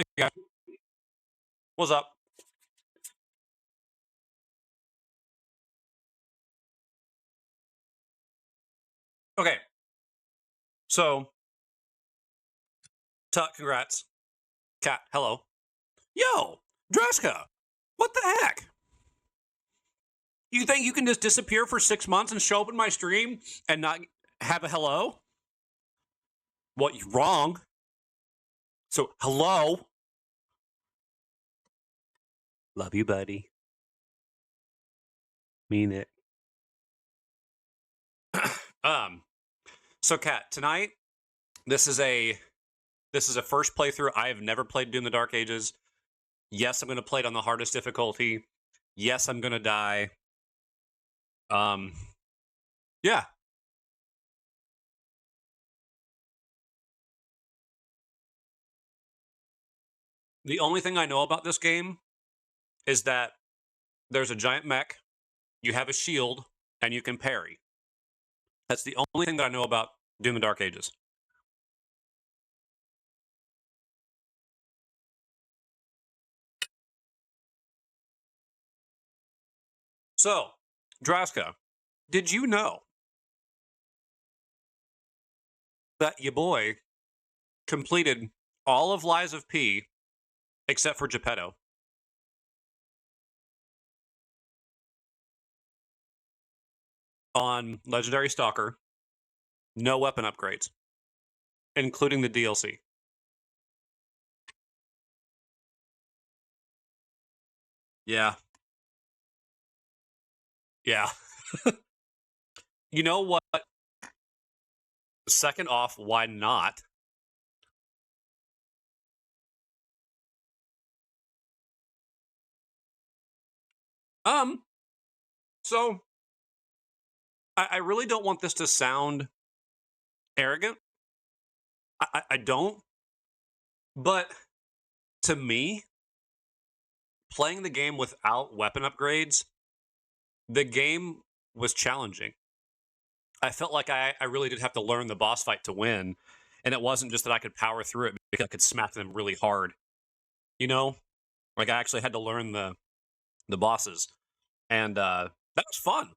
Hey, guys. What's up? Okay, so Tut, congrats. Cat, hello. Yo, Dreska, what the heck? You think you can just disappear for 6 months and show up in my stream and not have a hello? What, you wrong? So, hello? Love you, buddy. Mean it. So Cat, tonight, this is a first playthrough. I have never played Doom the Dark Ages. Yes, I'm gonna play it on the hardest difficulty. Yes, I'm gonna die. Yeah. The only thing I know about this game is that there's a giant mech, you have a shield, and you can parry. That's the only thing that I know about Doom the Dark Ages. So, Draska, did you know that your boy completed all of Lies of P except for Geppetto? On Legendary Stalker, no weapon upgrades, including the DLC. Yeah. Yeah. You know what? Second off, why not? So I really don't want this to sound arrogant. I don't. But to me, playing the game without weapon upgrades, the game was challenging. I felt like I really did have to learn the boss fight to win, and it wasn't just that I could power through it because I could smack them really hard. You know, like I actually had to learn the bosses, and that was fun.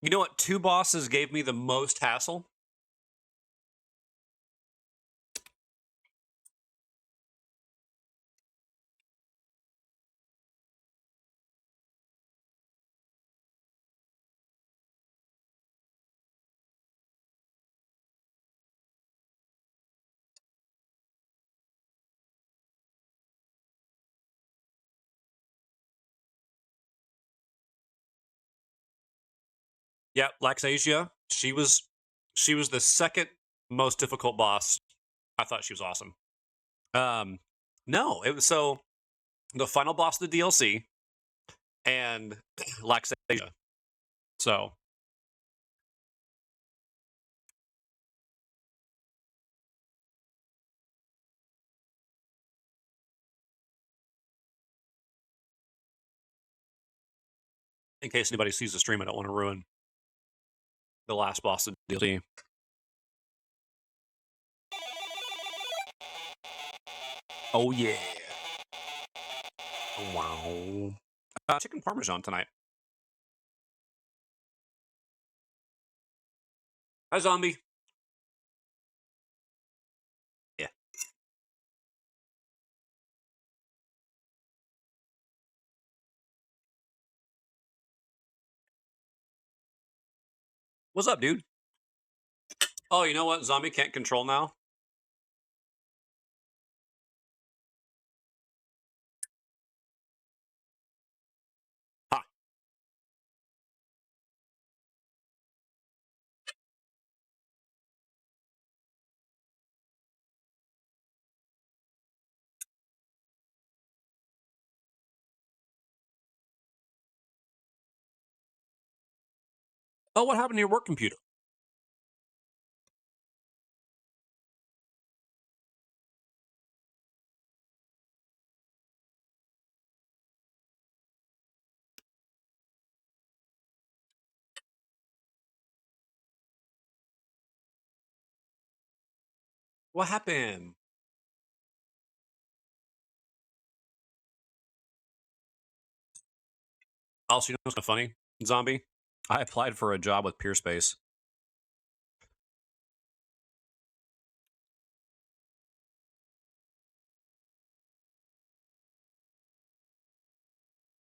You know what? 2 bosses gave me the most hassle. Yeah, Laxasia. She was the second most difficult boss. I thought she was awesome. No, it was so the final boss of the DLC and Laxasia. So in case anybody sees the stream, I don't want to ruin the last boss of the DLC. Oh yeah! Wow! Chicken parmesan tonight. Hi, zombie. Yeah. What's up, dude? Oh, you know what? Zombie can't control now. Ha! Oh, what happened to your work computer? What happened? Also, you know what's kind of funny, Zombie? I applied for a job with Peerspace.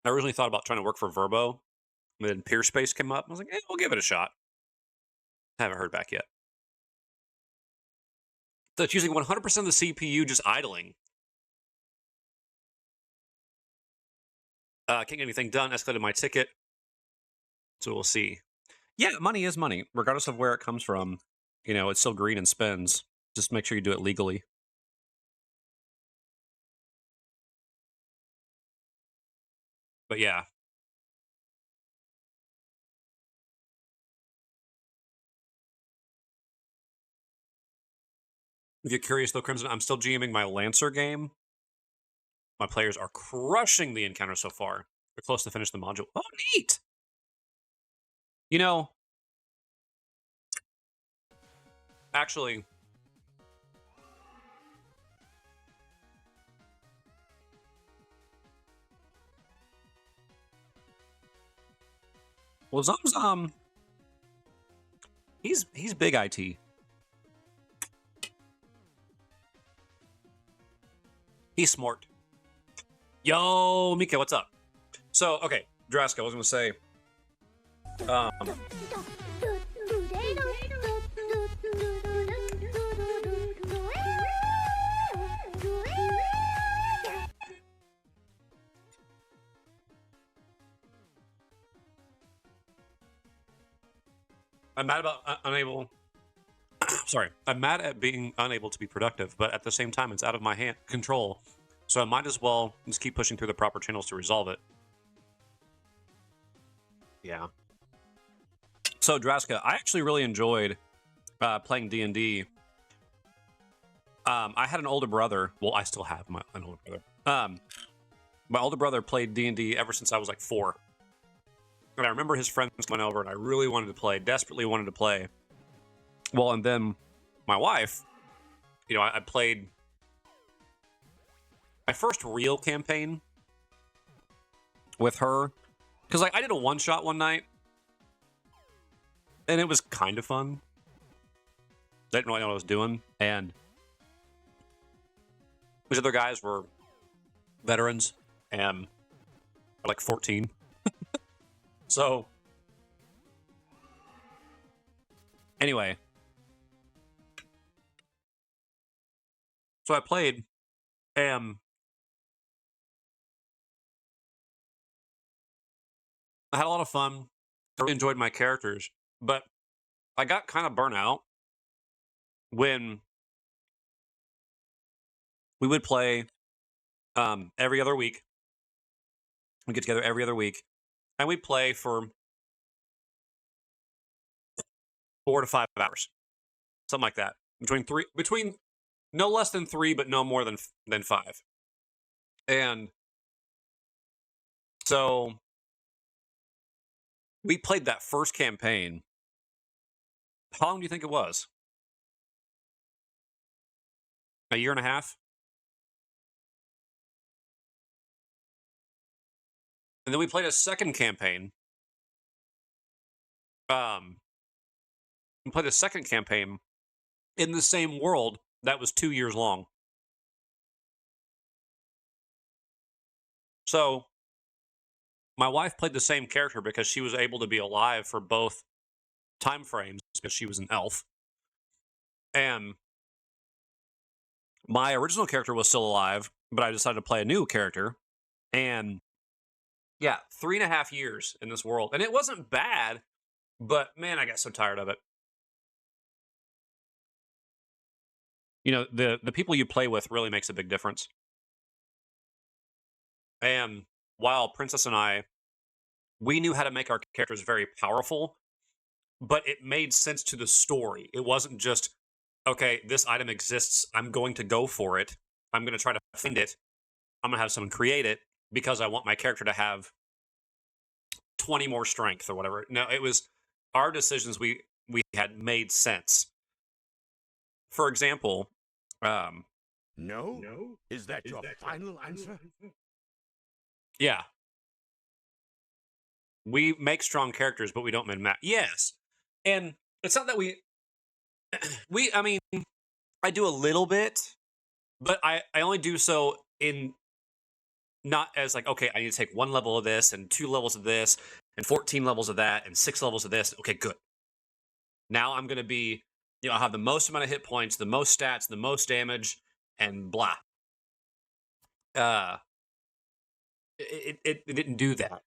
I originally thought about trying to work for Verbo, but then Peerspace came up. I was like, we'll give it a shot. Haven't heard back yet. So it's using 100% of the CPU just idling. Can't get anything done. Escalated my ticket. So we'll see. Yeah, money is money, regardless of where it comes from. You know, it's still green and spends. Just make sure you do it legally. But yeah. If you're curious though, Crimson, I'm still GMing my Lancer game. My players are crushing the encounter so far. They're close to finish the module. Oh, neat! You know, actually, well, Zomzom, he's big IT. He's smart. Yo, Mika, what's up? So, okay, Draska, I was going to say, I'm mad about unable. Sorry, I'm mad at being unable to be productive, but at the same time, it's out of my control. So I might as well just keep pushing through the proper channels to resolve it. Yeah. So Draska, I actually really enjoyed playing D&D. I had an older brother. Well, I still have an older brother. My older brother played D&D ever since I was like 4. And I remember his friends coming over, and I really wanted to play, desperately wanted to play. Well, and then my wife, you know, I played my first real campaign with her. Because, like, I did a one-shot one night, and it was kind of fun. I didn't really know what I was doing, and these other guys were veterans, and like 14. So, anyway. So I played, and I had a lot of fun. I really enjoyed my characters, but I got kind of burnt out when we would play every other week. We get together every other week, and we play for 4 to 5 hours, something like that. Between no less than 3, but no more than 5. And so we played that first campaign. How long do you think it was? A year and a half? And then we played a second campaign. We played a second campaign in the same world that was 2 years long. So my wife played the same character because she was able to be alive for both time frames because she was an elf. And my original character was still alive, but I decided to play a new character. And yeah, 3.5 years in this world. And it wasn't bad, but man, I got so tired of it. You know, the people you play with really makes a big difference. And while Princess and I, we knew how to make our characters very powerful, but it made sense to the story. It wasn't just, okay, this item exists, I'm going to go for it. I'm going to try to find it. I'm going to have someone create it because I want my character to have 20 more strength or whatever. No, it was our decisions we had made sense. For example, No? Is that your final answer? Yeah. We make strong characters, but we don't min max. Yes, and it's not that I mean, I do a little bit, but I only do so in not as like, okay, I need to take 1 level of this and 2 levels of this and 14 levels of that and 6 levels of this. Okay, good. Now I'm gonna be, I have the most amount of hit points, the most stats, the most damage, and blah. Uh, it didn't do that,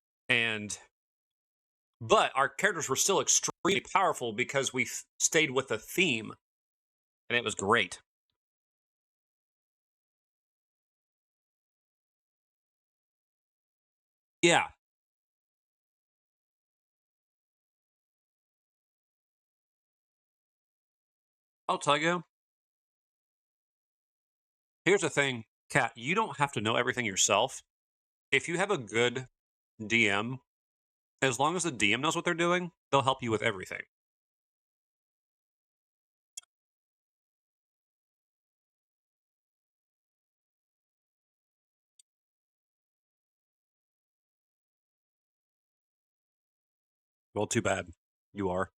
but our characters were still extremely powerful because we stayed with the theme, and it was great. Yeah, I'll tell you. Here's the thing, Kat. You don't have to know everything yourself. If you have a good DM, as long as the DM knows what they're doing, they'll help you with everything. Well, too bad. You are.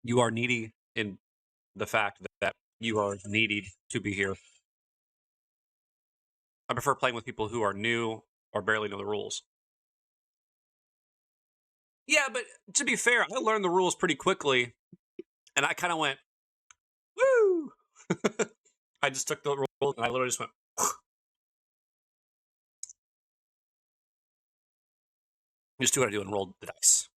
You are needy in the fact that you are needed to be here. I prefer playing with people who are new or barely know the rules. Yeah, but to be fair, I learned the rules pretty quickly, and I kind of went, woo! I just took the rules and I literally just went, just do what I do and roll the dice.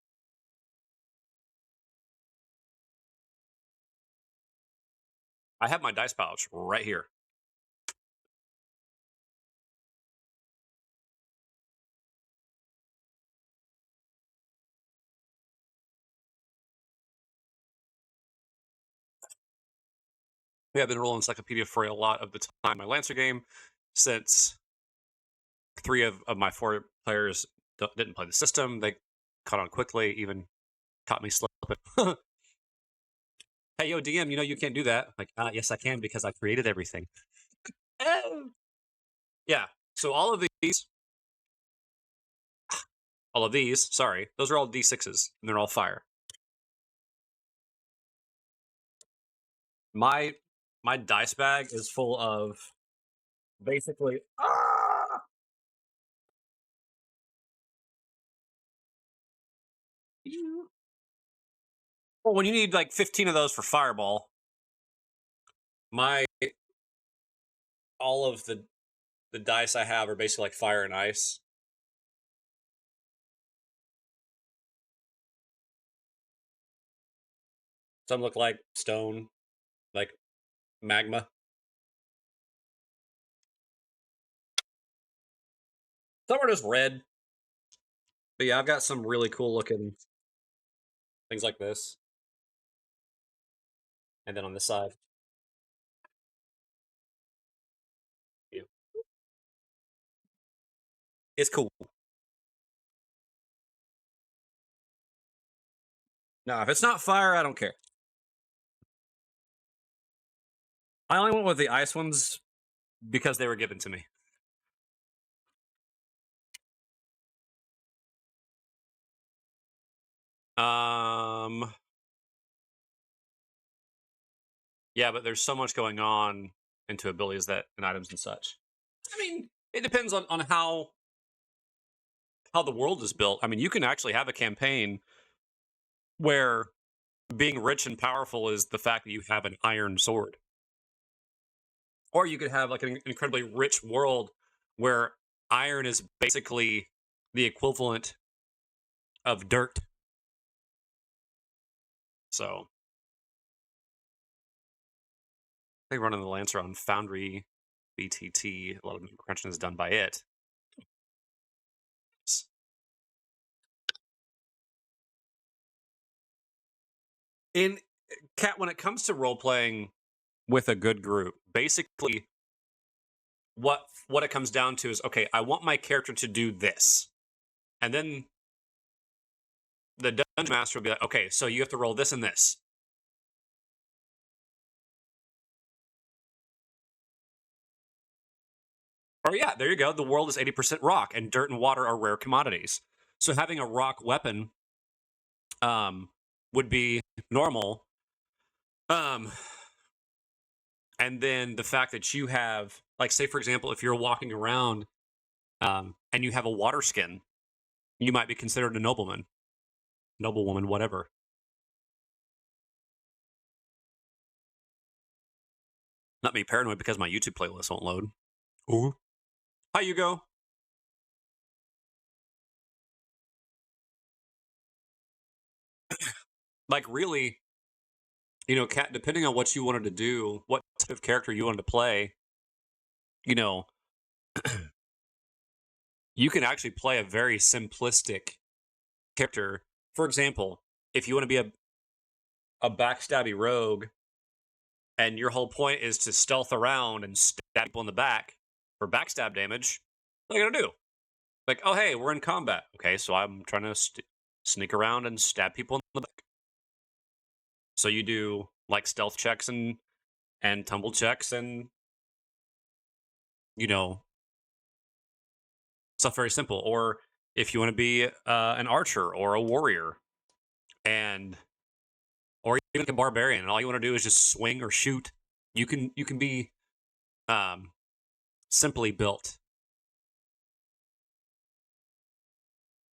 I have my dice pouch right here. Yeah, I've been rolling Encyclopedia for a lot of the time. My Lancer game, since 3 of my 4 players didn't play the system, they caught on quickly, even caught me slipping. Hey, yo, DM, you can't do that. Like, yes, I can because I created everything. Oh. Yeah, so all of these, sorry, those are all D6s, and they're all fire. My my dice bag is full of basically. Well, when you need like 15 of those for Fireball, my all of the dice I have are basically like fire and ice. Some look like stone, like magma. Some are just red. But yeah, I've got some really cool looking things like this. And then on this side, yeah. It's cool. No, if it's not fire, I don't care. I only went with the ice ones because they were given to me. Yeah, but there's so much going on into abilities and items and such. I mean, it depends on how the world is built. I mean, you can actually have a campaign where being rich and powerful is the fact that you have an iron sword. Or you could have like an incredibly rich world where iron is basically the equivalent of dirt. So I think running the Lancer on Foundry BTT, a lot of the crunching is done by it. In Cat, when it comes to role playing with a good group, basically what it comes down to is, okay, I want my character to do this, and then the dungeon master will be like, okay, so you have to roll this and this. Or yeah, there you go. The world is 80% rock, and dirt and water are rare commodities. So having a rock weapon would be normal. Um, and then the fact that you have, like, say for example, if you're walking around and you have a water skin, you might be considered a nobleman, noblewoman, whatever. Not me paranoid because my YouTube playlist won't load. Ooh. Hi, you go. Like, really, Cat, depending on what you wanted to do, what type of character you wanted to play, you know, you can actually play a very simplistic character. For example, if you want to be a backstabby rogue and your whole point is to stealth around and stab people in the back for backstab damage, what are you going to do? Like, oh, hey, we're in combat. Okay, so I'm trying to sneak around and stab people in the back. So you do like stealth checks and tumble checks and you know stuff very simple. Or if you want to be an archer or a warrior, and or even like a barbarian, and all you want to do is just swing or shoot, you can be um, simply built.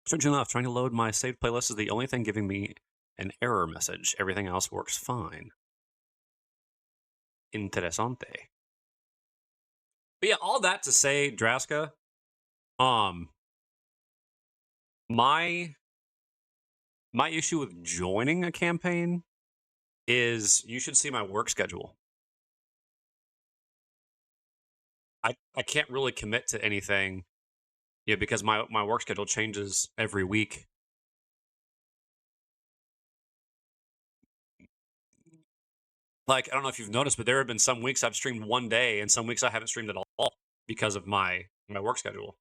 Strange enough, trying to load my saved playlist is the only thing giving me an error message. Everything else works fine. Interesante. But yeah, all that to say, Draska, um, my my issue with joining a campaign is you should see my work schedule. I can't really commit to anything, because my work schedule changes every week. Like, I don't know if you've noticed, but there have been some weeks I've streamed one day, and some weeks I haven't streamed at all because of my work schedule.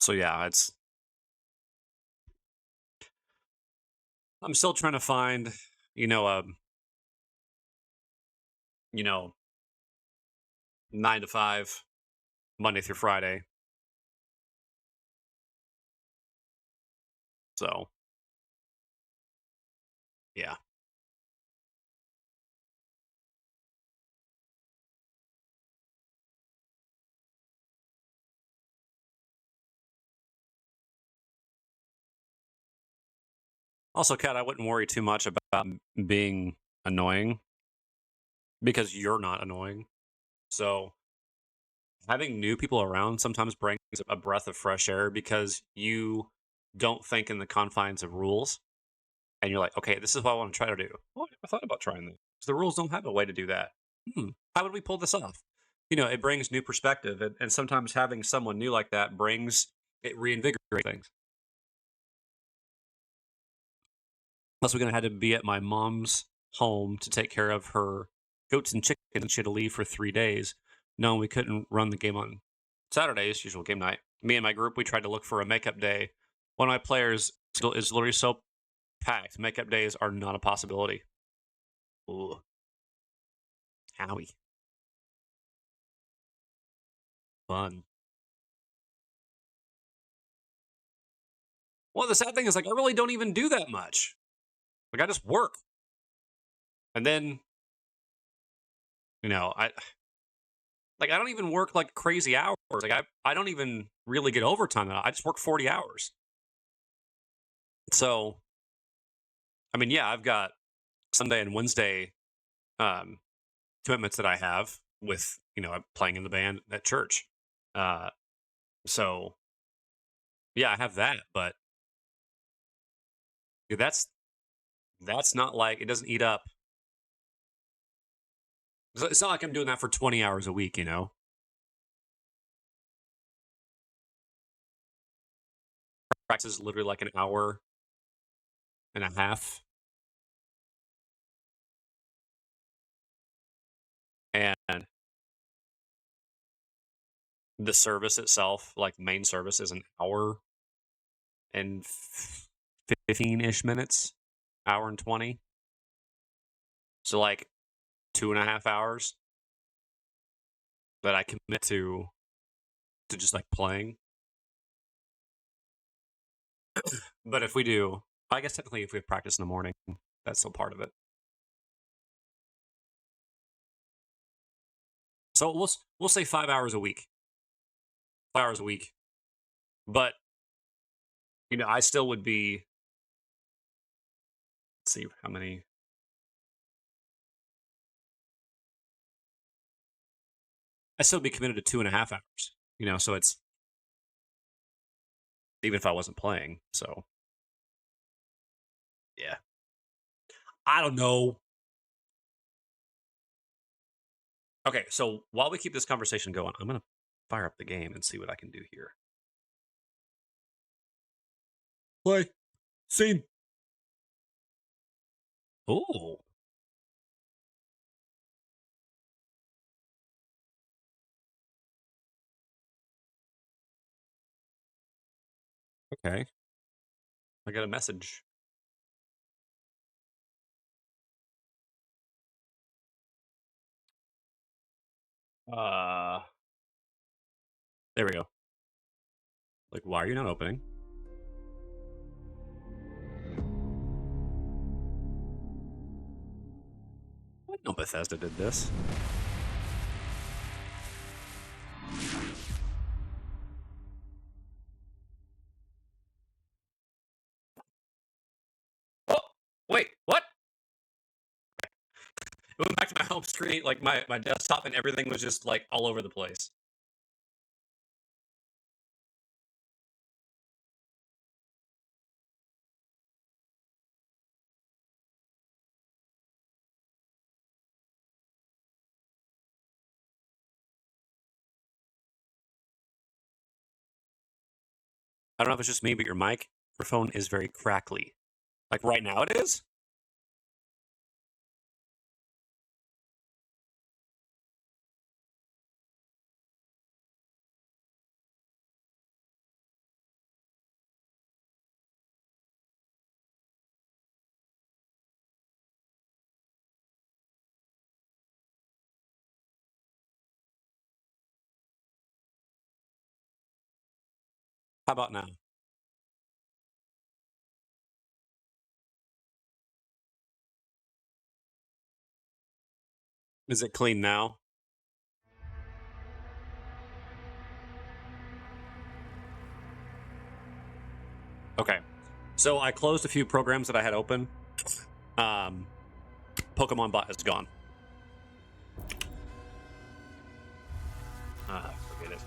So yeah, it's I'm still trying to find, a you know 9 to 5 Monday through Friday. So yeah. Also, Kat, I wouldn't worry too much about being annoying because you're not annoying. So having new people around sometimes brings a breath of fresh air because you don't think in the confines of rules, and you're like, okay, this is what I want to try to do. Well, I never thought about trying this. The rules don't have a way to do that. How would we pull this off? It brings new perspective, and sometimes having someone new like that reinvigorates things. Plus, we're gonna have to be at my mom's home to take care of her goats and chickens, and she had to leave for 3 days. No, we couldn't run the game on Saturdays, usual game night. Me and my group, we tried to look for a makeup day. One of my players is literally so packed. Makeup days are not a possibility. Ooh, howie, fun. Well, the sad thing is, like, I really don't even do that much. Like, I just work, and then I don't even work like crazy hours. Like, I don't even really get overtime. I just work 40 hours. So, I mean, yeah, I've got Sunday and Wednesday um, commitments that I have with I'm playing in the band at church. Uh, so yeah, I have that, but that's not like it doesn't eat up. It's not like I'm doing that for 20 hours a week. Practice is literally like an hour and a half, and the service itself, like main service, is an hour. and 15-ish minutes, hour and 20. So like 2.5 hours that I commit to just like playing. But if we do, I guess technically if we have practice in the morning, that's still part of it. So we'll say 5 hours a week. 5 hours a week. But I still would be, let's see how many. I still be committed to 2.5 hours. So it's even if I wasn't playing. So yeah. I don't know. Okay, so while we keep this conversation going, I'm gonna fire up the game and see what I can do here. Play. Scene. Oh. Okay. I got a message. There we go. Like, why are you not opening? I know Bethesda did this. Oh, wait, what? It went back to my home screen, like my desktop, and everything was just like all over the place. I don't know if it's just me, but your microphone is very crackly. Like right now it is? How about now? Is it clean now? Okay. So I closed a few programs that I had open. Pokemon Bot is gone. Forget it.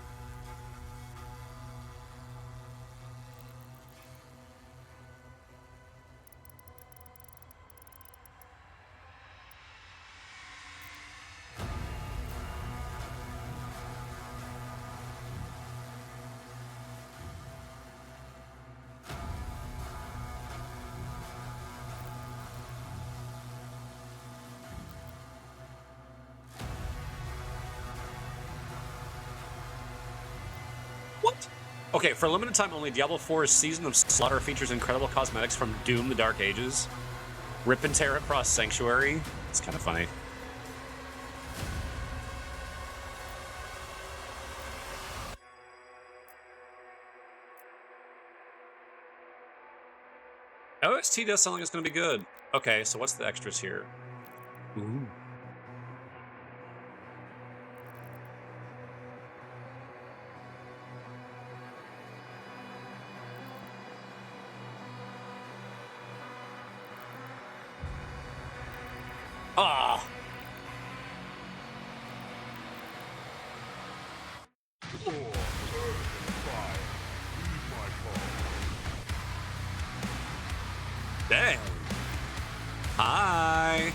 What? Okay, for a limited time only, Diablo 4's Season of Slaughter features incredible cosmetics from Doom the Dark Ages. Rip and tear across Sanctuary. It's kind of funny. OST does sound like it's going to be good. Okay, so what's the extras here? Ooh. Ah! Dang. Hi.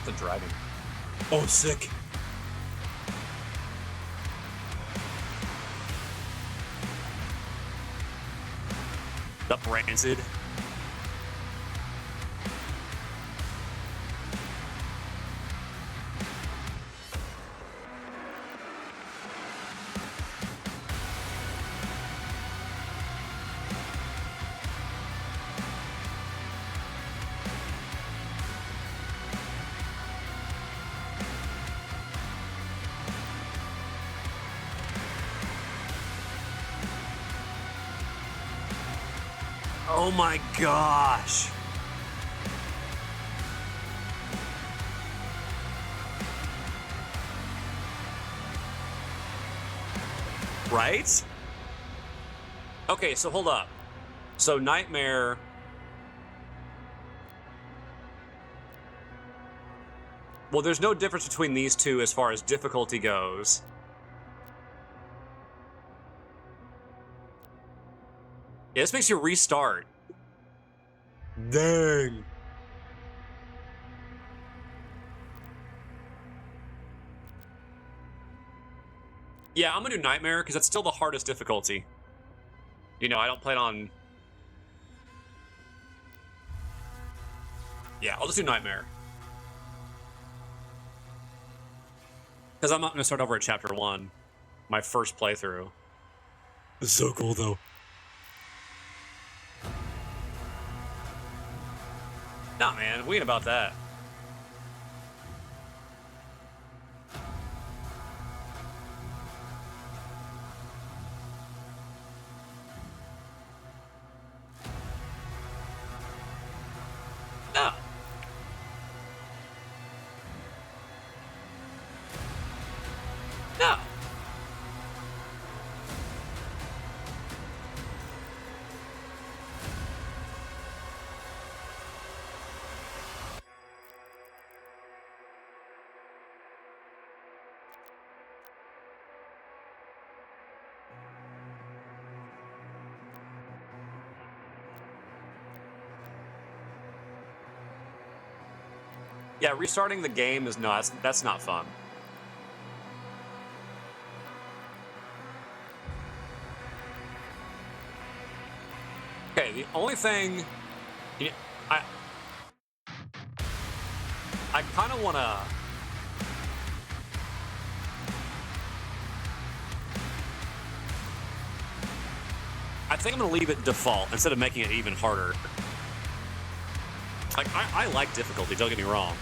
The dragon. Oh, sick. The Rancid. Oh my gosh. Right? Okay, so hold up. So Nightmare... Well, there's no difference between these two as far as difficulty goes. Yeah, this makes you restart. Dang. Yeah, I'm gonna do Nightmare because that's still the hardest difficulty. You know, I don't plan on... Yeah, I'll just do Nightmare. Because I'm not going to start over at Chapter 1. My first playthrough. It's so cool, though. Nah, man. We ain't about that. No. No. Yeah, restarting the game is no, that's not fun. Okay, the only thing... You know, I kind of want to... I think I'm going to leave it default instead of making it even harder. Like, I like difficulty, don't get me wrong.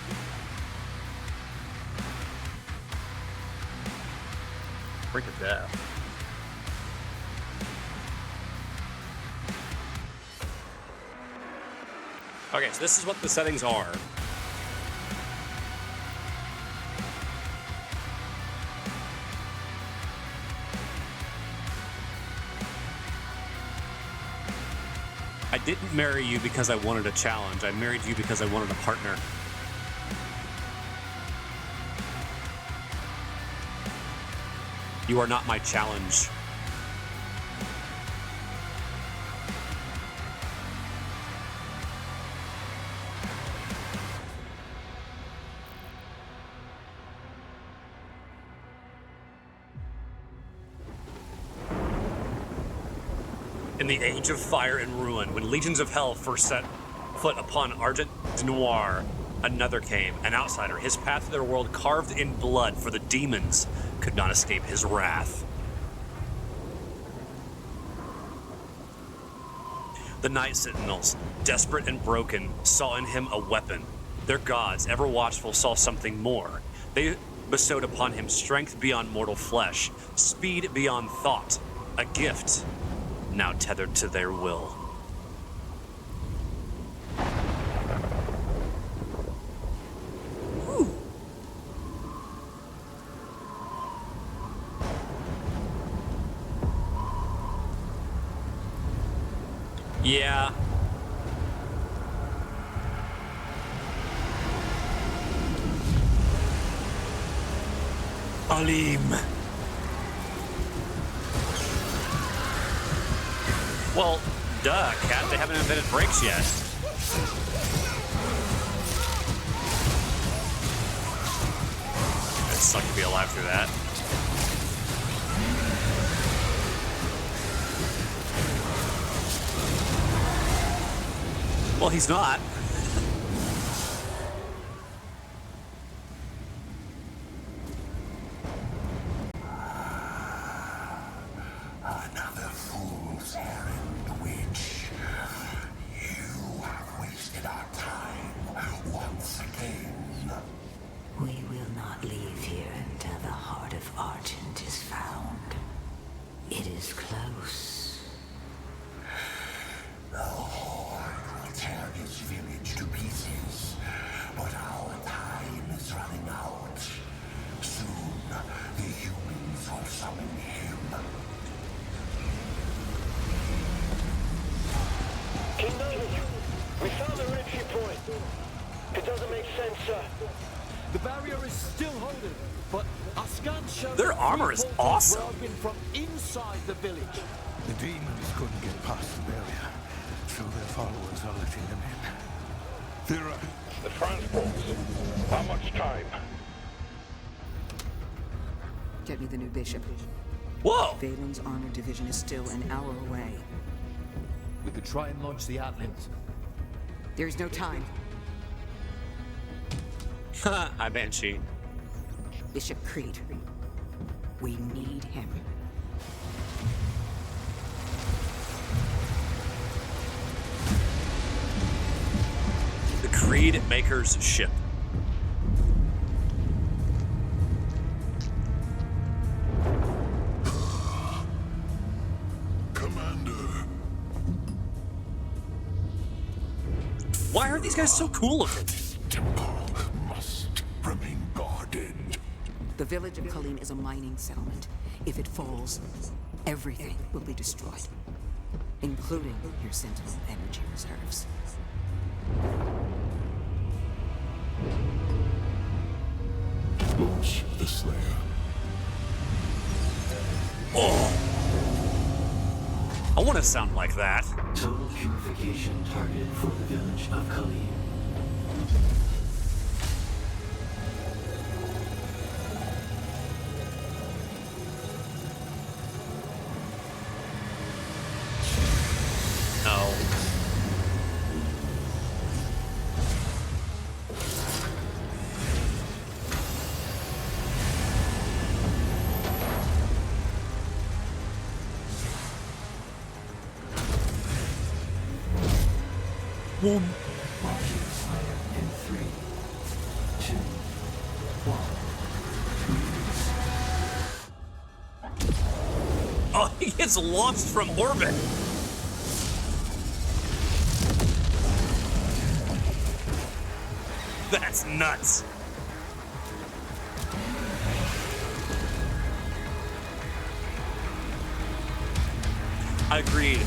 Brink of death. Okay, so this is what the settings are. I didn't marry you because I wanted a challenge. I married you because I wanted a partner. You are not my challenge. In the age of fire and ruin, when legions of hell first set foot upon Argent Noir, another came, an outsider, his path to their world carved in blood, for the demons could not escape his wrath. The Night Sentinels, desperate and broken, saw in him a weapon. Their gods, ever watchful, saw something more. They bestowed upon him strength beyond mortal flesh, speed beyond thought, a gift now tethered to their will. Ooh. Yeah. Alim. Well, duh, cat. They haven't invented brakes yet. It'd suck to be alive through that. Well, he's not. Another fool's errand, witch. You have wasted our time once again. We will not leave here until the heart of Argent is found. It is close. The sensor. The barrier is still holding, but our scans show Their armor is awesome. Working from inside the village. The demons couldn't get past the barrier, so their followers are letting them in. They're The transports. How much time? Get me the new bishop. Whoa! Valen's armored division is still an hour away. We could try and launch the Atlas. There's no time. Hi, Banshee. Bishop Creed. We need him. The Creed Maker's ship. Commander. Why are these guys so cool looking? Temple must remain guarded. The village of Colleen is a mining settlement. If it falls, everything will be destroyed, including your Sentinel energy reserves. Launch the Slayer. Oh! I want to sound like that. Total purification targeted for the village of Colleen. No. Boom. In 3, 2, 1. Oh, he gets launched from orbit. That's nuts. Agreed.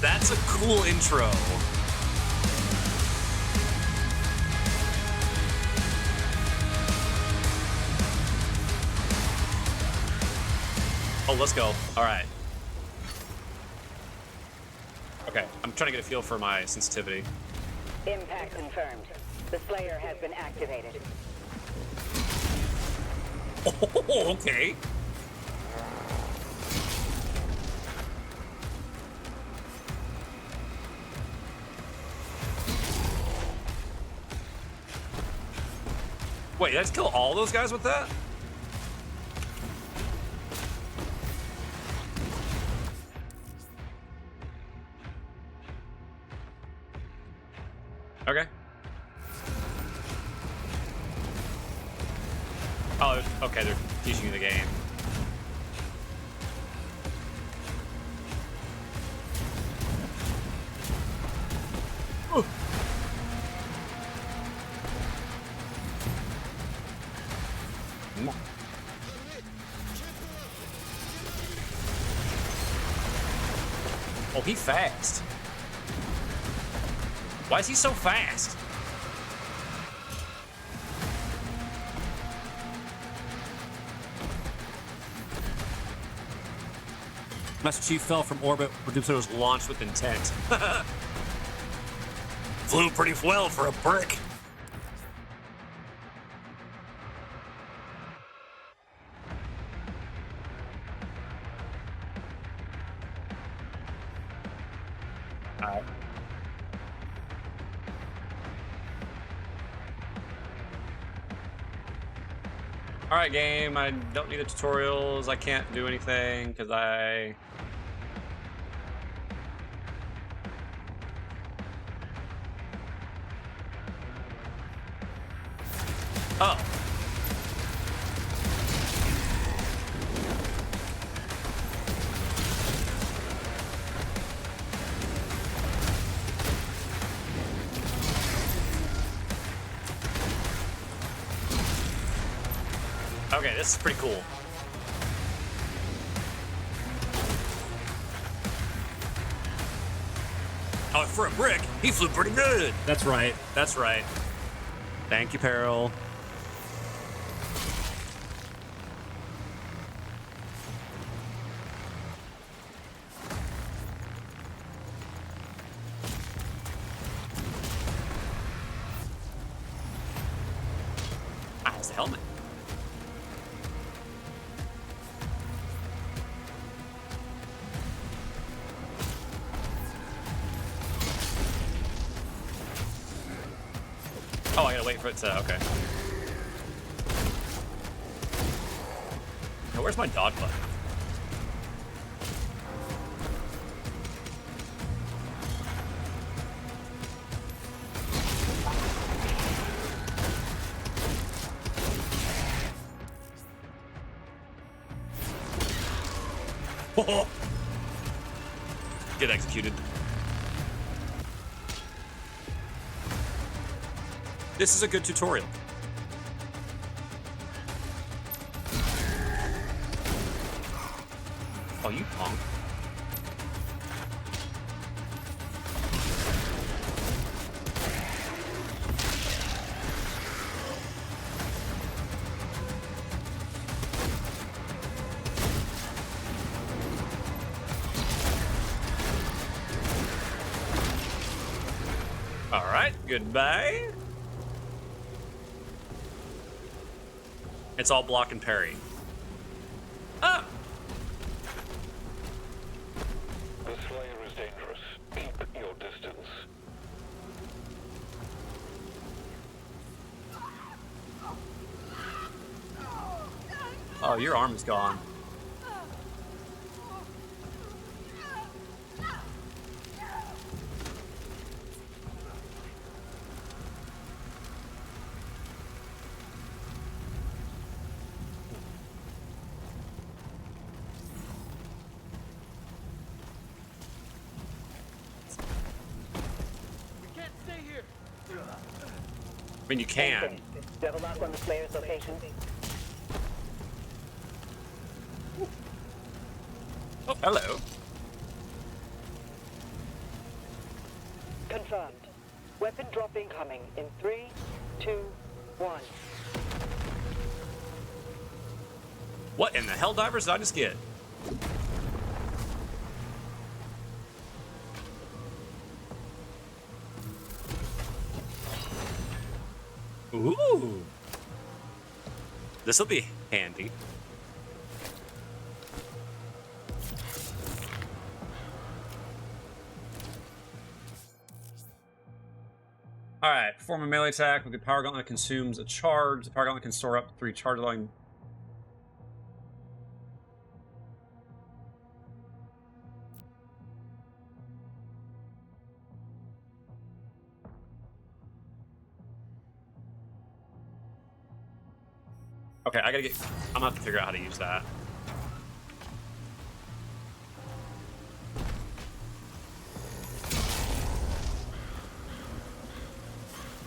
That's a cool intro. Oh, let's go. All right. Okay, I'm trying to get a feel for my sensitivity. Impact confirmed. The Slayer has been activated. Oh, okay. Wait, did I just kill all those guys with that? Okay. Oh, okay, they're teaching you the game. Ooh. Oh, he fast. Why is he so fast? Master Chief fell from orbit when Doomsayer was launched with intent. Flew pretty well for a brick. Alright. Alright, game, I don't need the tutorials. I can't do anything because I... Oh. Okay, this is pretty cool. Oh, for a brick, he flew pretty good. That's right. That's right. Thank you, Peril. Ah, it's the helmet. Oh, I gotta wait for it to, okay. Now, where's my dog button? Oh. Get executed. This is a good tutorial. Oh, you punk. All right, goodbye. It's all block and parry. Ah! The Slayer is dangerous. Keep your distance. Oh, your arm is gone. We can't stay here. I mean, you can. Do you have a lock on the Slayer's location? Oh, hello. Confirmed. Weapon drop incoming in 3, 2, 1. What in the hell divers did I just get? Ooh. This'll be handy. Alright, perform a melee attack with the power gauntlet consumes a charge. The power gauntlet can store up to 3 charge line. Okay, I'm gonna have to figure out how to use that.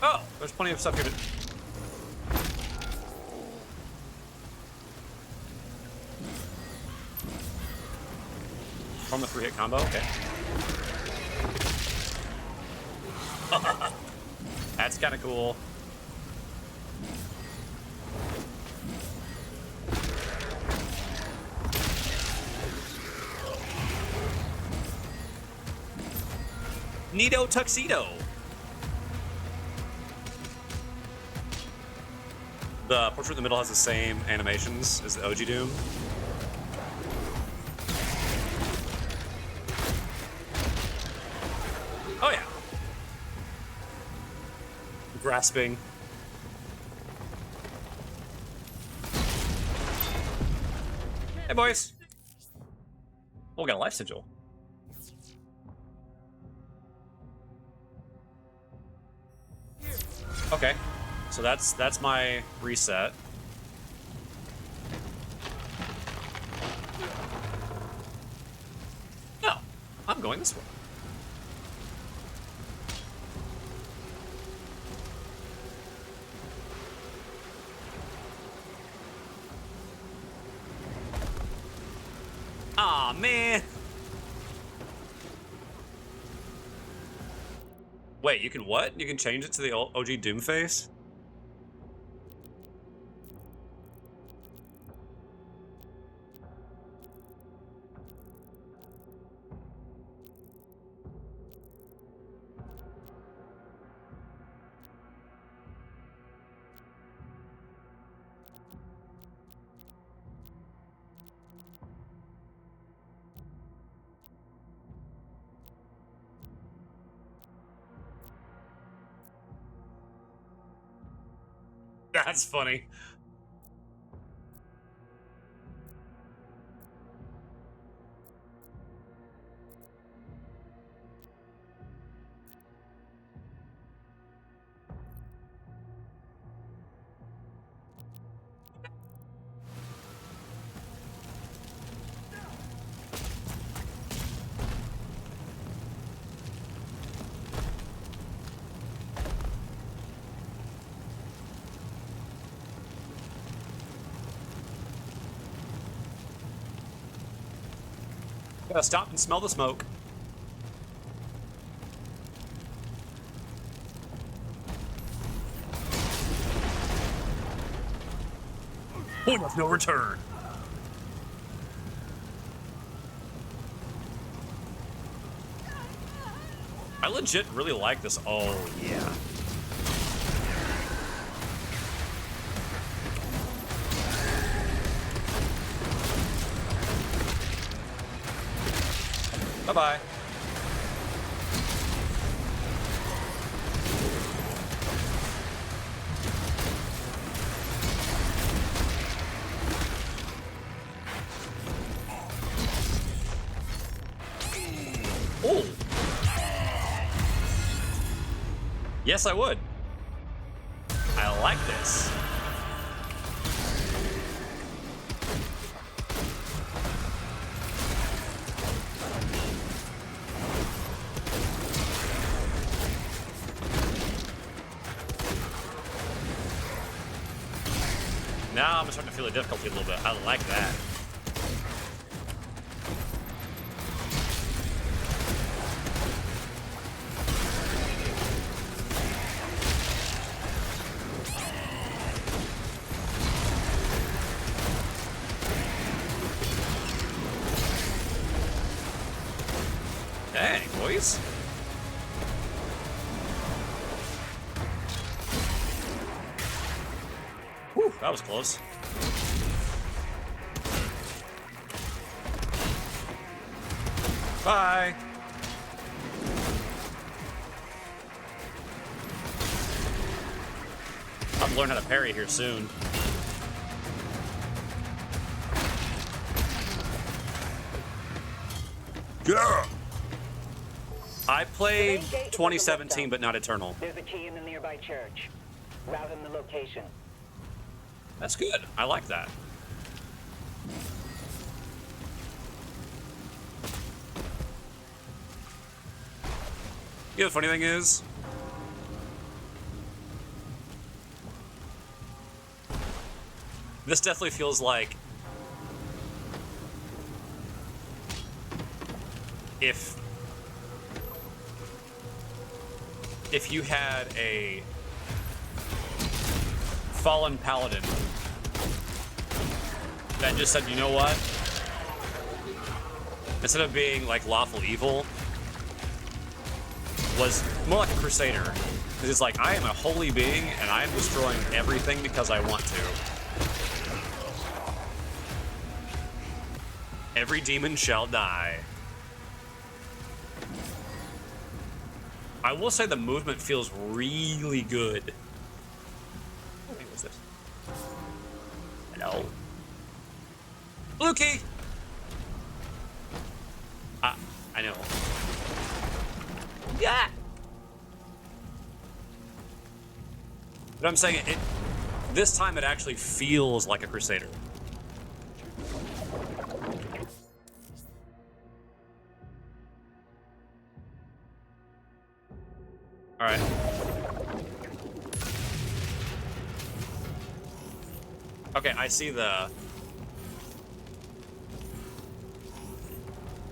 Oh, there's plenty of stuff here to... From the 3-hit combo, okay. That's kind of cool. Neato tuxedo. The portrait in the middle has the same animations as the OG Doom. Oh yeah. Grasping. Hey boys. Oh, we got a life sigil. Okay. So that's my reset. No, I'm going this way. Aw, man. Wait, you can what? You can change it to the OG Doomface? That's funny. Gotta stop and smell the smoke. Point of no return. I legit really like this. Oh, yeah. Bye-bye. Oh. Yes, I would. I like this. Now I'm starting to feel the difficulty a little bit. I like that. Dang, boys. Whew, that was close. Bye. I'll learn how to parry here soon. Yeah. I played 2017, but not Eternal. There's a key in the nearby church. Route in the location. That's good. I like that. You know, the funny thing is, this definitely feels like if you had a fallen paladin that just said, you know what? Instead of being like lawful evil, was more like a crusader. Because it's like, I am a holy being and I am destroying everything because I want to. Every demon shall die. I will say the movement feels really good. What was this? Hello? Blue key! I know. Yeah! But I'm saying, this time it actually feels like a crusader. Alright. Okay, I see the...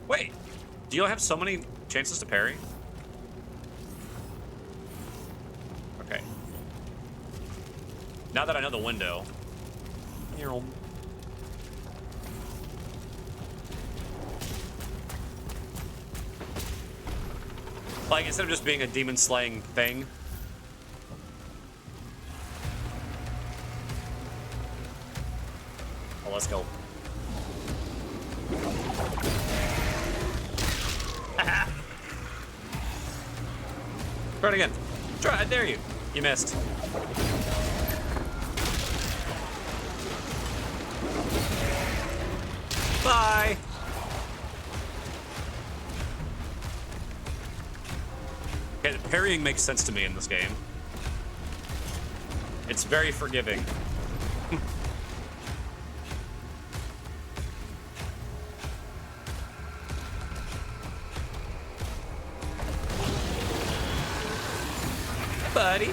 Wait, do you have so many chances to parry? Now that I know the window. Like, instead of just being a demon slaying thing. Oh, let's go. Try it again. Try, I dare you. You missed. Bye. Okay, the parrying makes sense to me in this game. It's very forgiving. Buddy.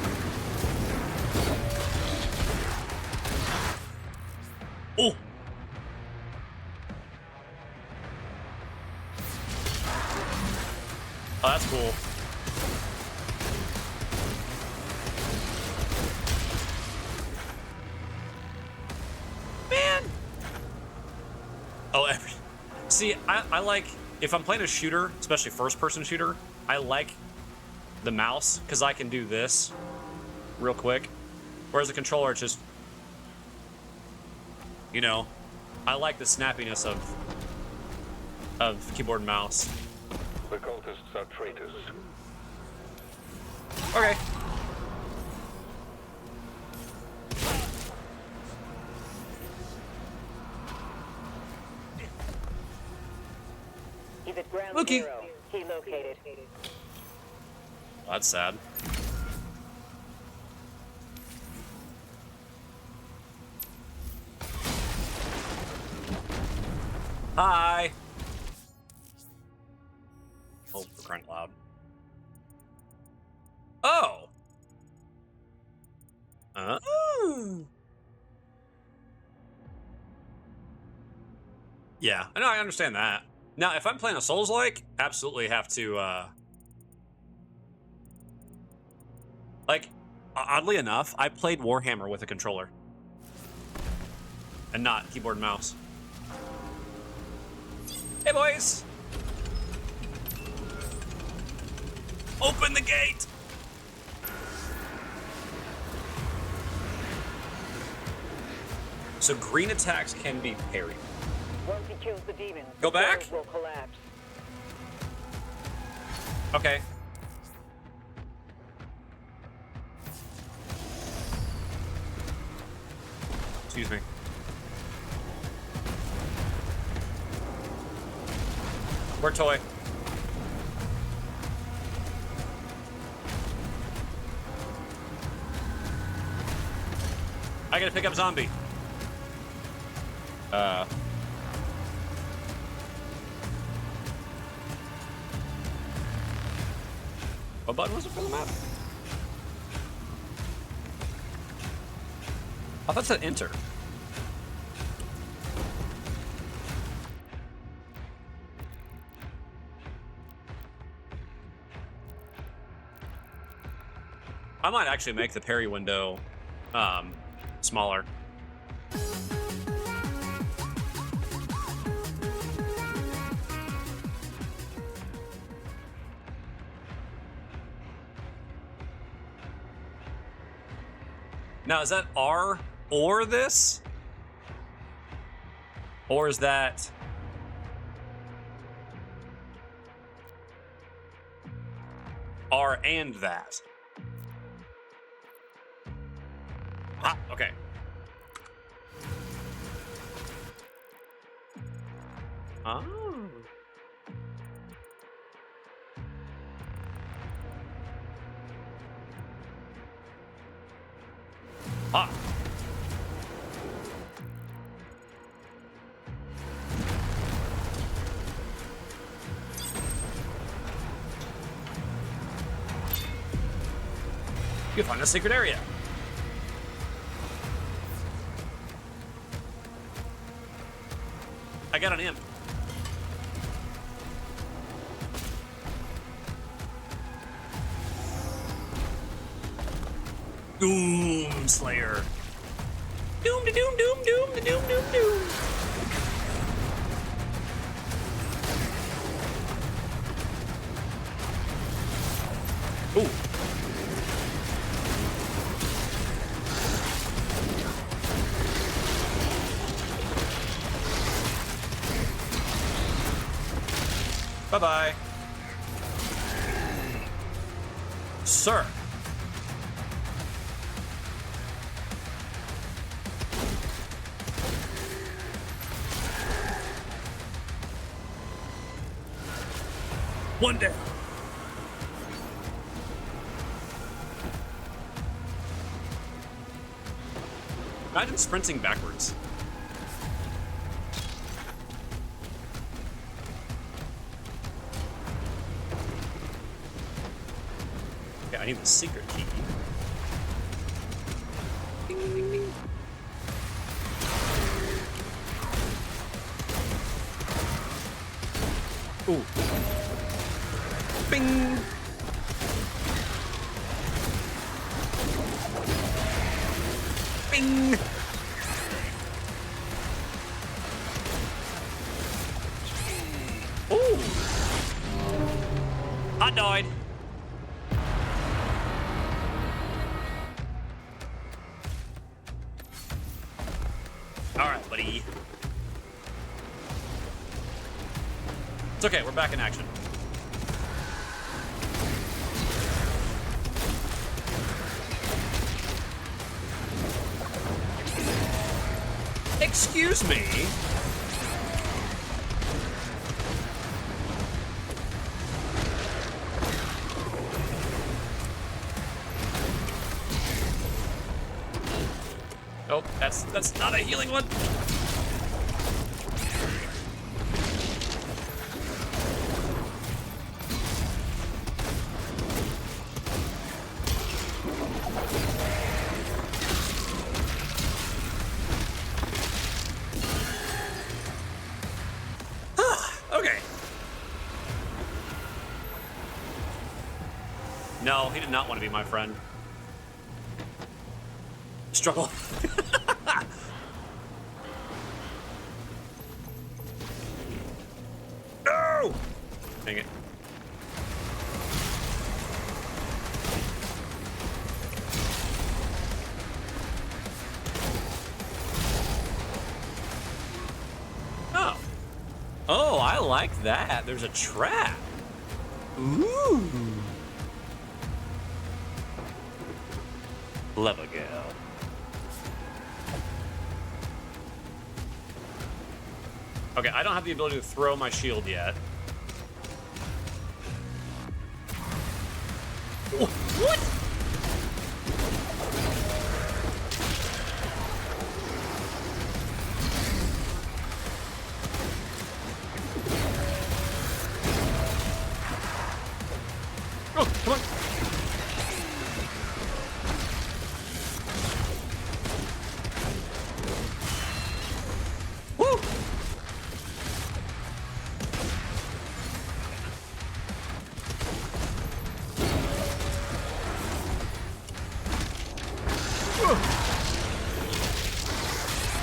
Oh. Oh, that's cool. Man. Oh, see, I like, if I'm playing a shooter, especially first-person shooter, I like the mouse, because I can do this real quick. Whereas the controller, it's just, you know, I like the snappiness of keyboard and mouse. The cultists are traitors. Okay. He's at ground Mookie. zero. He located. That's sad. Hi. Oh, for crying out loud. Oh. Yeah, I know, I understand that. Now, if I'm playing a Souls-like, absolutely have to, like, oddly enough, I played Warhammer with a controller. And not keyboard and mouse. Hey, boys! Open the gate! So green attacks can be parried. Once he kills the demons, Go the back? walls will collapse. Okay. Excuse me. We're toy. I gotta pick up zombie. What button was it for the map? I thought it said enter. I might actually make the parry window smaller. Now, is that R or this? Or is that... R and that? Ah, okay. Oh. Ah. You find a secret area. I got an imp. Doom Slayer. Doom, de doom, doom, doom, de doom, doom, doom. Ooh. Bye-bye. Sir. One down. Imagine sprinting backwards. Okay, I need the secret key. Ding, ding, ding, ding. Ooh. Bing! Bing! Ooh! I died. Alright, buddy. It's okay, we're back in action. Excuse me? Oh, that's not a healing one. Okay. No, he did not want to be my friend. Struggle. No! Dang it. Oh. Oh, I like that. There's a trap. Ooh. Clever girl. Okay, I don't have the ability to throw my shield yet. What? Oh, come on. Woo!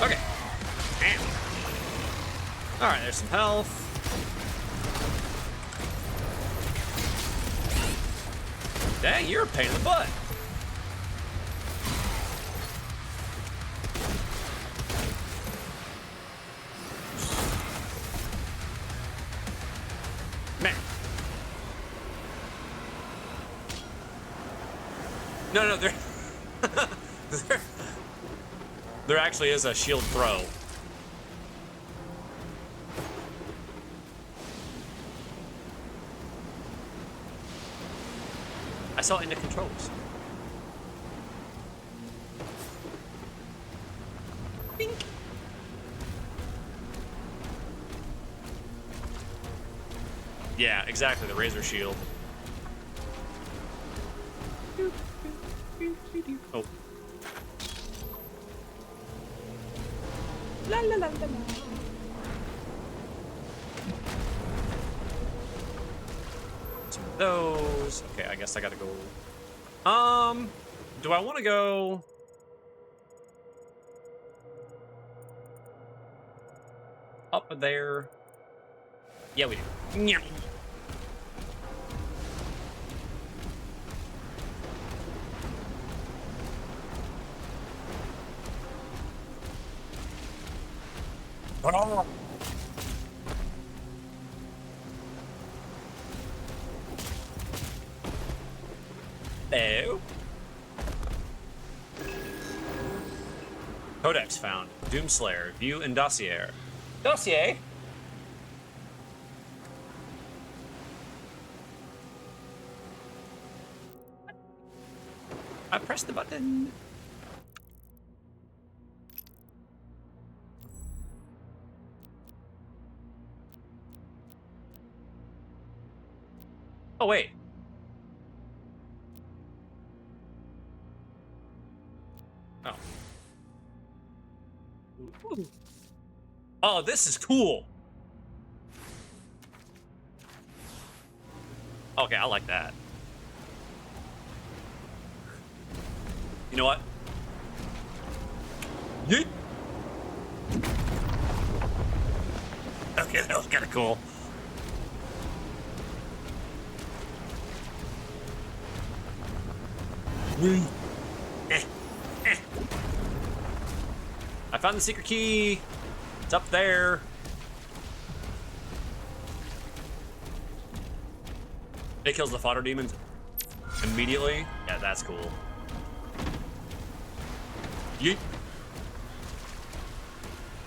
Okay. Damn. Alright, there's some health. Dang, you're a pain in the butt. Man. No, there there actually is a shield throw. I saw it in the controls. Bink. Yeah, exactly, the razor shield. Oh. La la la la la. Some of those. Okay, I guess I gotta go. Do I want to go? there. Yeah, we do. Nyam. Oh. Codex found. Doomslayer. View and dossier. Dossier? I pressed the button. Oh, wait. Oh. Ooh. Oh, this is cool. Okay, I like that. You know what? Yeet. Okay, that was kind of cool. I found the secret key. It's up there. It kills the fodder demons immediately. Yeah, that's cool. Yeet.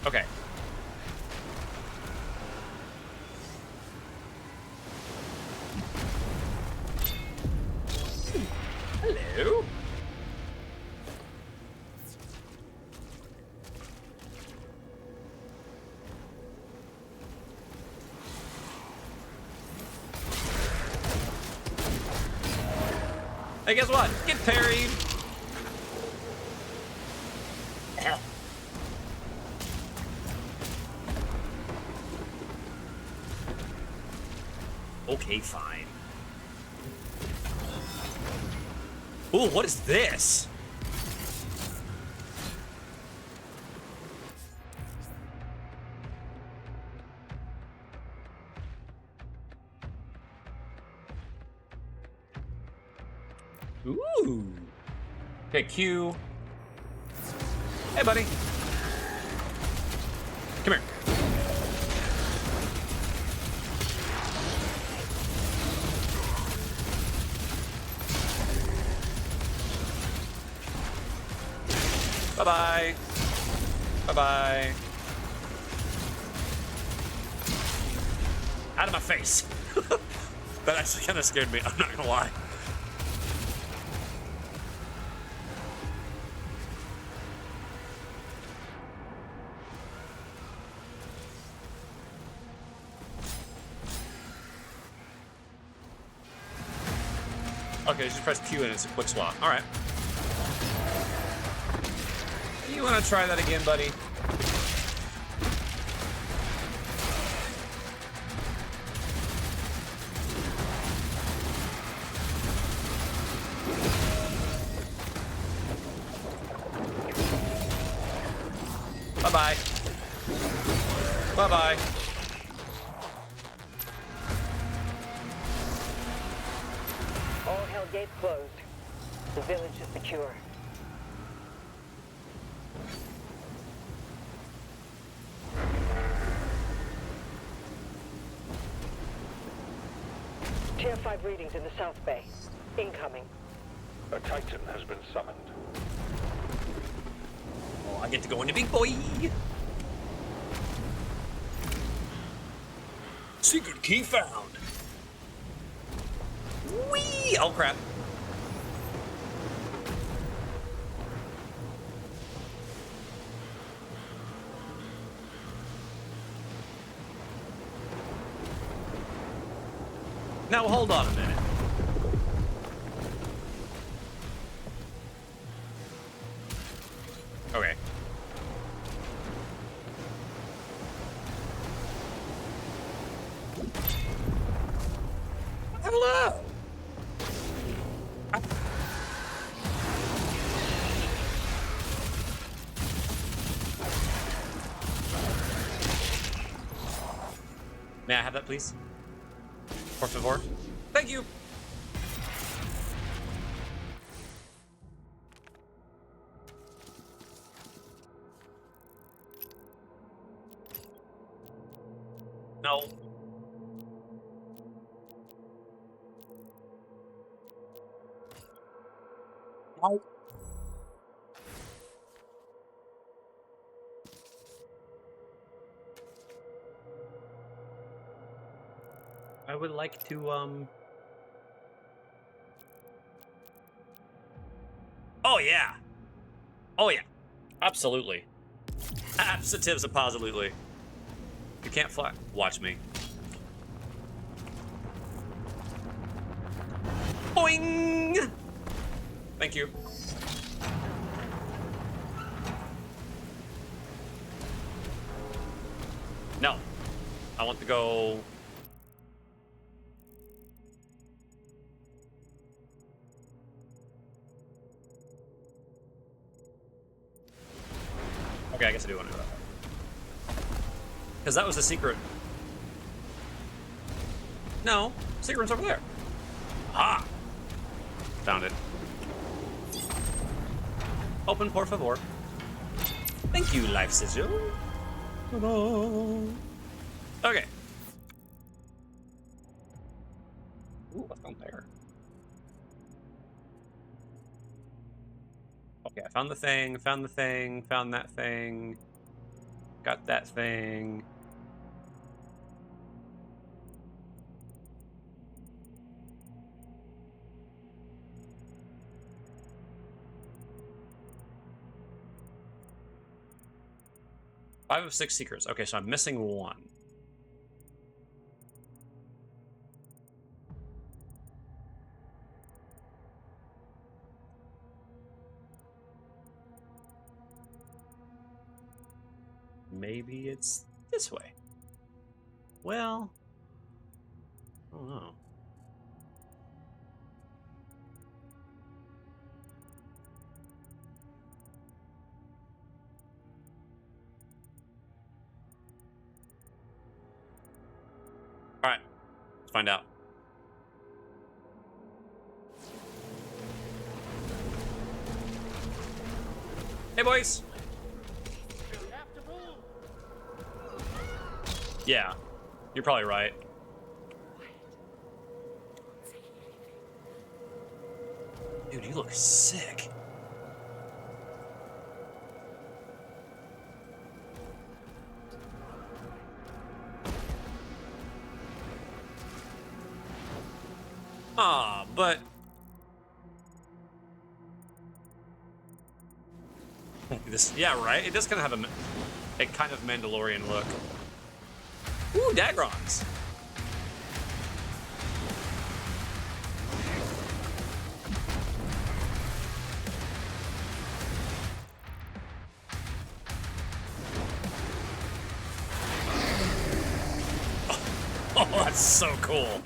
Okay. Hello. Hey, guess what? Get parried. Okay, fine. Ooh, what is this? Ooh. Okay, Q. Hey, buddy. Come here. Bye-bye. Bye-bye. Out of my face. That actually kind of scared me. I'm not gonna lie. Okay, just press Q and it's a quick swap. All right. You want to try that again, buddy? Bye-bye. Bye-bye. All hell gates closed. The village is secure. Tier 5 readings in the South Bay. Incoming. A Titan has been summoned. Oh, I get to go into big boy. Secret key found. Whee! Oh, crap. Now, hold on a minute. Okay. Hello. have that, please? Por favor. Thank you. No. No. I would like to, Oh, yeah. Oh, yeah. Absolutely. Absatives positively. You can't fly. Watch me. Boing! Thank you. No. I want to go... Okay, I guess I do want to go that way. Because that was the secret. No, secret room's over there. Ah! Found it. Open, por favor. Thank you, life sigil. Ta-da. Okay. Ooh, what's down there? Okay, I found the thing, found that thing, got that thing. Five of 6 secrets. Okay, so I'm missing one. Maybe it's this way. Well, I don't know. All right, let's find out. Hey, boys. Yeah, you're probably right. Dude, you look sick. Ah, but... this, yeah, right? It does kind of have a kind of Mandalorian look. Ooh, Dagrons. Oh, that's so cool.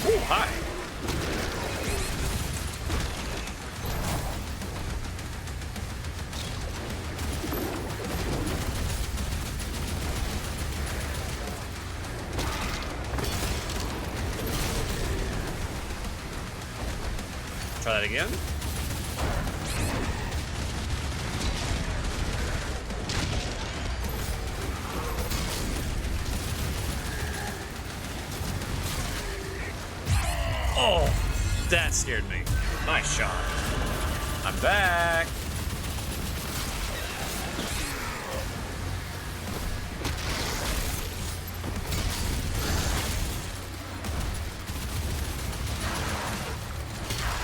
Ooh, hi. Try that again. Oh, that scared me. Nice shot. I'm back.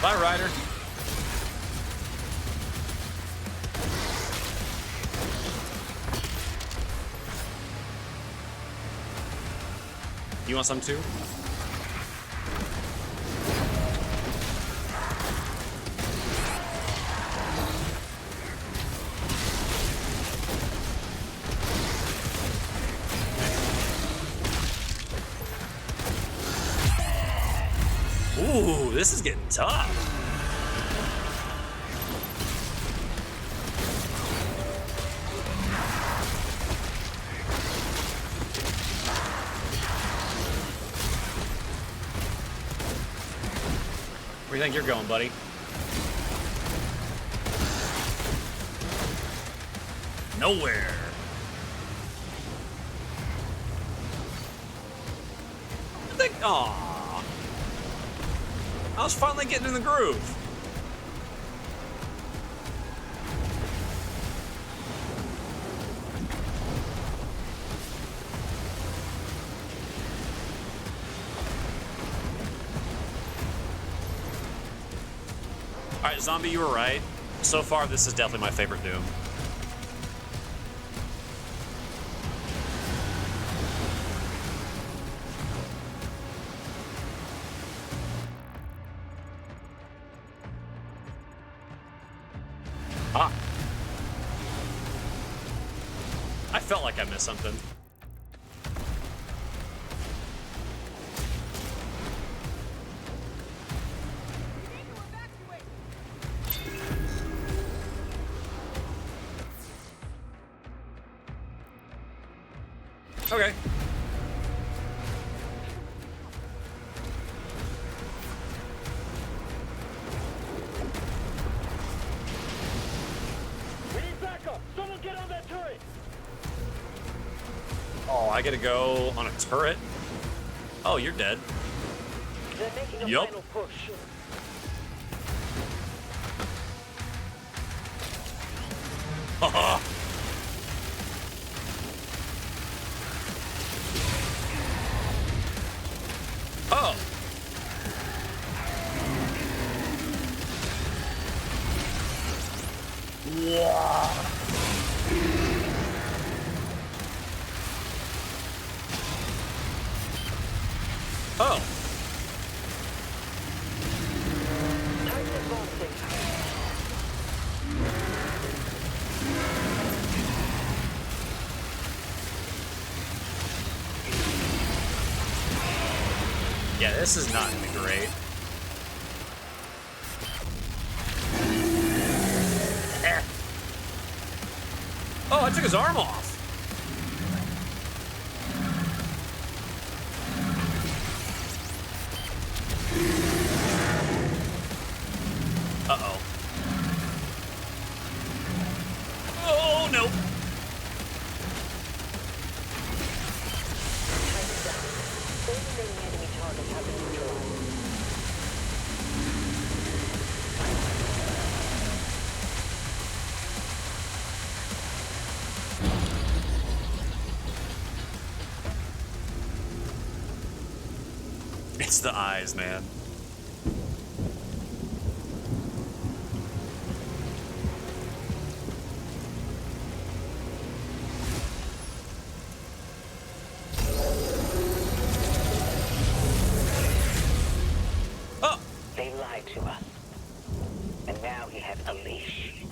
Bye, Ryder. You want some too? Ooh, this is getting tough. Where do you think you're going, buddy? Nowhere. I think. Aww. I was finally getting in the groove. Alright, Zombie, you were right. So far, this is definitely my favorite Doom. Ah. I felt like I missed something. Okay. We need backup! Someone get on that turret! Oh, I gotta go on a turret? Oh, you're dead. They're making a Yup. final push. Haha. Oh. Wow. Oh. Titan advancing. Yeah, this is not gonna be great. Eh. Oh, I took his arm off. Uh-oh. Oh, no. Titan down. All remaining enemy targets have been neutralized. It's the eyes, man. Oh! They lied to us. And now he has a leash.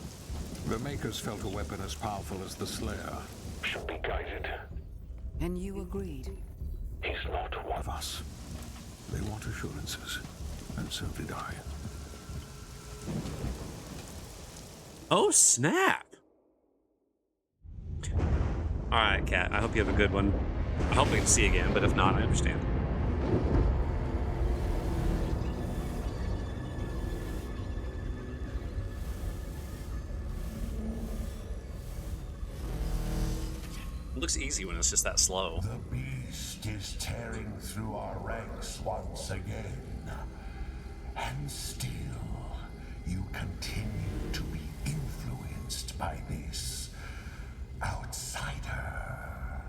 The Makers felt a weapon as powerful as the Slayer Should be guided. And you agreed. He's not one. of us. They want assurances, and so did I. Oh, snap. Alright, Kat. I hope you have a good one. I hope we can see again, but if not, I understand. It looks easy when it's just that slow. The beast is tearing through our ranks once again. And still, you continue to be influenced by this outsider.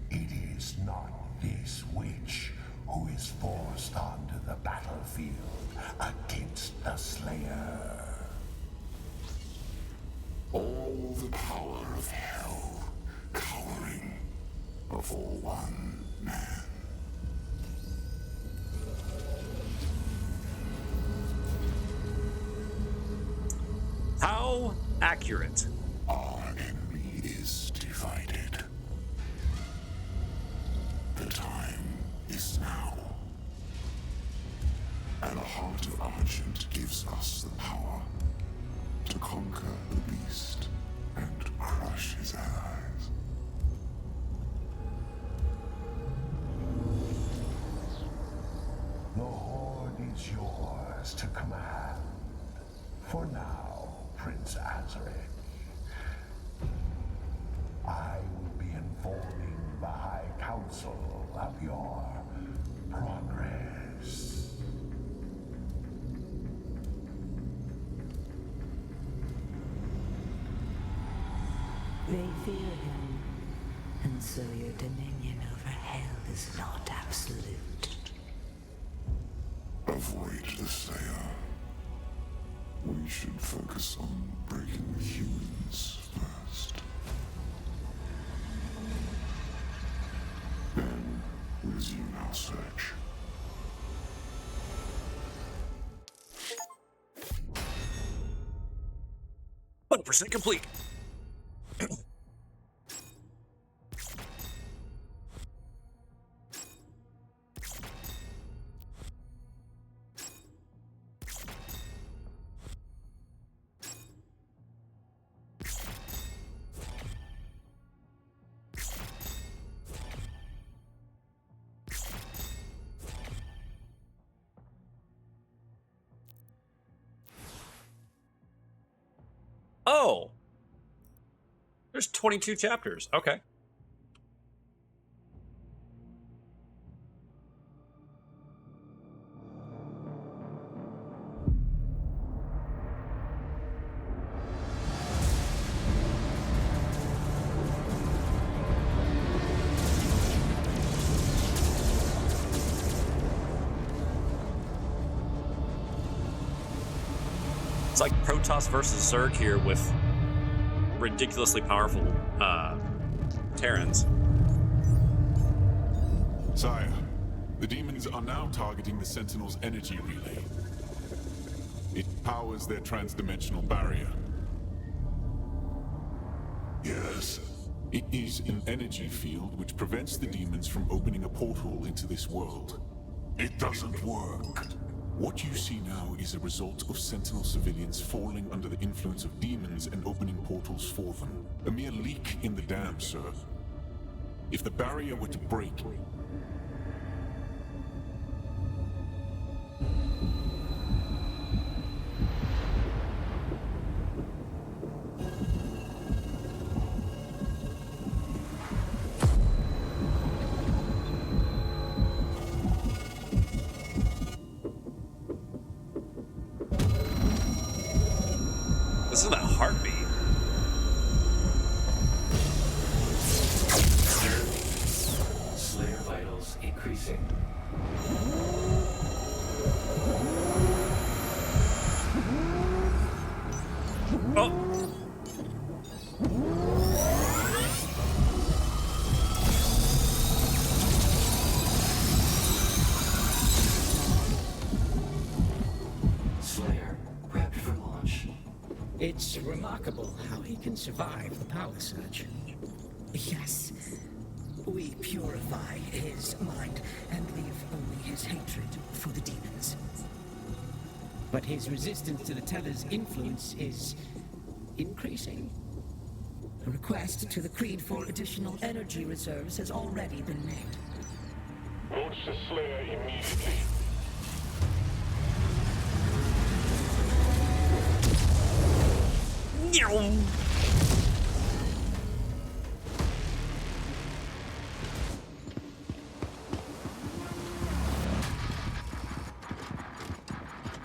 It is not this witch who is forced onto the battlefield against the Slayer. All the power of hell cowering before one man. How accurate? Our enemy is divided. The time is now. And the heart of Argent gives us the power to conquer the beast and crush his allies. The Horde is yours to command. For now, Prince Azaric. I will be informing the High Council of your progress. They fear him, and so your dominion over hell is not absolute. Avoid the Slayer. We should focus on breaking the humans first. Then resume our search. %100% complete. Oh, there's 22 chapters. Okay. It's like Protoss versus Zerg here with ridiculously powerful Terrans. Sire, the demons are now targeting the Sentinel's energy relay. It powers their transdimensional barrier. Yes. It is an energy field which prevents the demons from opening a portal into this world. It doesn't work. What you see now is a result of Sentinel civilians falling under the influence of demons and opening portals for them. A mere leak in the dam, sir. If the barrier were to break... This is that heartbeat. Slayer vitals increasing. Oh. Slayer prepped for launch. It's remarkable how he can survive the power surge. Yes. We purify his mind and leave only his hatred for the demons. But his resistance to the Teller's influence is increasing. A request to the Creed for additional energy reserves has already been made. Launch the Slayer immediately.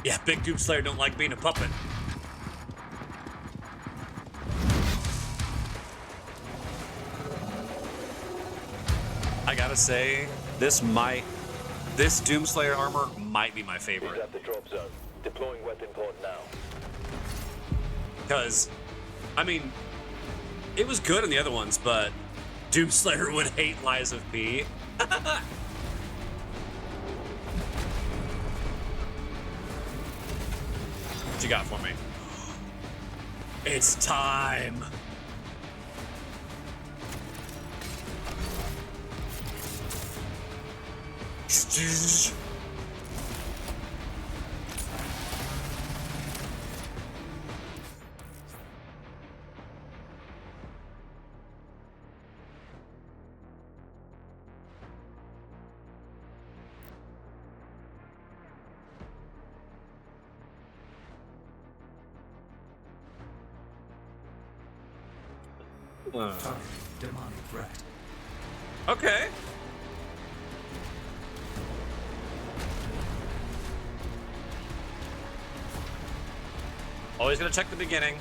Yeah, Big Doom Slayer don't like being a puppet. I gotta say, this Doomslayer armor might be my He's favorite. at the drop zone. Deploying weapon pod now. Because, I mean, it was good in the other ones, but Doomslayer would hate Lies of P. What you got for me? It's time. Target demonic threat. Okay. Always gonna check the beginning.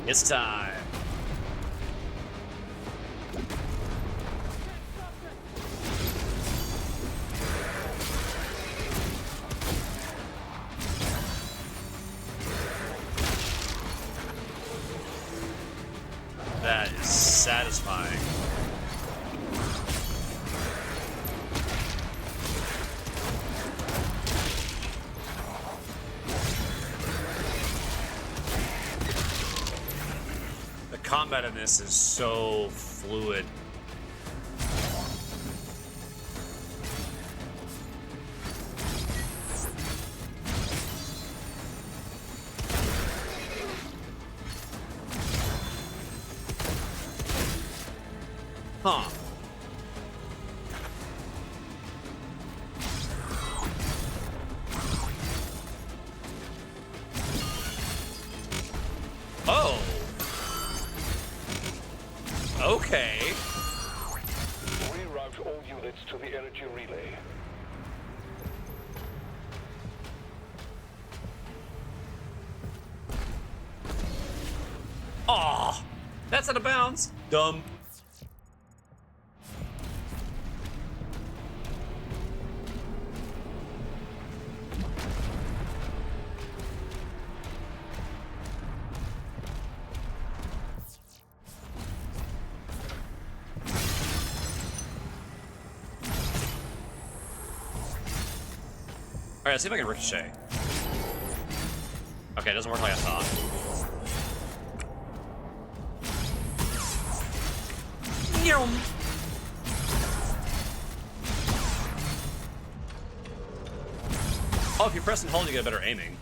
It's time. That is satisfying. The combat in this is so fluid. Huh. Oh. Okay. Reroute all units to the energy relay. Aw. That's out of bounds. Dumb. All right, let's see if I can ricochet. Okay, it doesn't work like I thought. Yum. Oh, if you press and hold, you get better aiming.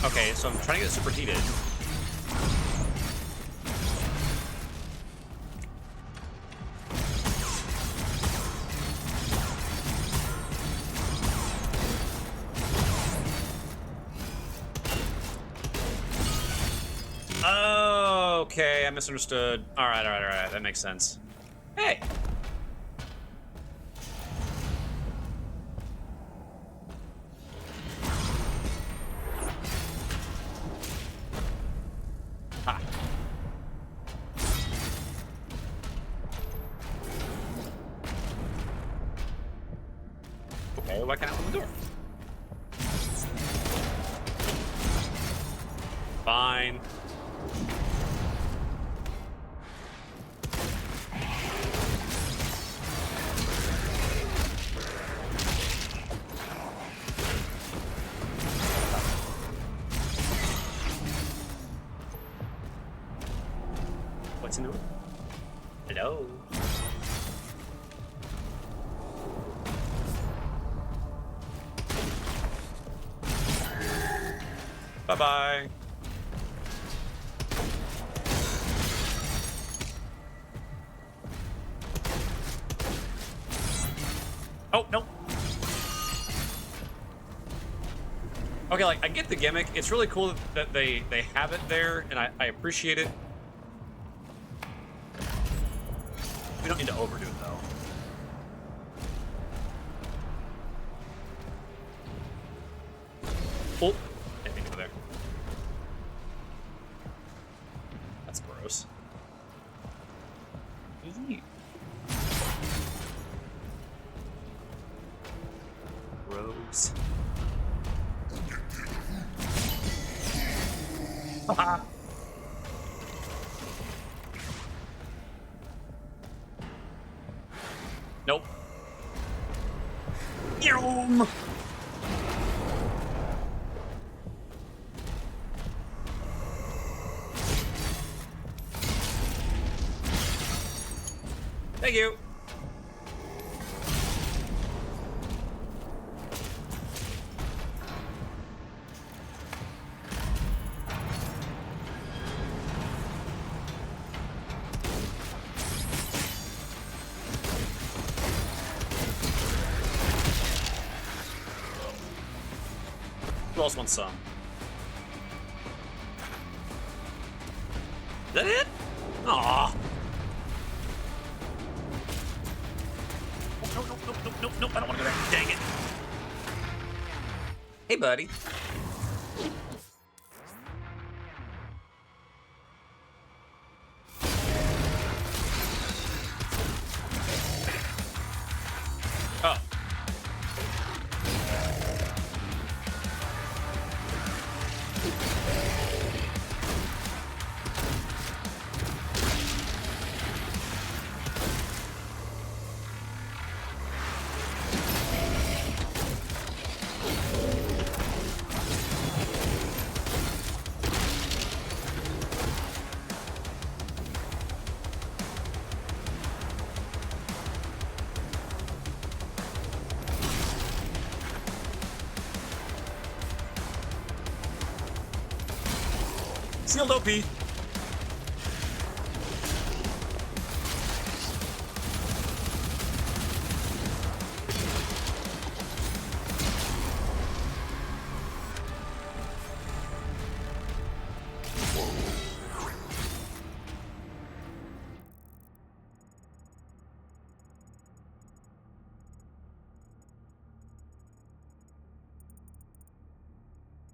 Okay, so I'm trying to get it superheated. Okay, I misunderstood. All right, that makes sense. Hey! Ha. Okay, why can't I open the door? Fine. What's new? Hello. Bye-bye. Oh, no. Okay, like, I get the gimmick. It's really cool that they have it there, and I appreciate it. We don't need to overdo it, though. Oh, didn't mean to go there. That's gross. Eee. Gross. Haha. Nope. Yum. Thank you. Who else wants some? Is that it? Aww. Nope, I don't want to go there. Dang it. Hey, buddy. Oh. Sealed OP.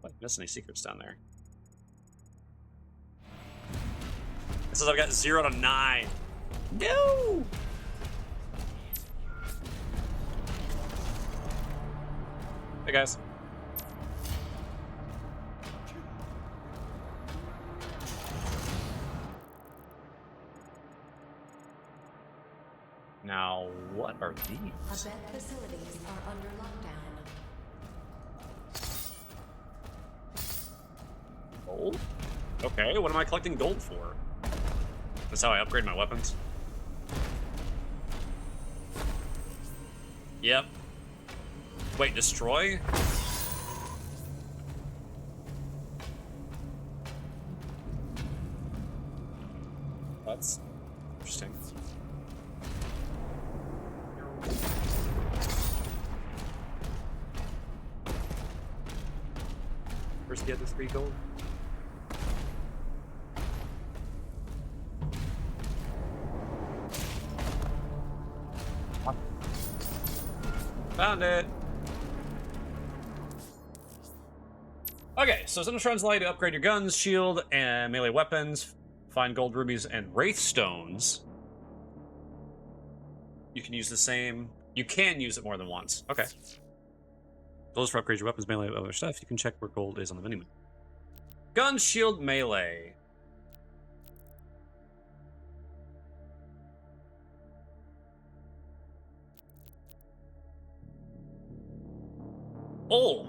What? Missed any secrets down there? It says I've got 0 to 9. No! Hey, guys. Now, what are these? Hebeth facilities are under lockdown. Gold? Okay, what am I collecting gold for? That's how I upgrade my weapons. Yep. Wait, destroy? That's interesting. Where's the other 3 gold? Found it. Okay, so Sentinel Shrine's allow you to upgrade your guns, shield, and melee weapons. Find gold rubies and wraith stones. You can use the same. You can use it more than once. Okay. Those for upgrade your weapons, melee, other stuff. You can check where gold is on the minimap. Gun, shield, melee. Oh!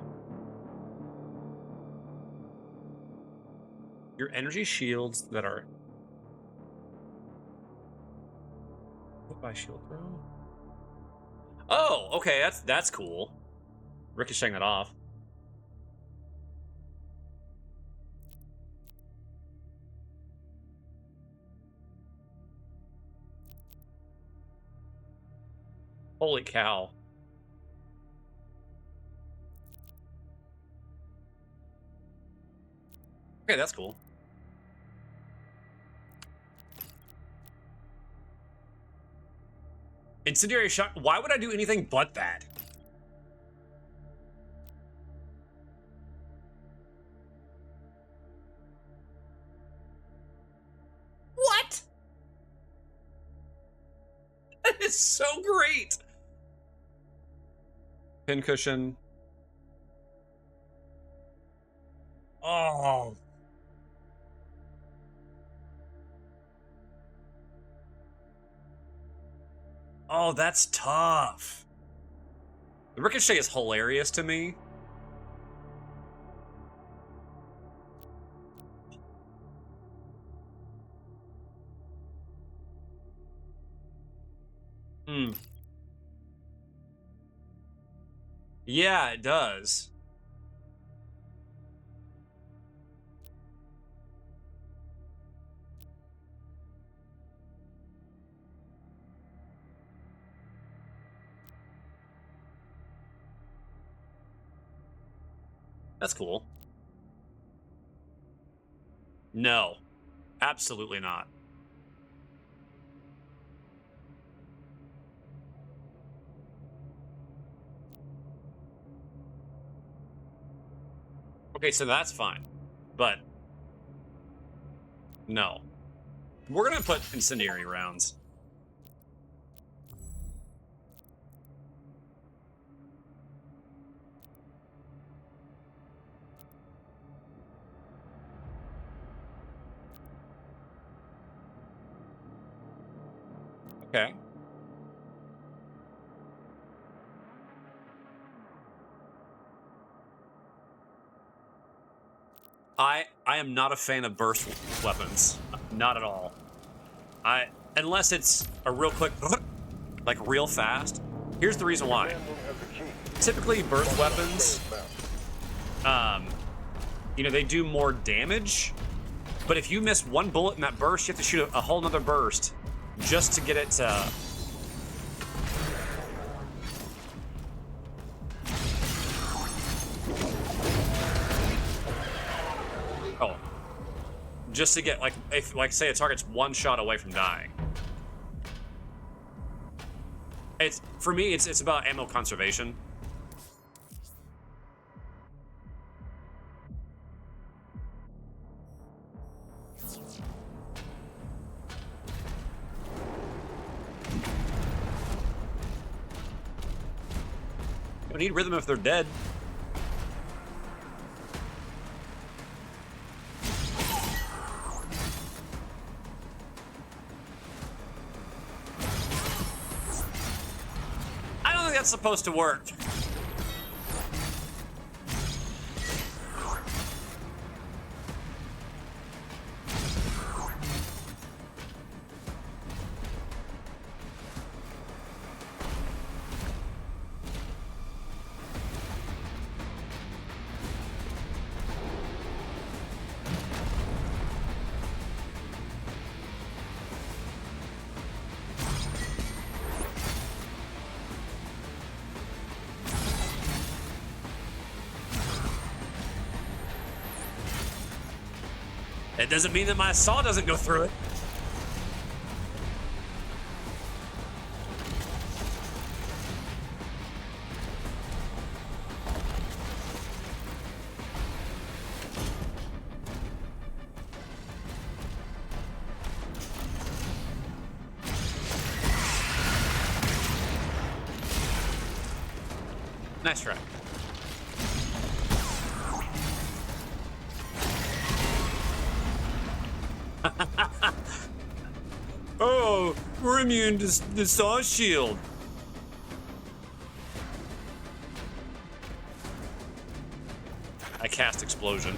Your energy shields that are... What by shield throw? Oh, okay, that's cool. Ricocheting that off. Holy cow. Okay, that's cool. Incendiary shot. Why would I do anything but that? What? That is so great. Pincushion. Oh. Oh, that's tough. The ricochet is hilarious to me. Hmm. Yeah, it does. That's cool. No. Absolutely not. Okay, so that's fine. But no. We're gonna put incendiary rounds. Okay. I am not a fan of burst weapons. Not at all. Unless it's a real quick, like real fast. Here's the reason why. Typically burst weapons, you know, they do more damage, but if you miss one bullet in that burst, you have to shoot a whole nother burst just to get it to... Oh. Just to get, like, if, like, say a target's one shot away from dying. It's, for me, it's about ammo conservation. Don't need rhythm if they're dead. I don't think that's supposed to work. It doesn't mean that my saw doesn't go through it. Nice try. Oh, we're immune to the saw shield. I cast explosion.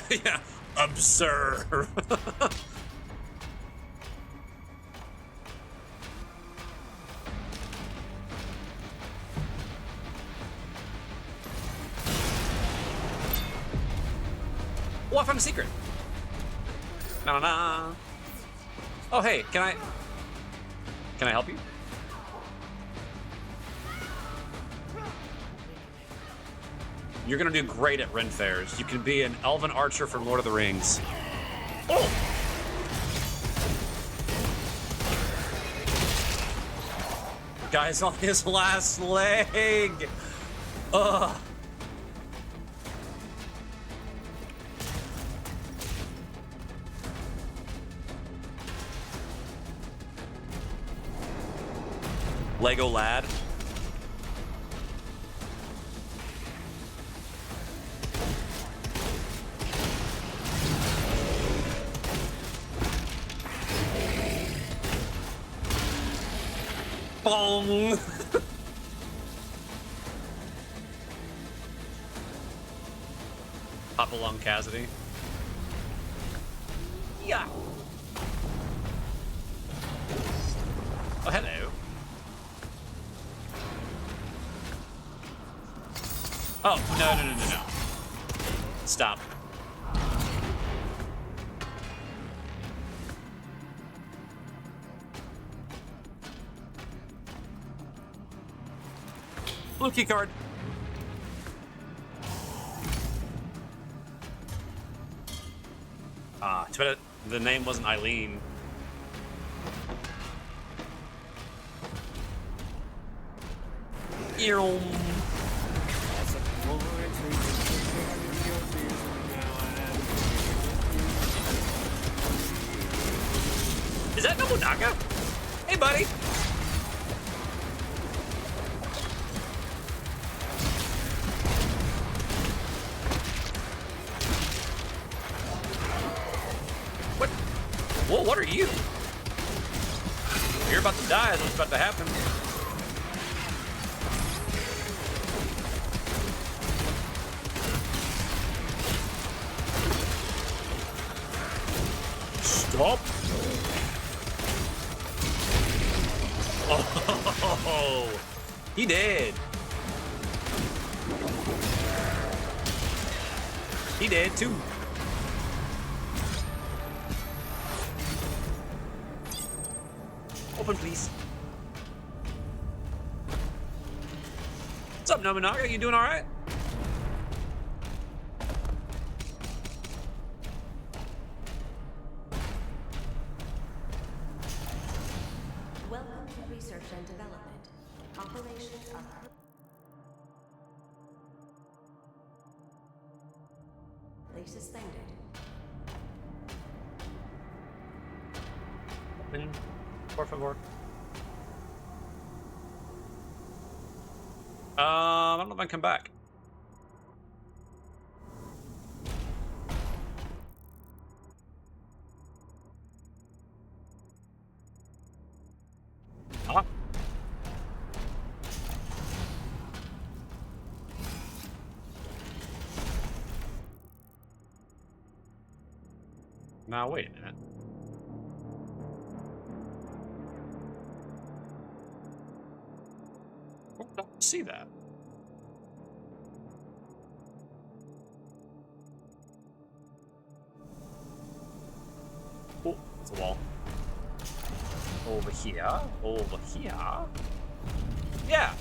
Yeah, observe. Oh, I found a secret. Na-na-na. Oh, hey, can I help you? You're gonna do great at Ren Fairs. You can be an elven archer from Lord of the Rings. Oh! Guy's on his last leg. Ugh. Lego lad. Bong. Hop along, Cassidy. Yeah. Oh, hello. Oh, no. Stop. Blue key card. Ah, too bad the name wasn't Eileen. Is that Nobunaga? Hey, buddy. What? Whoa, what are you? You're about to die is what's about to happen. Stop. Oh, he did. He did too. Open, please. What's up, Nobunaga? You doing all right? Welcome to research and development. Operations are currently suspended. Open, por favor. I don't know if I can come back. Ah. Now wait a minute. I don't see that. Oh, it's a wall. Over here. Over here. Yeah.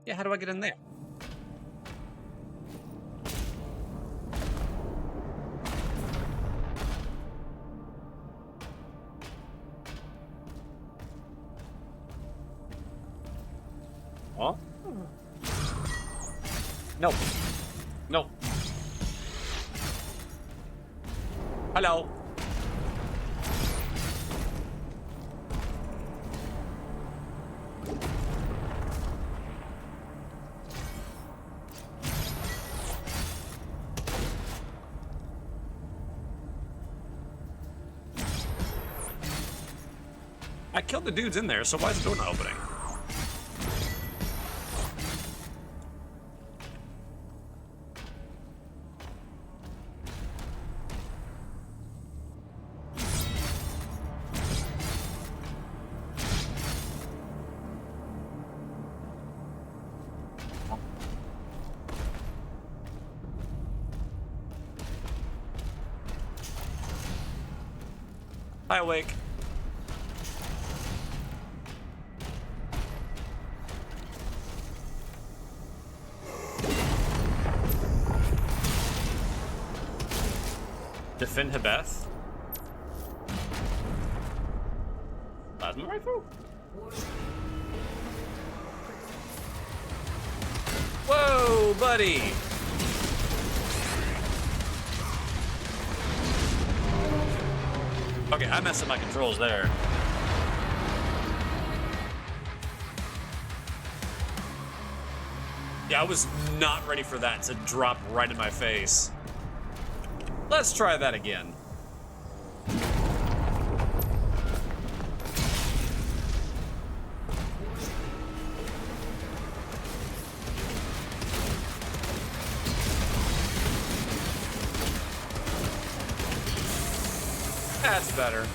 Yeah, how do I get in there? Huh? No. No. Hello. I killed the dudes in there, so why is the door not opening? Hi, Awake. Defend Hebeth. Plasma rifle? Whoa, buddy! Okay, I messed up my controls there. Yeah, I was not ready for that to drop right in my face. Let's try that again. That's better.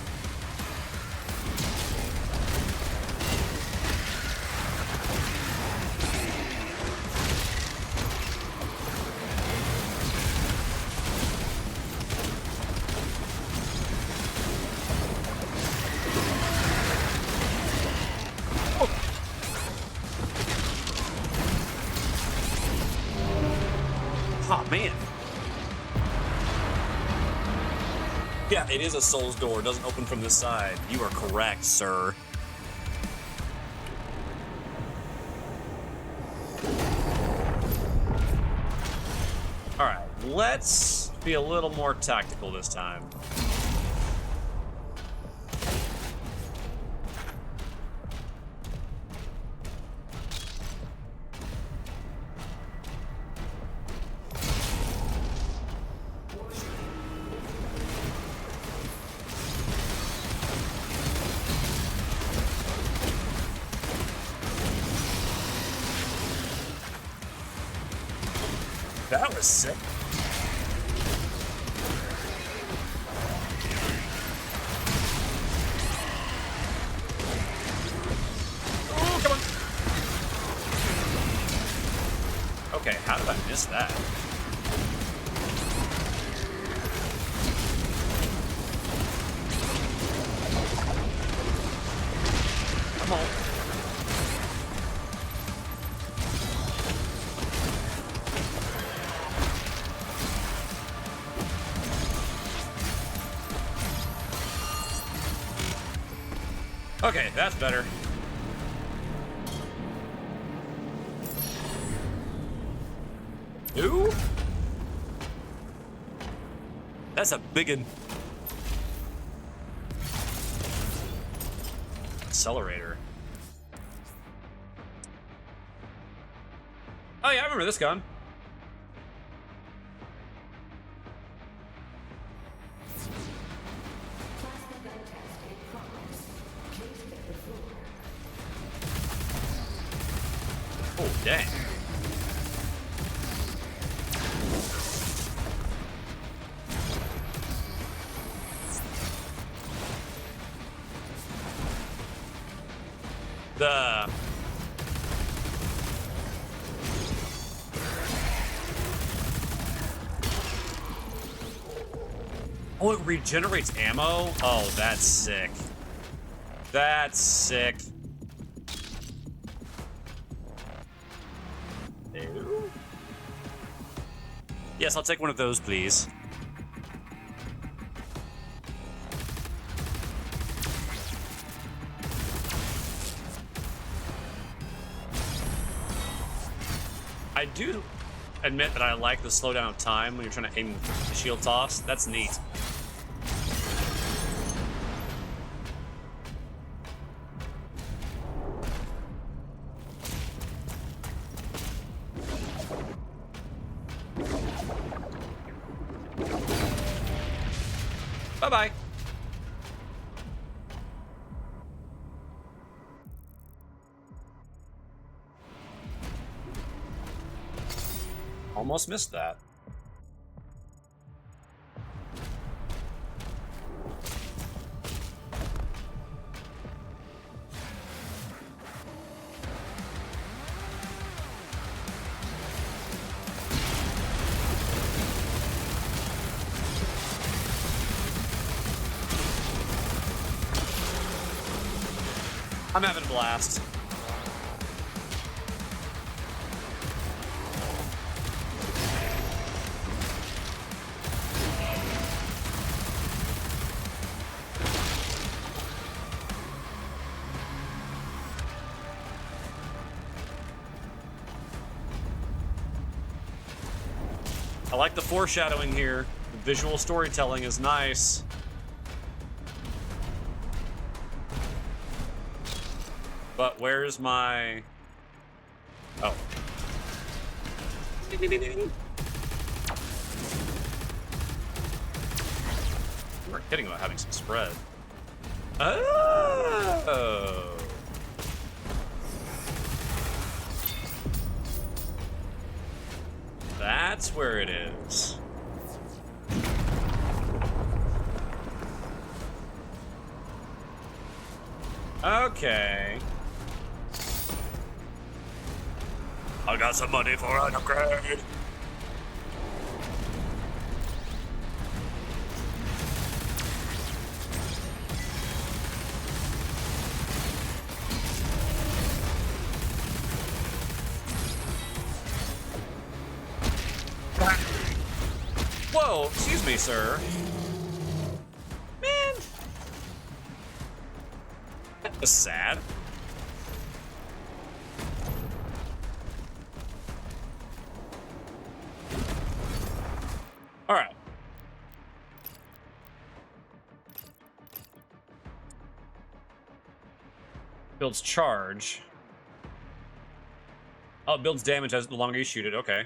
Yeah, it is a soul's door. It doesn't open from this side. You are correct, sir. Alright, let's be a little more tactical this time. That was sick. Oh, come on. Okay, how did I miss that? Come on. Okay, that's better. Ooh. That's a biggin. Accelerator. Oh yeah, I remember this gun. Oh, dang. Oh, it regenerates ammo? Oh, that's sick. That's sick. Ew. Yes, I'll take one of those, please. I do admit that I like the slowdown of time when you're trying to aim the shield toss. That's neat. Bye-bye. Almost missed that. I'm having a blast. I like the foreshadowing here. The visual storytelling is nice. But where's my... Oh. You weren't kidding about having some spread. Oh. That's where it is. Okay. I got some money for an upgrade. Whoa, excuse me, sir. That's sad. All right. Builds charge. Oh, it builds damage as the longer you shoot it. Okay.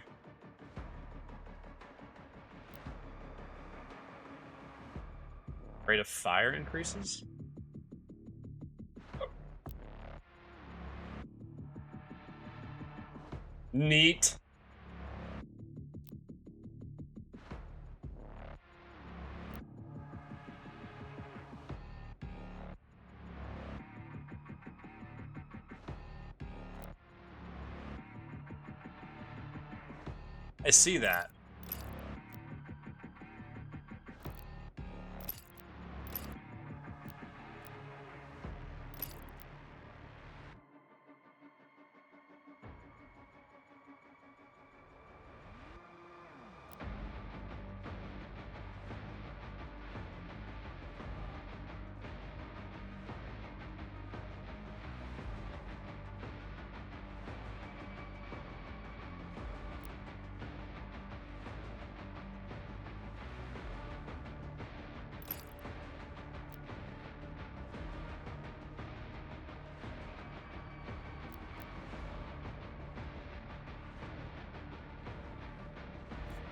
Rate of fire increases. Oh. Neat. I see that.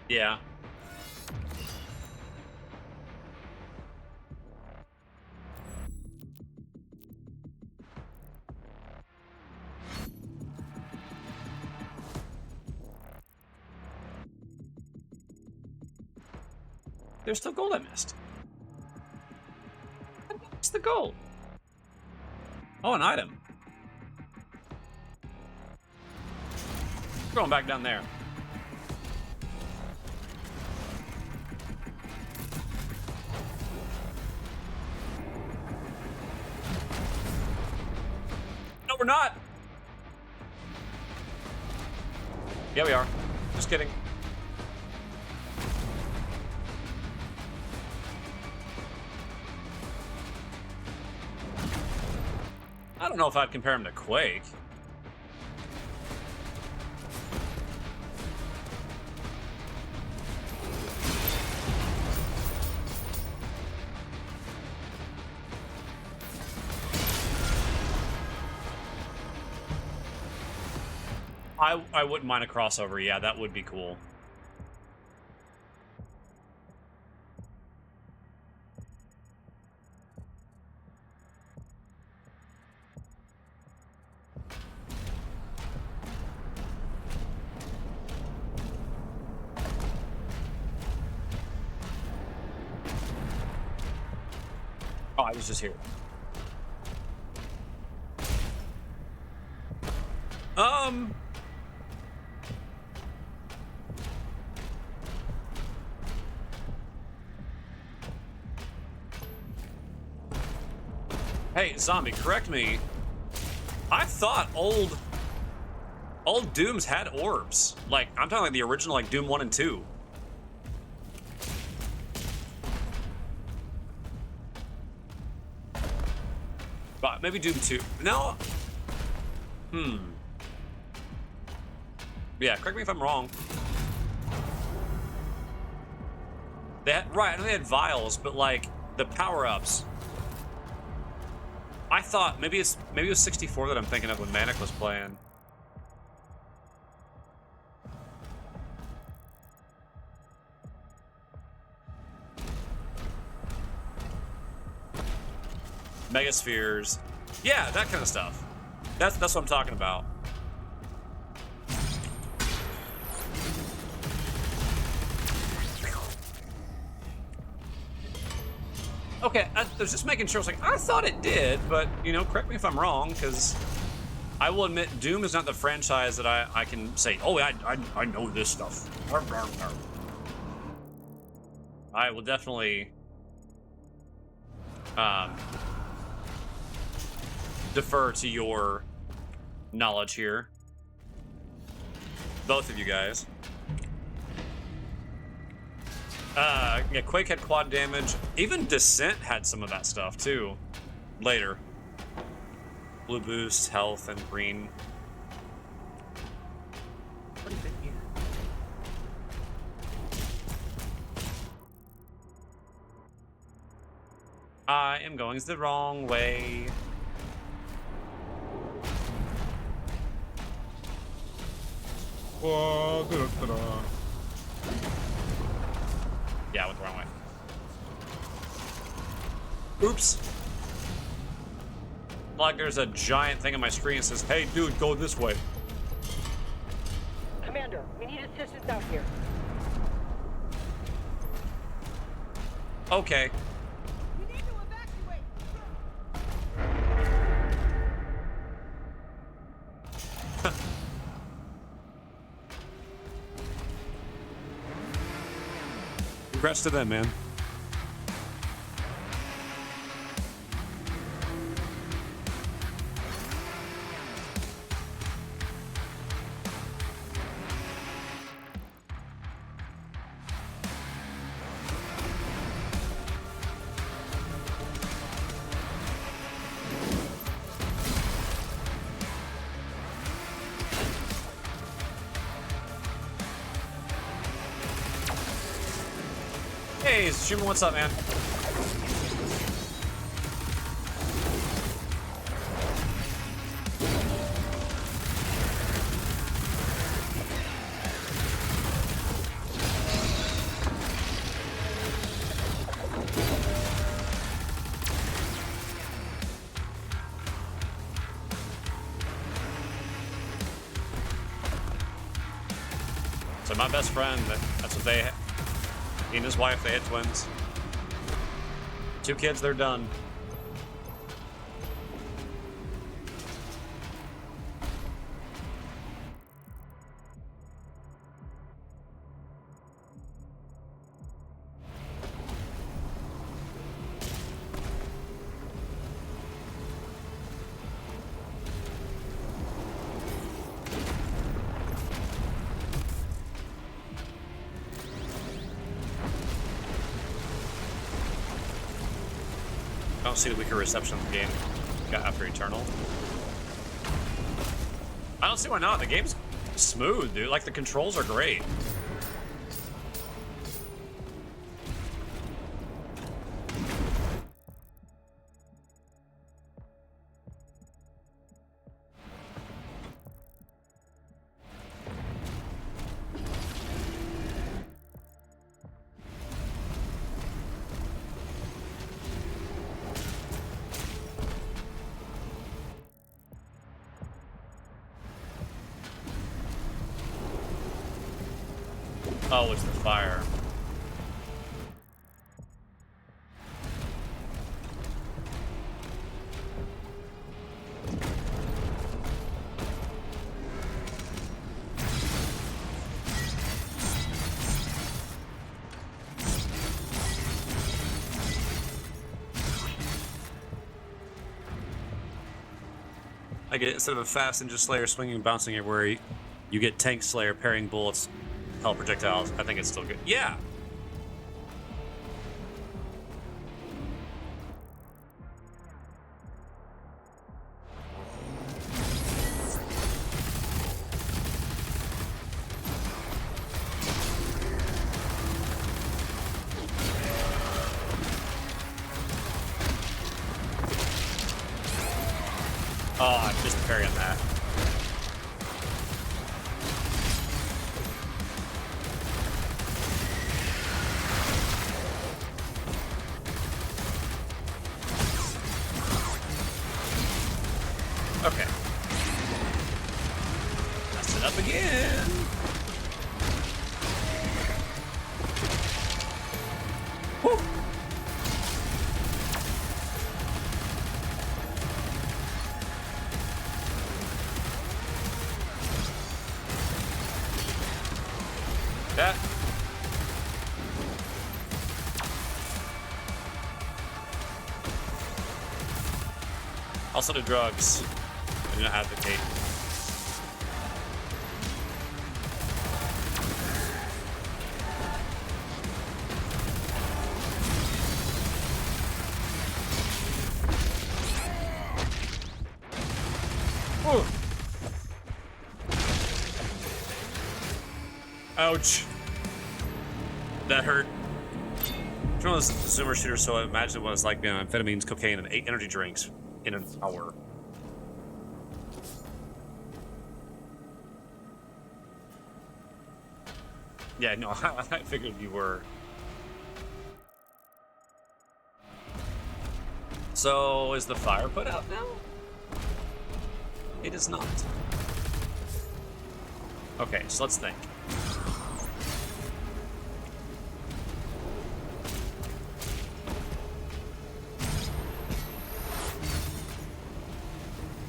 Yeah. There's still gold I missed. What's the gold? Oh, an item. Going back down there. No, we're not. Yeah, we are. Just kidding. I don't know if I'd compare him to Quake. I wouldn't mind a crossover. Yeah, that would be cool. Oh, I was just here. Hey, zombie, correct me. I thought old Dooms had orbs. Like, I'm talking like the original, like Doom 1 and 2. But maybe Doom 2. No. Yeah, correct me if I'm wrong. They had, right, I know they had vials, but like the power-ups. I thought maybe it was 64 that I'm thinking of when Manic was playing. Megaspheres. Yeah, that kind of stuff. That's what I'm talking about. Okay, I was just making sure. I was like, I thought it did, but, you know, correct me if I'm wrong, because I will admit Doom is not the franchise that I can say, oh, I know this stuff. I will definitely defer to your knowledge here. Both of you guys. Yeah, Quake had quad damage. Even Descent had some of that stuff, too. Later. Blue boost, health, and green. What have you been here? I am going the wrong way. Yeah, I went the wrong way. Oops. Like there's a giant thing on my screen that says, "Hey, dude, go this way." Commander, we need assistance out here. Okay. We need to evacuate. Congrats to them, man. Hey, Shuma, what's up, man? So my best friend, that's what they. He and his wife, they had twins. 2 kids, they're done. I don't see the weaker reception the game got after Eternal. I don't see why not. The game's smooth, dude. Like, the controls are great. Oh, it's the fire. I get it. Instead of a fast and just Slayer swinging and bouncing everywhere, you get Tank Slayer parrying bullets, hell projectiles. I think it's still good. Yeah. Oh, I missed the parry on that. Okay. Mess it up again. Woo. That. Also the drugs. I do not advocate. Ouch. That hurt. It's one of those zoomer shooters, so I imagine it was like amphetamines, cocaine, and 8 energy drinks in an hour. Yeah, no, I figured you were. So, is the fire put out now? It is not. Okay, so let's think.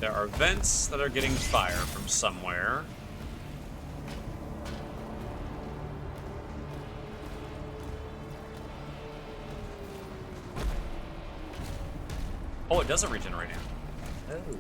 There are vents that are getting fire from somewhere. Oh, it doesn't regenerate now. Oh.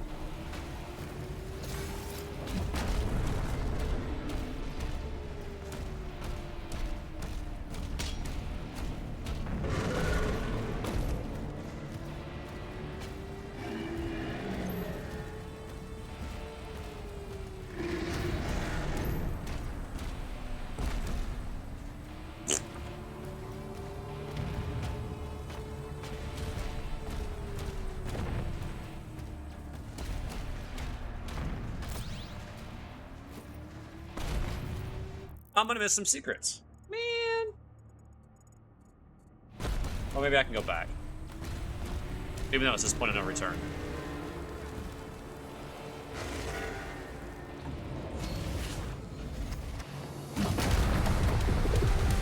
I'm gonna miss some secrets. Man. Well, maybe I can go back. Even though it's this point of no return.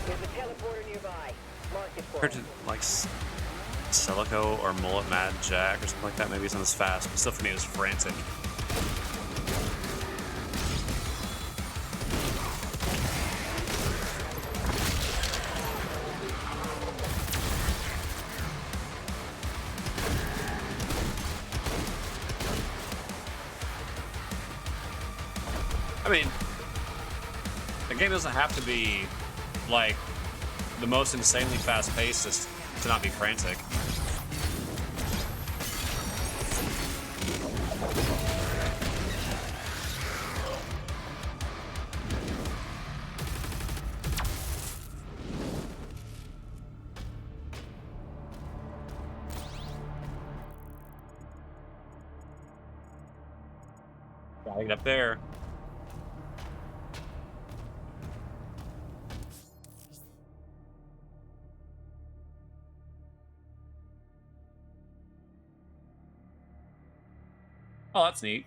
There's a teleporter nearby. Mark it for Compared to, like, Celico or Mullet Mad Jack or something like that, maybe it's not as fast, but still for me it was frantic. I mean, the game doesn't have to be, like, the most insanely fast-paced to not be frantic. Gotta get up there. Oh, that's neat.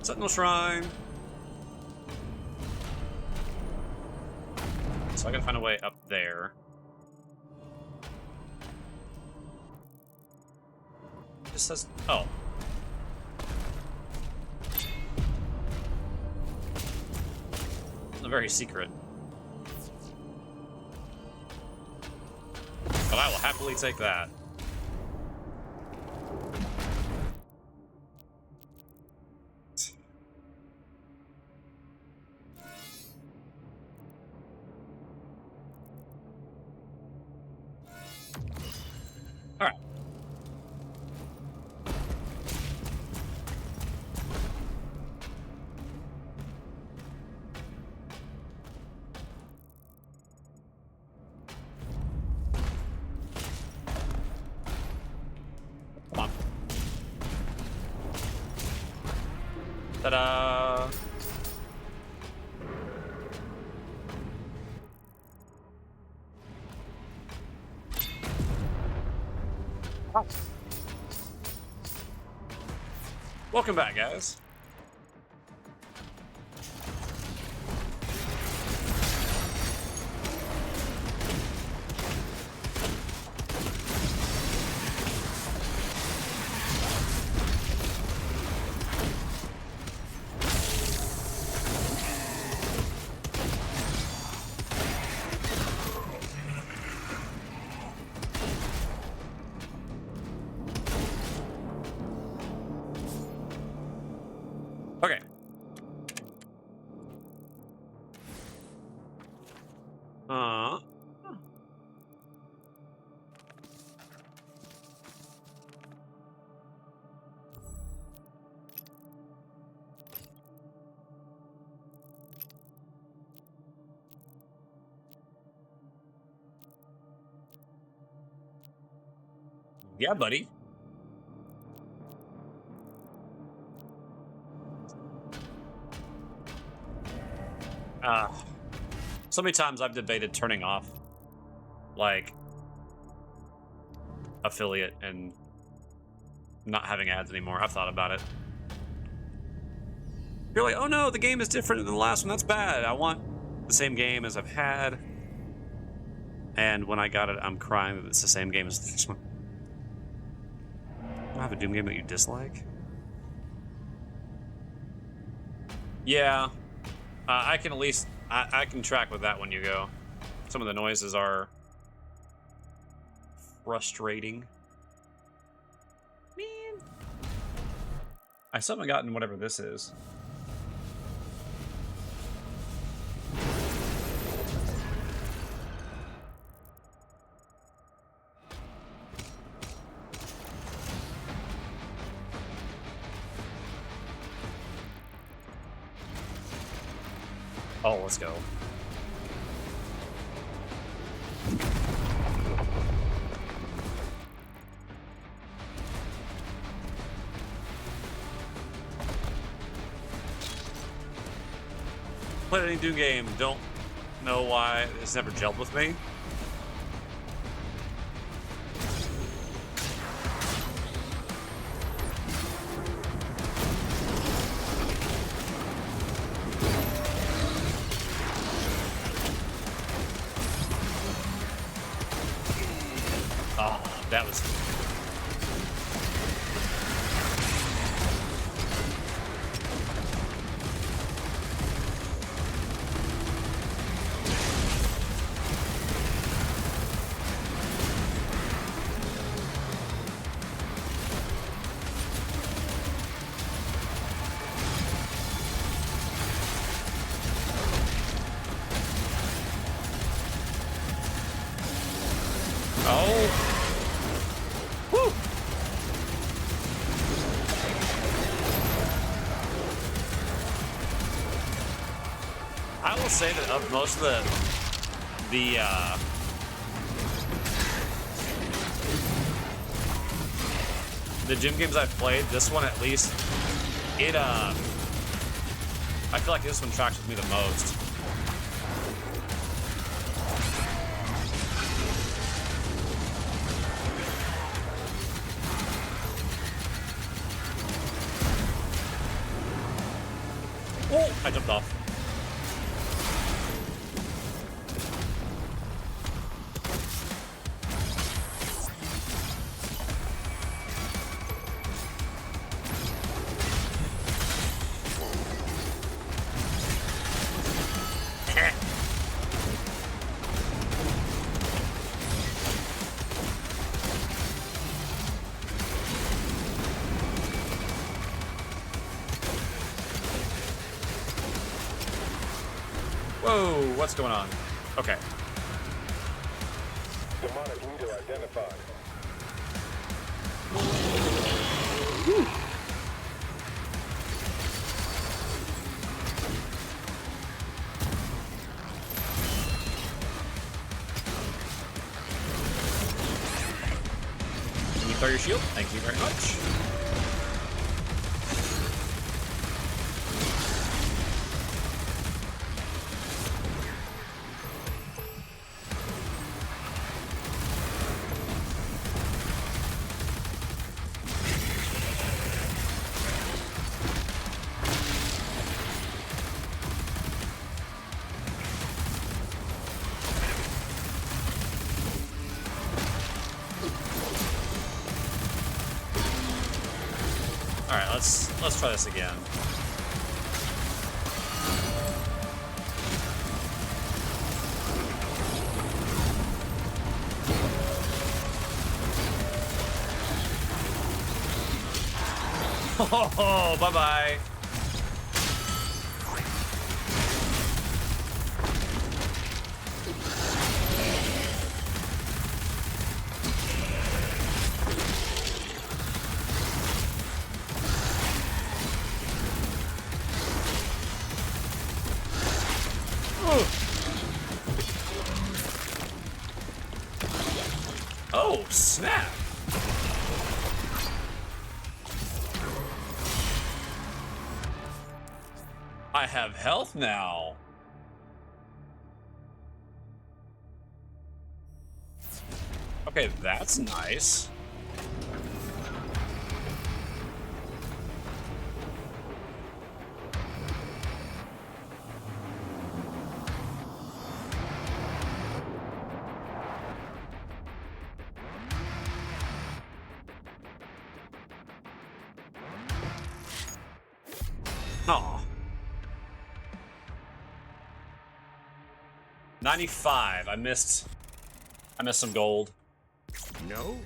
Sentinel Shrine. So I gotta find a way up there. It just says, oh. It's very secret. But I will happily take that. All right. Come on. Ta-da! Welcome back, guys. Yeah, buddy. So many times I've debated turning off, like, affiliate and not having ads anymore. I've thought about it. You're like, oh no, the game is different than the last one. That's bad. I want the same game as I've had. And when I got it, I'm crying that it's the same game as this one. I have a Doom game that you dislike? Yeah. I can at least... I can track with that when you go. Some of the noises are frustrating. Man. I still haven't gotten whatever this is. Oh, let's go. Played any Doom game, don't know why it's never gelled with me. Oh, that was... say that of most of the gym games I've played, this one at least, it I feel like this one tracks with me the most. Oh, I jumped off. Whoa, what's going on? Okay. Demonic leader identified. Whew. Can you throw your shield? Thank you very much. Alright, let's try this again. Oh, bye-bye. Oh, snap! I have health now. Okay, that's nice. Aw. 95. I missed some gold. No?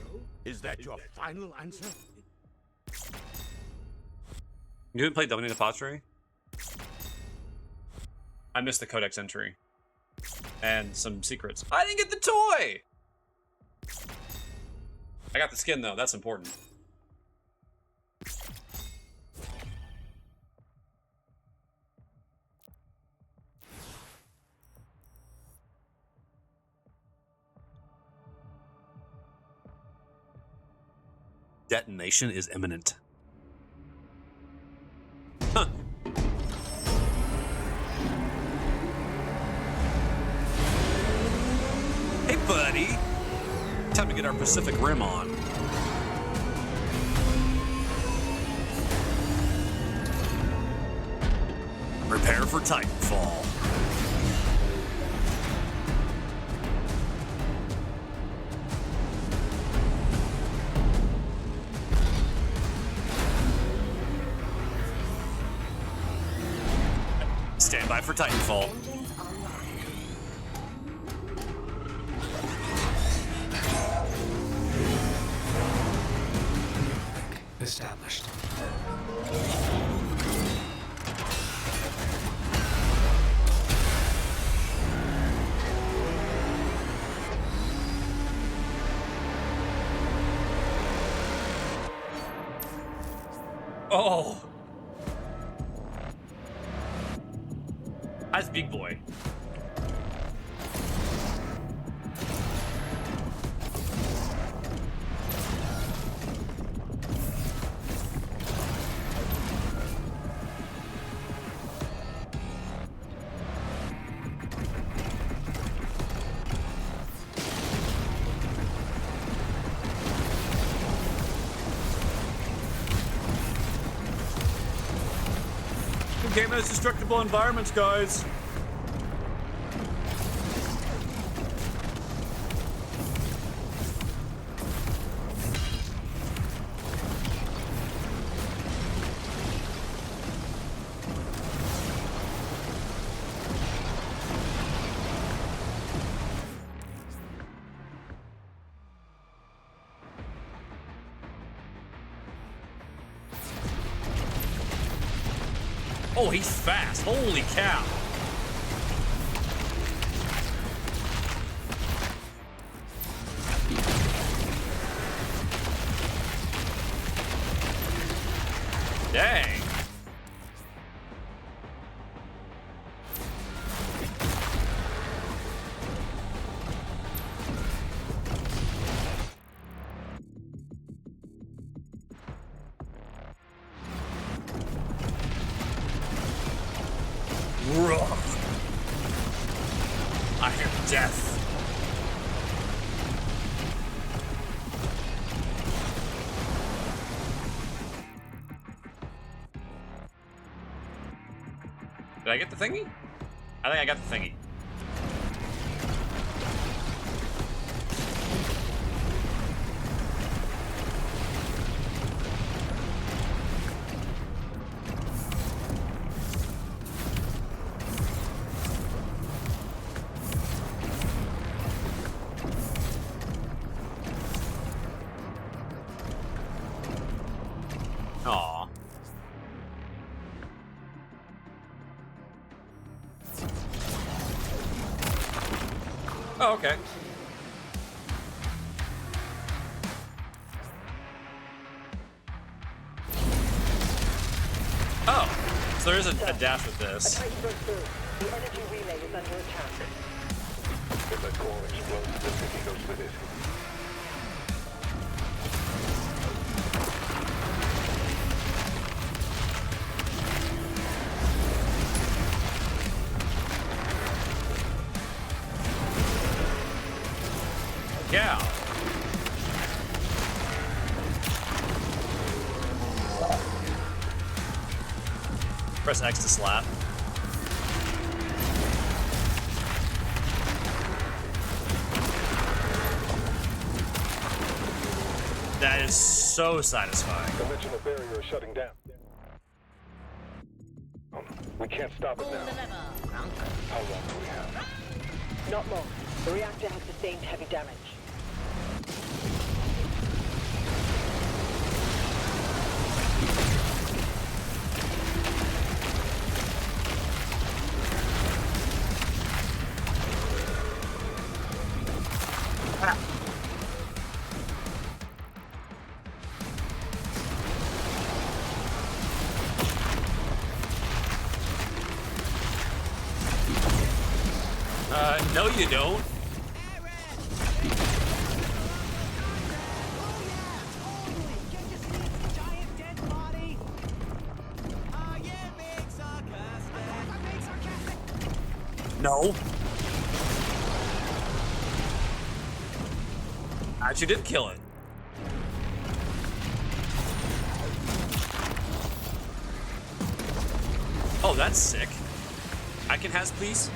Is that your final answer? You didn't play Dominated Pottery? I missed the codex entry. And some secrets. I didn't get the toy! I got the skin though, that's important. Detonation is imminent. Huh. Hey, buddy. Time to get our Pacific Rim on. Prepare for Titanfall. Stand by for Titanfall. Established. Oh! That's big boy. The game has destructible environments, guys. Oh, he's fast. Holy cow. Dang. I hear death. Did I get the thingy? I think I got the thingy. Aw. Oh, okay. Oh, so there is a dash with this. The energy relay is under attack. If the core explodes, the city goes with it. Yeah. Press X to slap. That is so satisfying. Dimensional barrier is shutting down. We can't stop it now. How long do we have? Not long. The reactor has sustained heavy damage. No you don't. No. Actually did kill it. Oh, that's sick. I can has, please.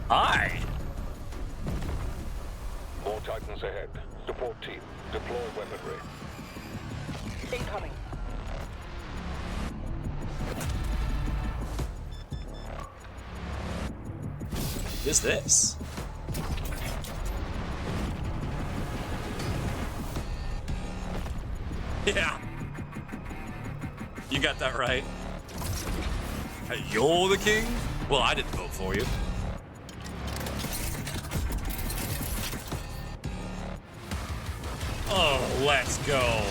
Hi. More Titans ahead. Support team, deploy weaponry. Incoming. What is this? Yeah. You got that right. You're the king? Well, I didn't vote for you. Oh, let's go.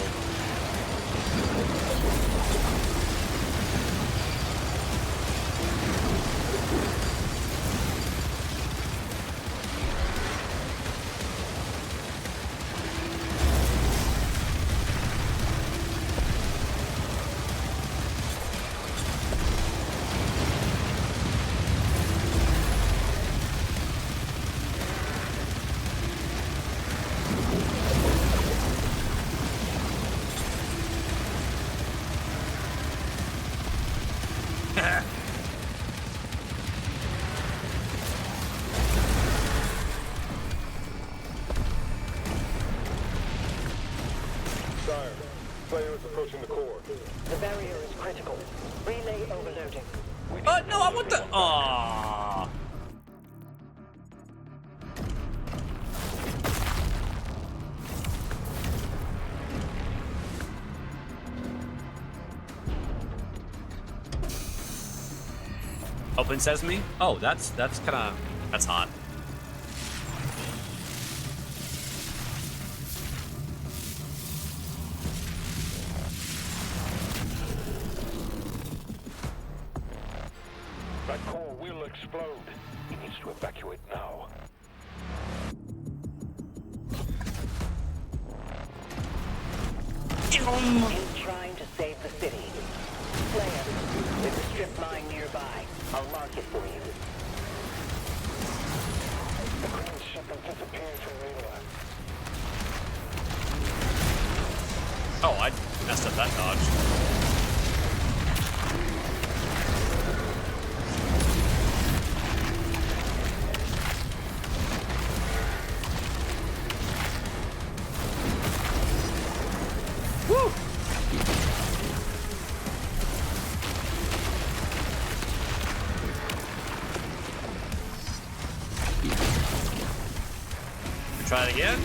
Sire, Slayer is approaching the core. The barrier is critical. Relay overloading. No, I want the... Aww. Open sesame? Oh, that's kind of... That's hot. That core will explode. He needs to evacuate now. He's trying to save the city. Slayer, there's a strip mine nearby. I'll mark it for you. The Queen's ship has disappeared from radar. Oh, I messed up that dodge. Woo! Try it again.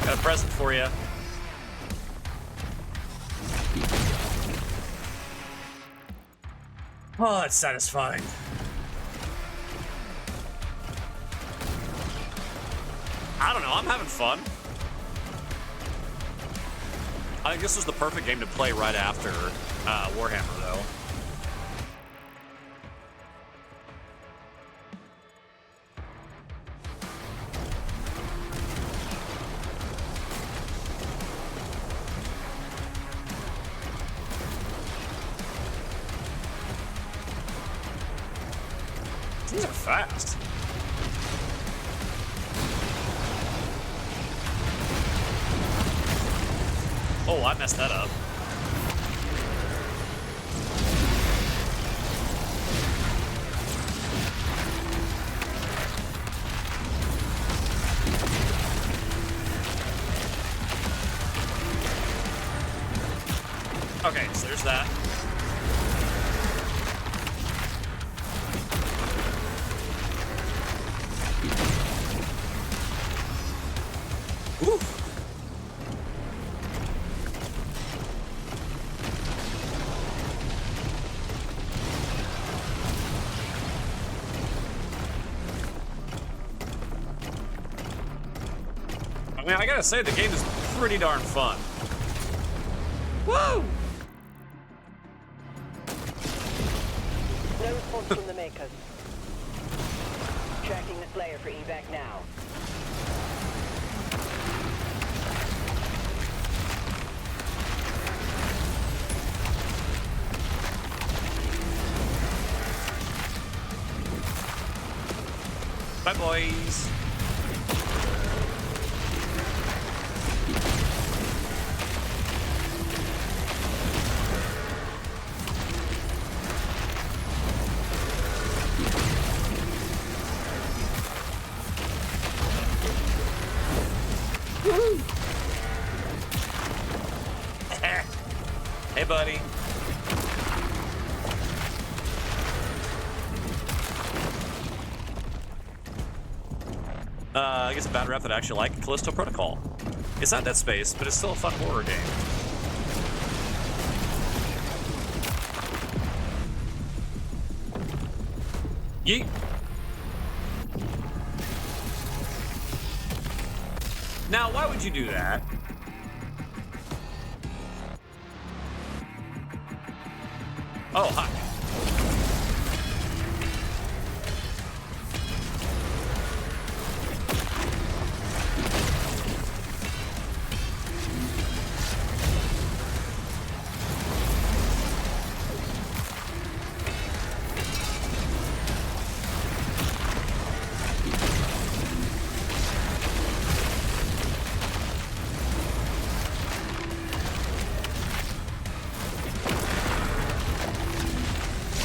Got a present for you. Oh, that's satisfying. I don't know, I'm having fun. I think this was the perfect game to play right after Warhammer, though. These are fast. Oh, I messed that up. Okay, so there's that. Woo. I mean, I gotta say, the game is pretty darn fun. Woo! No response from the makers. Tracking the Slayer for evac now. Bye, boys. Hey, buddy. I guess a bad rap that I actually like, Callisto Protocol. It's not Dead Space, but it's still a fun horror game. Yeet. Now, why would you do that? Oh, hi.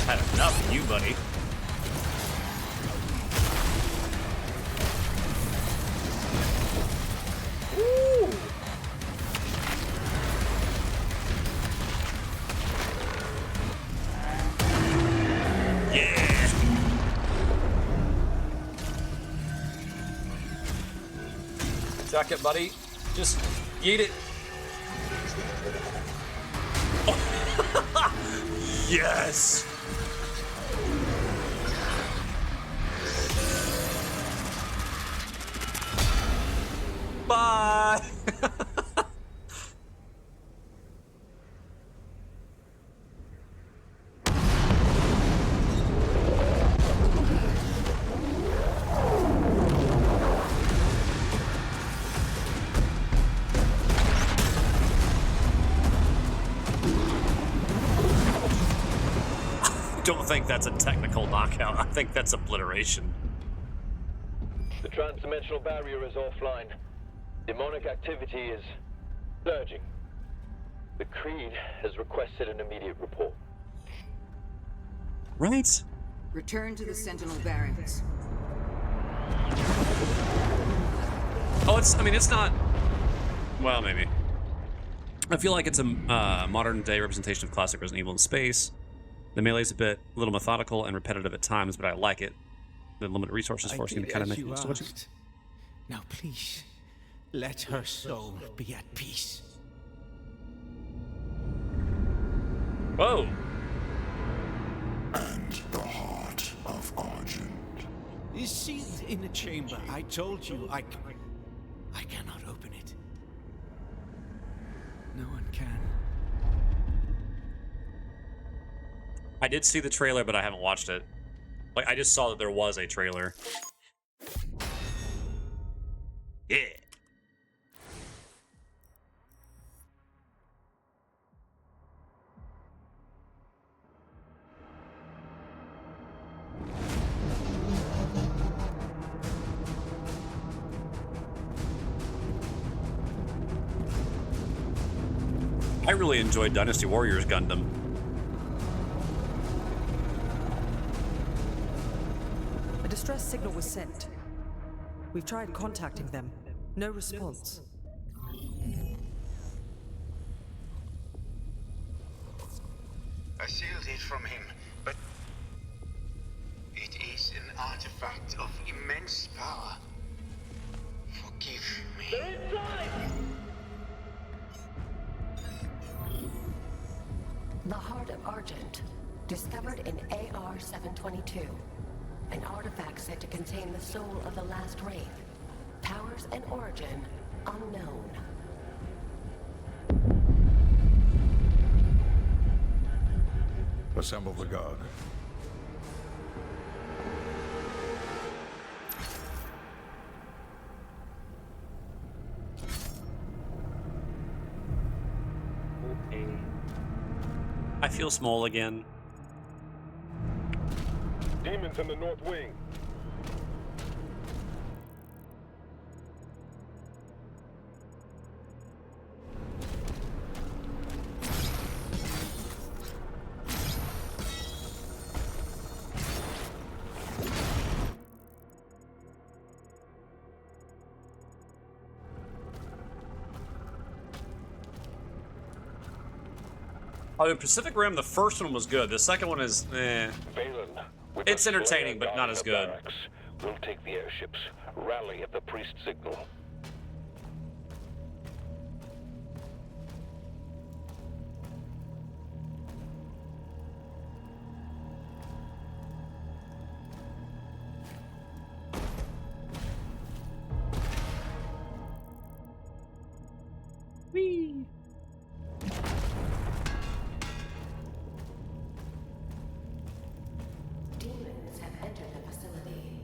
Had enough of you, buddy. Woo! Yeah! Jack it, buddy. Just eat it. Yes! Bye! I don't think that's a technical knockout. I think that's obliteration. The transdimensional barrier is offline. Demonic activity is surging. The Creed has requested an immediate report. Right? Return to the Sentinel Barracks. Oh, it's not... Well, maybe. I feel like it's a modern-day representation of classic Resident Evil in space. The melee's a little methodical and repetitive at times, but I like it. The limited resources forcing me to kind of make it. So now, please, let her soul be at peace. Whoa! And the heart of Argent. Is sealed in the chamber. I told you, I cannot open it. No one can. I did see the trailer, but I haven't watched it. Like, I just saw that there was a trailer. Yeah. I really enjoyed Dynasty Warriors Gundam. A distress signal was sent. We've tried contacting them. No response. I sealed it from him, but it is an artifact of immense power. Forgive me. They're inside! The Heart of Argent, discovered in AR-722. An artifact said to contain the soul of the last wraith. Powers and origin unknown. Assemble the guard. I feel small again. Demons in the north wing. Oh, in Pacific Rim, the first one was good. The second one is, eh. It's entertaining, but not as good. Barracks. We'll take the airships. Rally at the priest signal. Whee! Demons have entered the facility.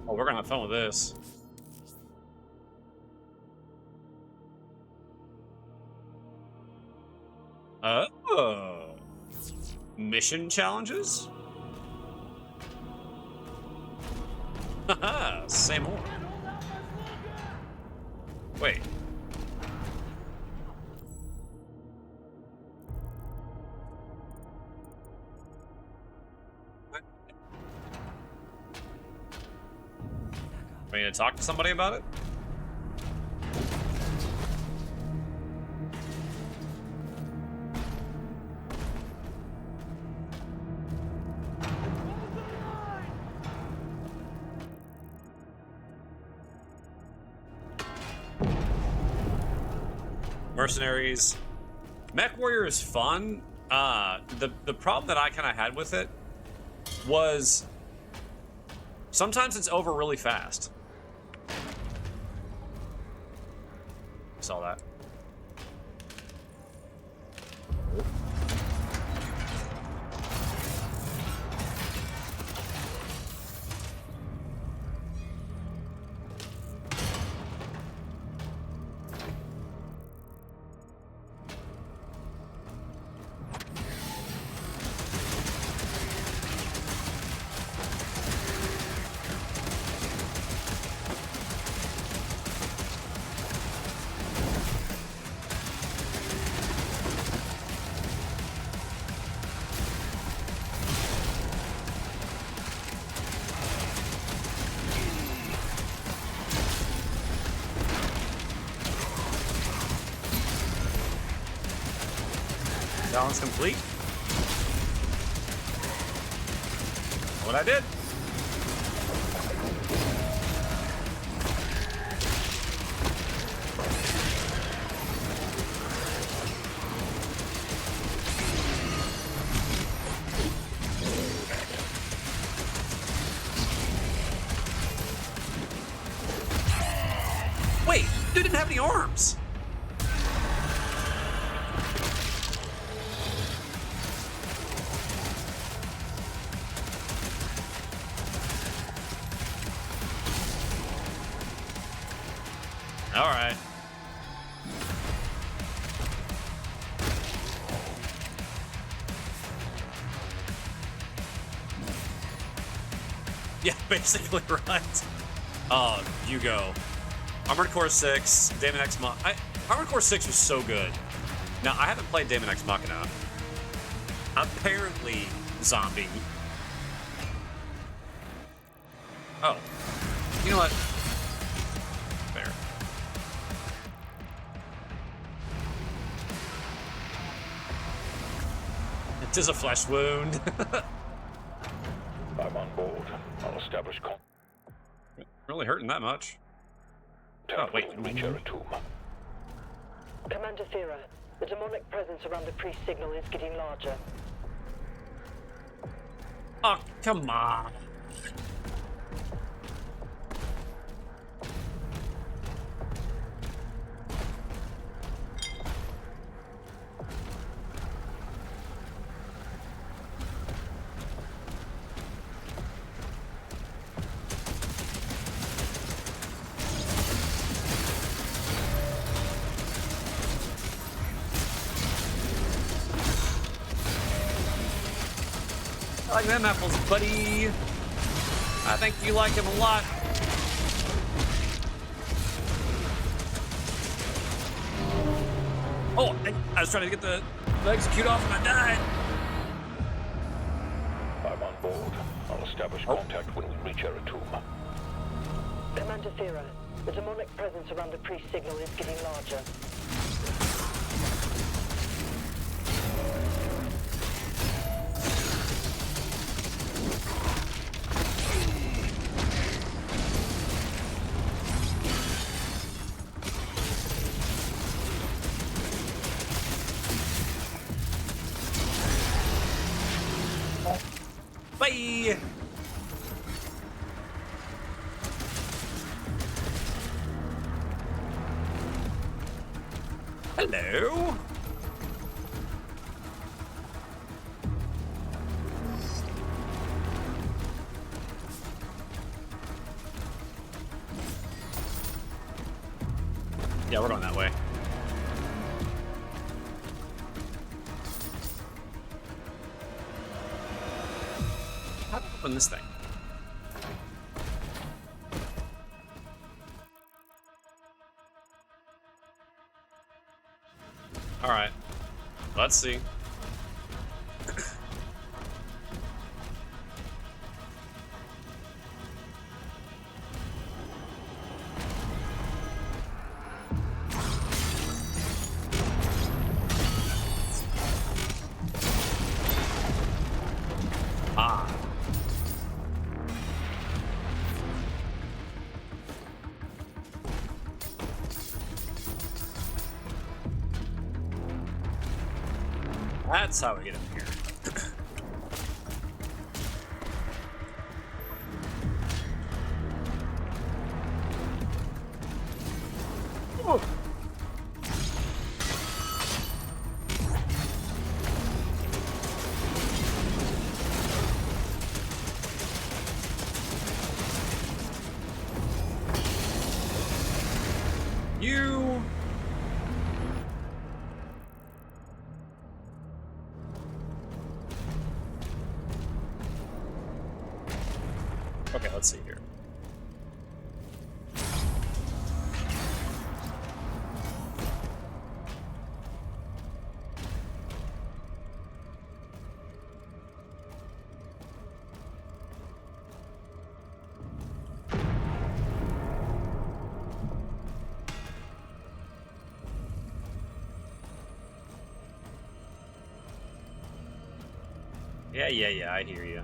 Oh, we're gonna have fun with this. Oh. Mission challenges? Haha, say more. Wait. I need to talk to somebody about it? Mercenaries. Mech Warrior is fun. The problem that I kind of had with it was sometimes it's over really fast. Saw that. Balance complete. What I did. Wait, dude didn't have any arms. All right. Yeah, basically, right. Oh, you go. Armored Core 6, Daemon X Machina. Armored Core 6 was so good. Now, I haven't played Daemon X Machina. Apparently, zombie. Oh. You know what? Fair. It is a flesh wound. I'm on board. I'll establish Really hurting that much. Oh, wait. Reach Aratum. Commander Thera, the demonic presence around the priest signal is getting larger. Oh, come on. I like them apples, buddy. I think you like him a lot. Oh, I was trying to get the execute off and I died. I'm on board. I'll establish contact when we reach Aratum. Commander Thera, the demonic presence around the priest signal is getting larger. Bye. Hello. Yeah, we're going that way. How do I open this thing? All right, let's see. Ah. That's how we get in here. Oh. You. Okay, let's see here. Yeah, I hear you.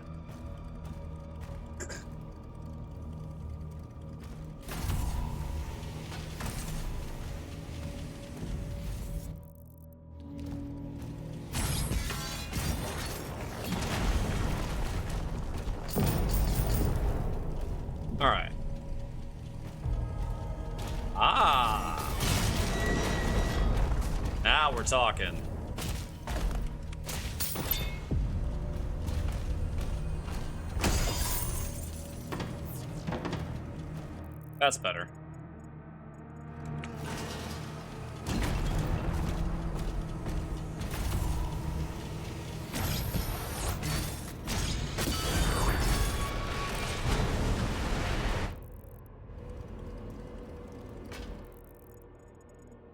All right. Ah. Now we're talking. That's better.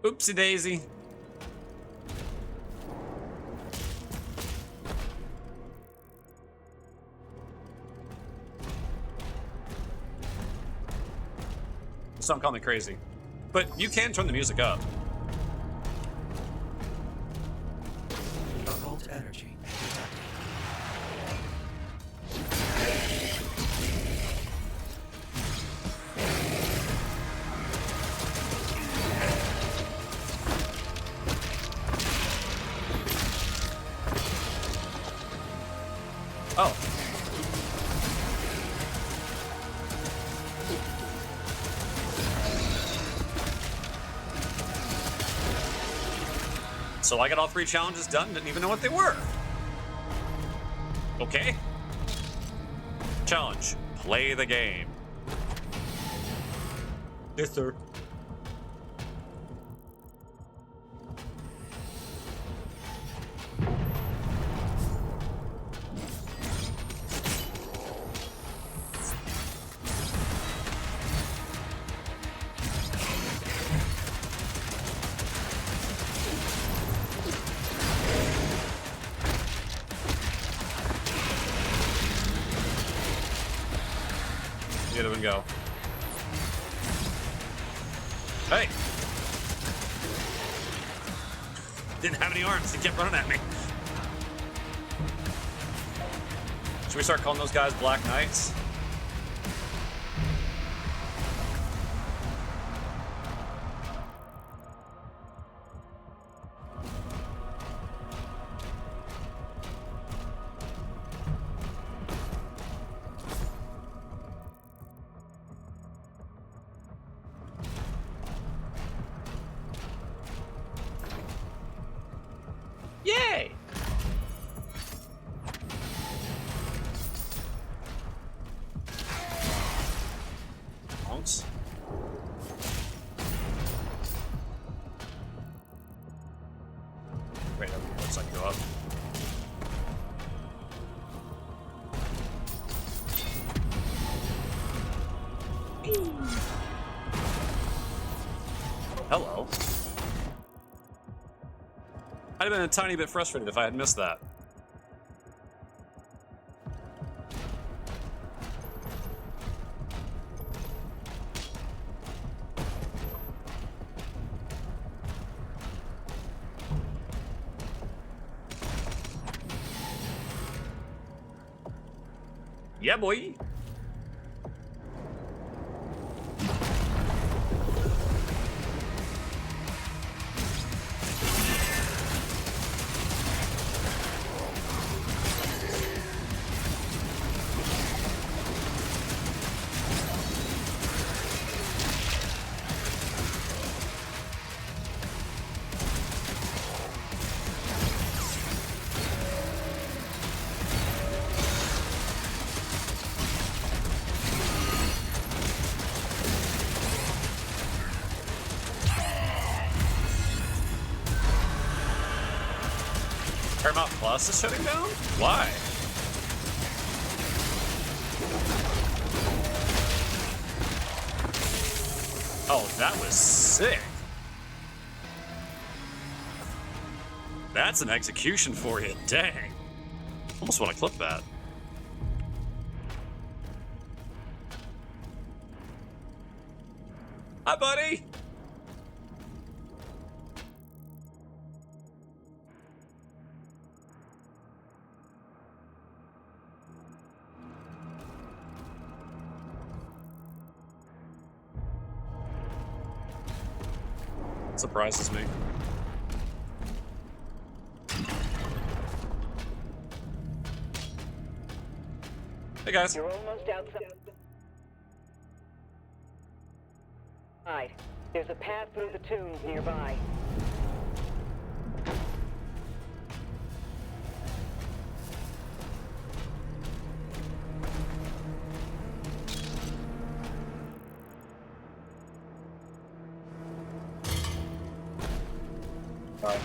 Oopsie daisy. Just don't call me crazy. But you can turn the music up. Occult energy. Oh. So I got all 3 challenges done, didn't even know what they were. Okay. Challenge. Play the game. Yes, sir. Get him and go. Hey! Didn't have any arms. He kept running at me. Should we start calling those guys Black Knights? Yay! Bounce. Wait, it looks like you go up. Hello. I'd have been a tiny bit frustrated if I had missed that. Yeah, boy. Paramount Plus is shutting down? Why? Oh, that was sick. That's an execution for you. Dang. Almost want to clip that. Hi, buddy. Surprises me. Hey guys. You're almost outside. There's a path through the tombs nearby.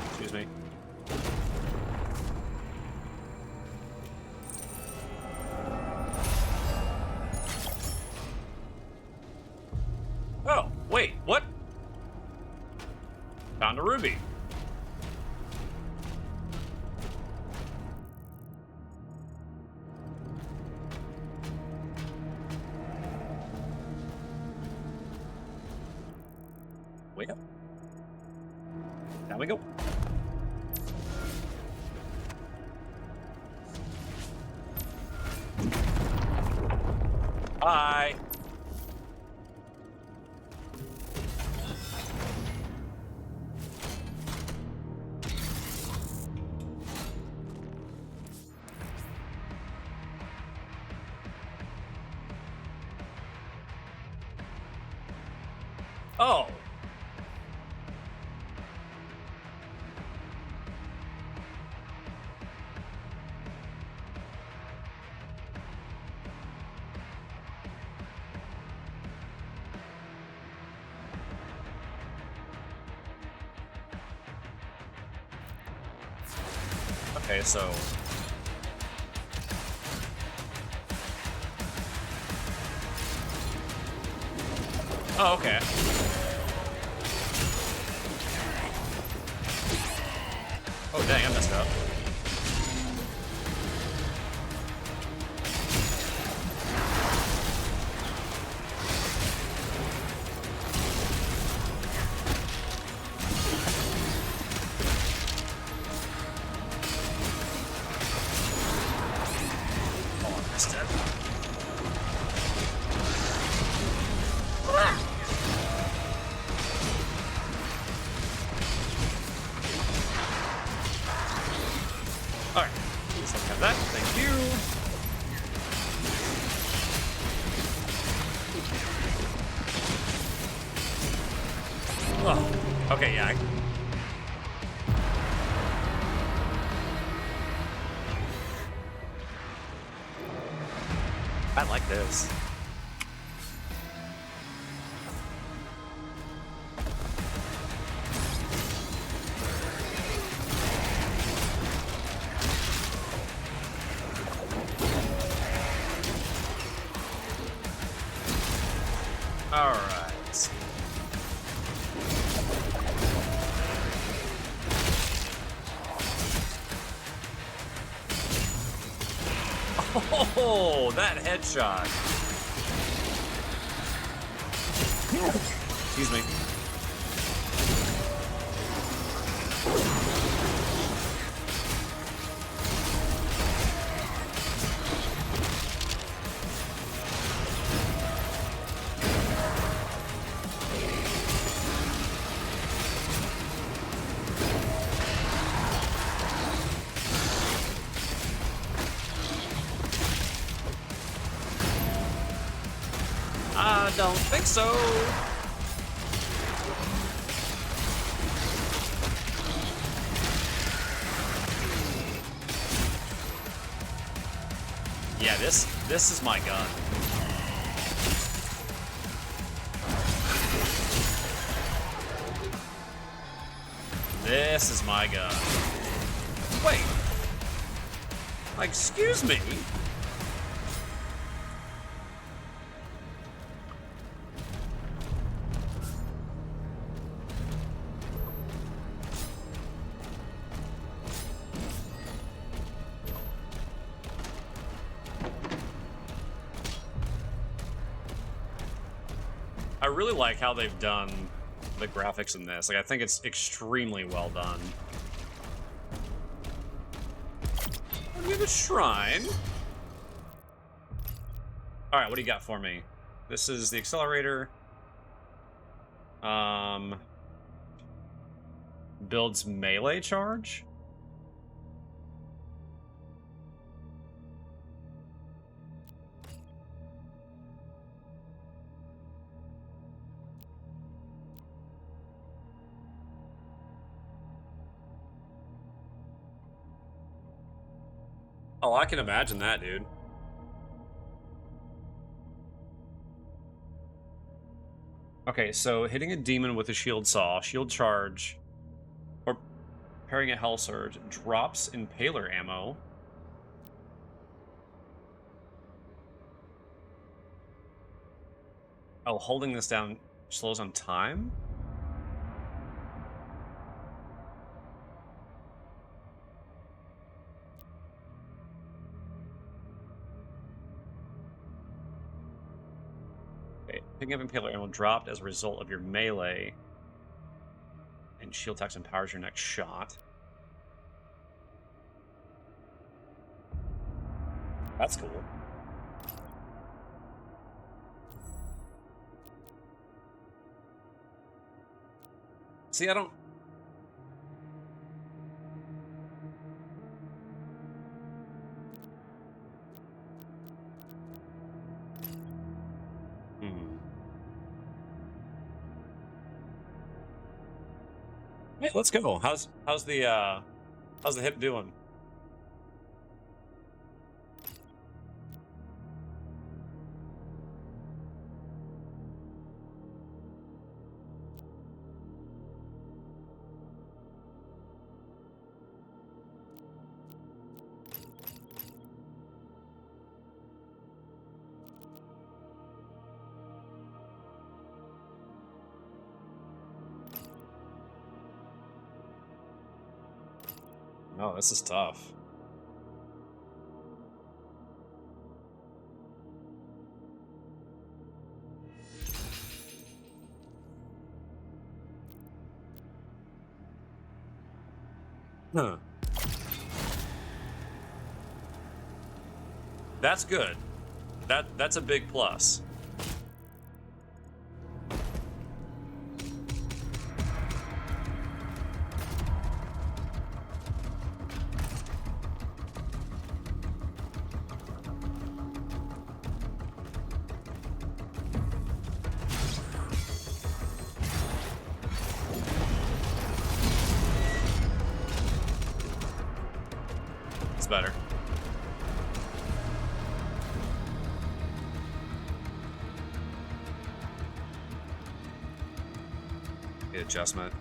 Excuse me. Oh, wait, what? found a ruby. Way up. Down we go. Bye. Oh. Okay, so... Oh, okay. Oh, dang, I messed up. Alright, let's have that. Thank you. Oh, okay, yeah. I like this. All right. Oh, that headshot. Excuse me. I don't think so. Yeah, this is my gun. This is my gun. Wait. Excuse me. I really like how they've done the graphics in this. Like, I think it's extremely well done. Near the shrine. Alright, what do you got for me? This is the accelerator. Builds melee charge? Oh, I can imagine that, dude. Okay, so hitting a demon with a shield saw, shield charge, or parrying a hell surge drops impaler ammo. Oh, holding this down slows on time? Picking up Impaler ammo dropped as a result of your melee. And shield attacks empowers your next shot. That's cool. See, I don't... Hey, let's go. How's the hip doing? No, this is tough. Huh. That's good. That's a big plus. It's better. Good adjustment.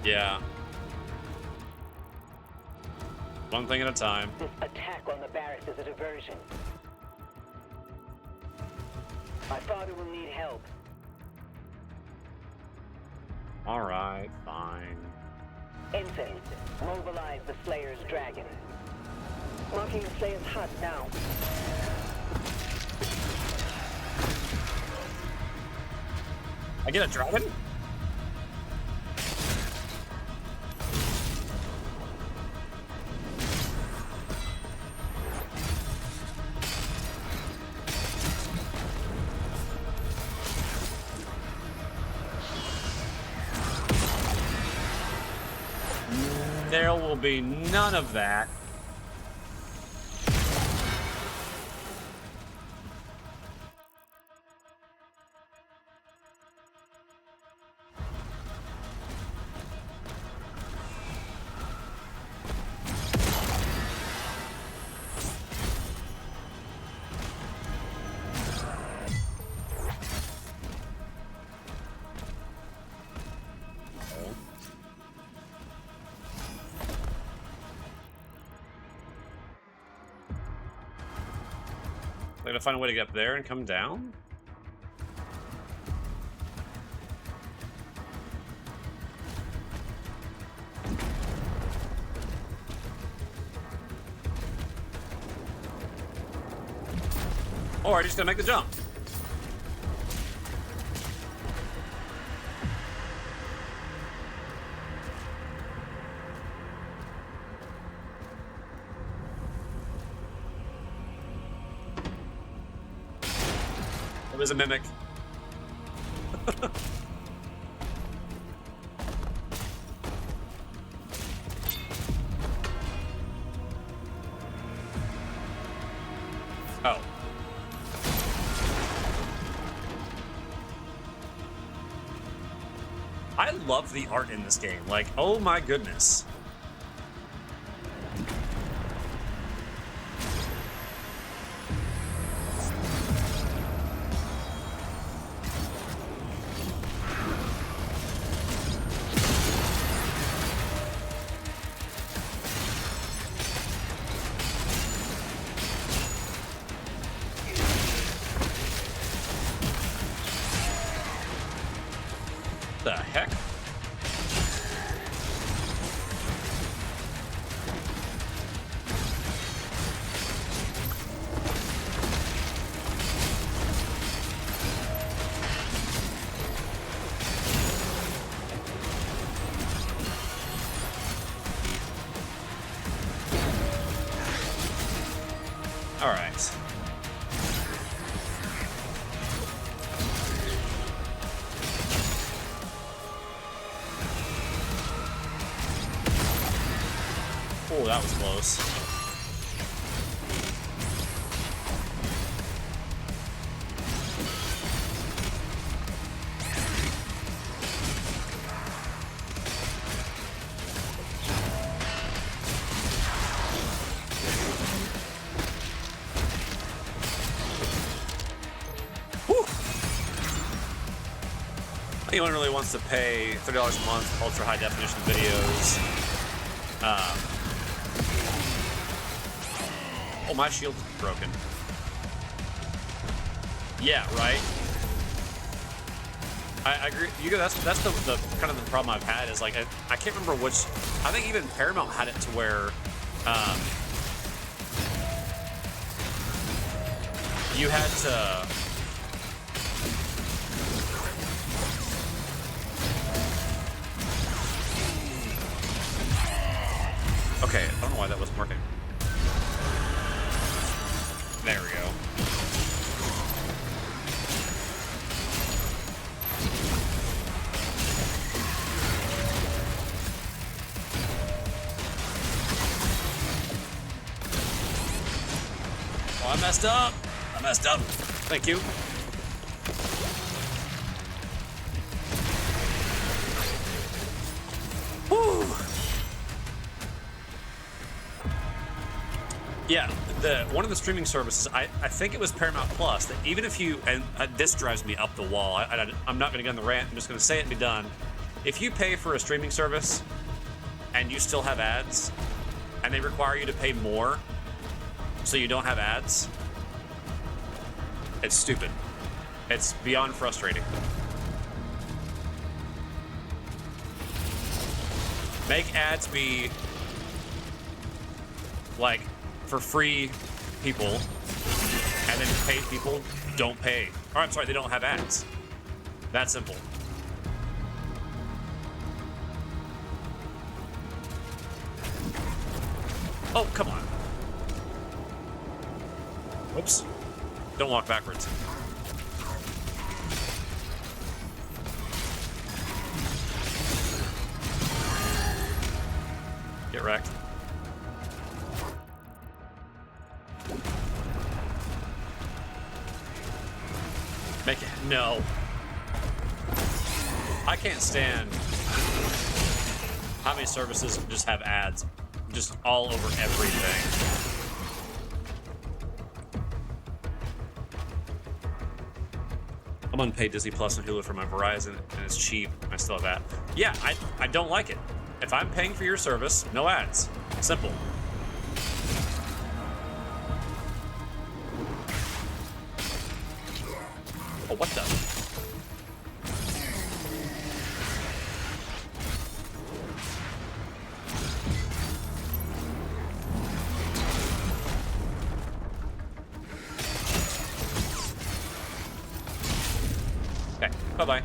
Yeah. One thing at a time. This attack on the barracks is a diversion. My father will need help. All right, fine. Ensign, mobilize the Slayer's dragon. Marking the Slayer's hut now. I get a dragon? There will be none of that. I gotta find a way to get up there and come down? Or I just gotta make the jump. It was a mimic. Oh. I love the art in this game. Like, oh my goodness. The heck? All right. Oh, that was close. Anyone really wants to pay $30 a month for ultra high definition videos. Oh, my shield is broken. Yeah, right. I agree. You go. That's the kind of the problem I've had is like I can't remember which. I think even Paramount had it to where you had to. Okay, I don't know why that wasn't working. There we go. Oh, I messed up. I messed up. Thank you. Woo. Yeah, one of the streaming services, I think it was Paramount Plus, that even if you, and this drives me up the wall, I'm not going to go on the rant, I'm just going to say it and be done. If you pay for a streaming service and you still have ads, and they require you to pay more so you don't have ads, it's stupid. It's beyond frustrating. Make ads be like for free people, and then paid people don't pay. Or I'm sorry, they don't have ads. That simple. Oh, come on. Whoops. Don't walk backwards. Get wrecked. Make it. No. I can't stand how many services just have ads just all over everything. I'm unpaid Disney Plus and Hulu for my Verizon, and it's cheap. I still have that. Yeah, I don't like it. If I'm paying for your service, no ads. Simple. Oh, what the? Okay, bye-bye.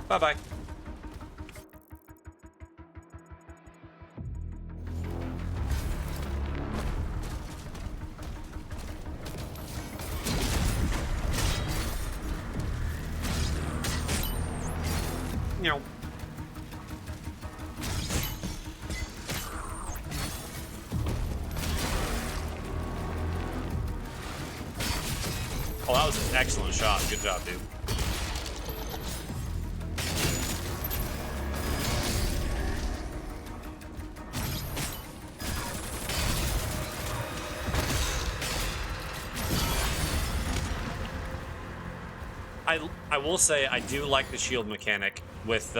Bye-bye. No. Oh, that was an excellent shot. Good job, dude. I will say I do like the shield mechanic with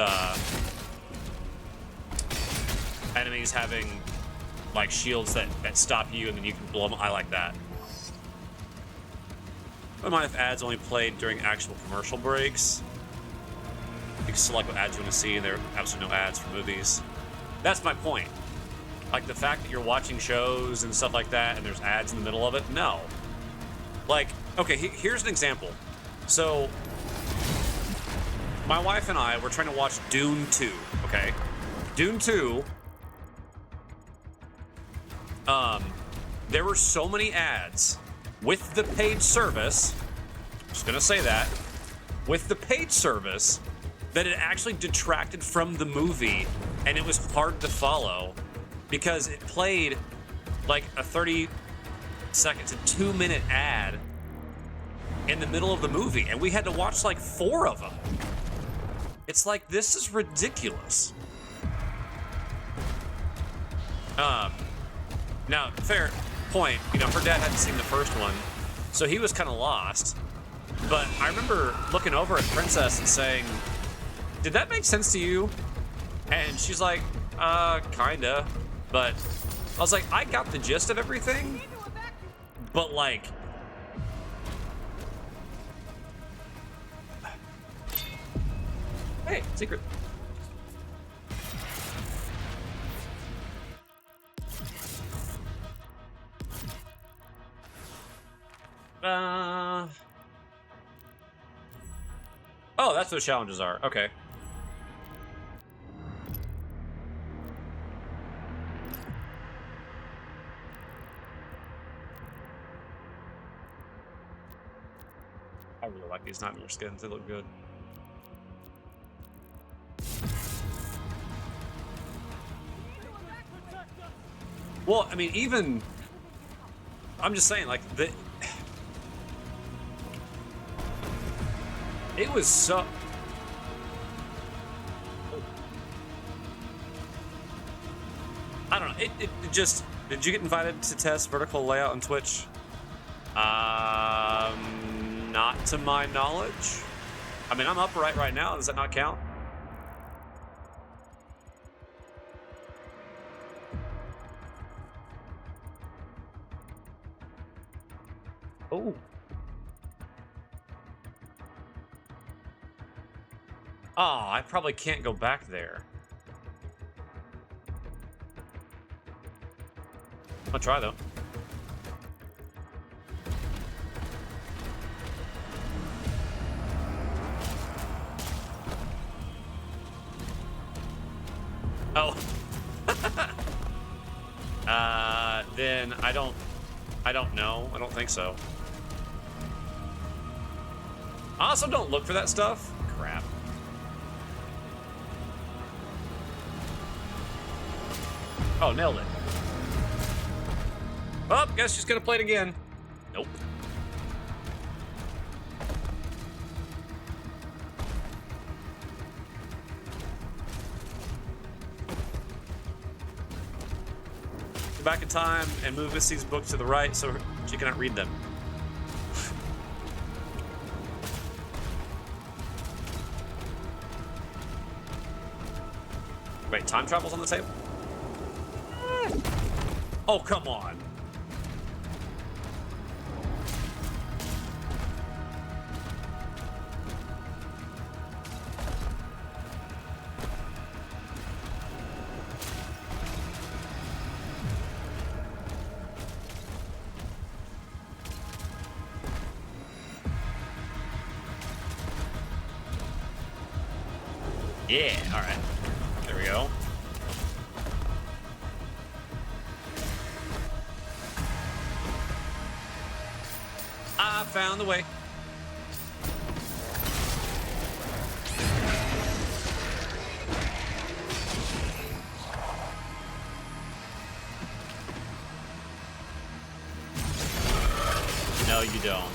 enemies having like shields that stop you and then you can blow them. I like that. I don't mind if ads only played during actual commercial breaks. You can select what ads you want to see, and there are absolutely no ads for movies. That's my point. Like the fact that you're watching shows and stuff like that and there's ads in the middle of it, no. Like, okay, here's an example. So, my wife and I were trying to watch Dune 2, okay? Dune 2, there were so many ads with the paid service, just gonna say that, with the paid service, that it actually detracted from the movie, and it was hard to follow because it played like a 30-second to 2-minute ad in the middle of the movie, and we had to watch like 4 of them. It's like, this is ridiculous. Now, fair point, you know, her dad hadn't seen the first one, so he was kind of lost. But I remember looking over at Princess and saying, did that make sense to you? And she's like, kinda. But I was like, I got the gist of everything, but like, hey, secret. Oh, that's what challenges are. Okay. I really like these nightmare skins. They look good. Well, I mean, even I'm just saying, like, it was so. I don't know. It just. Did you get invited to test vertical layout on Twitch? Not to my knowledge. I mean, I'm upright right now. Does that not count? Oh. Oh, I probably can't go back there. I'll try though. Oh. Then I don't know. I don't think so. I also don't look for that stuff. Crap. Oh, nailed it. Oh, guess she's gonna play it again. Nope. Go back in time and move Missy's book to the right so she cannot read them. Wait, time travel's on the table? Oh, come on. Yeah, all right. There we go. I found the way. No, you don't.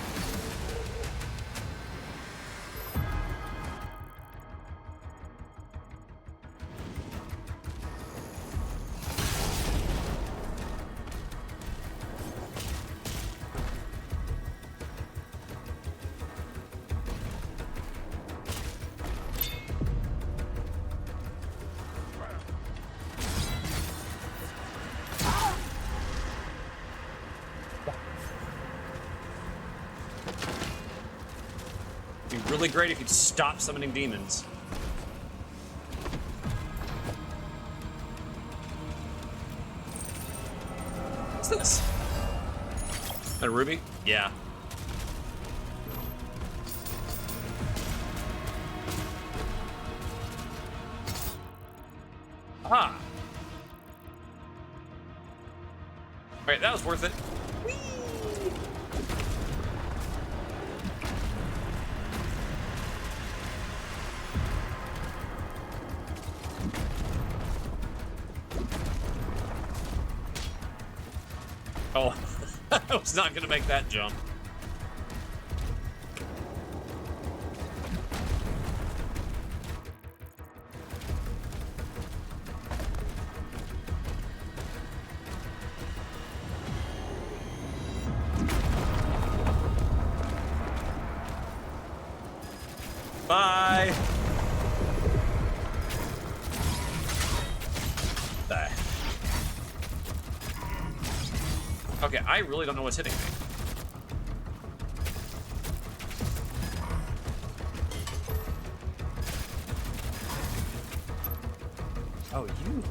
It'd be really great if you'd stop summoning demons. What's this? A ruby? Yeah. Ah. Alright, that was worth it. Oh, I was not gonna make that jump. Bye. Die. Okay, I really don't know what's hitting me. Oh, you.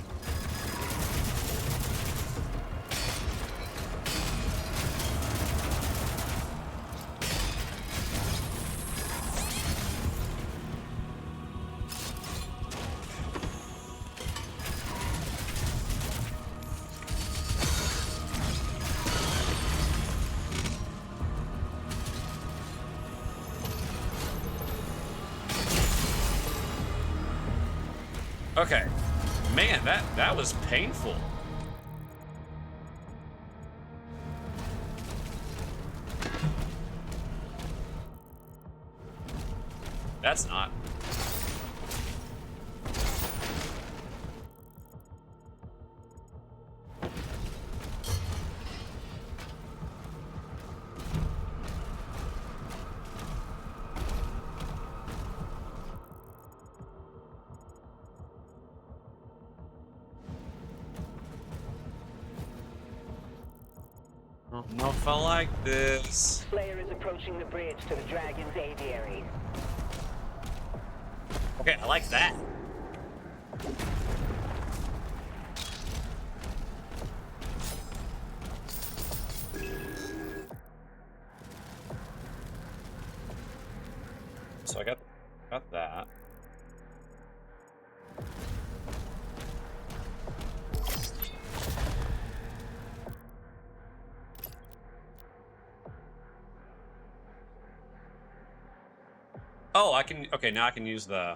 Okay. Man, that was painful. That's not. I don't know if I like this. Slayer is approaching the bridge to the Dragon's aviary. Okay, I like that. So I got that. Oh, I can. Okay, now I can use the.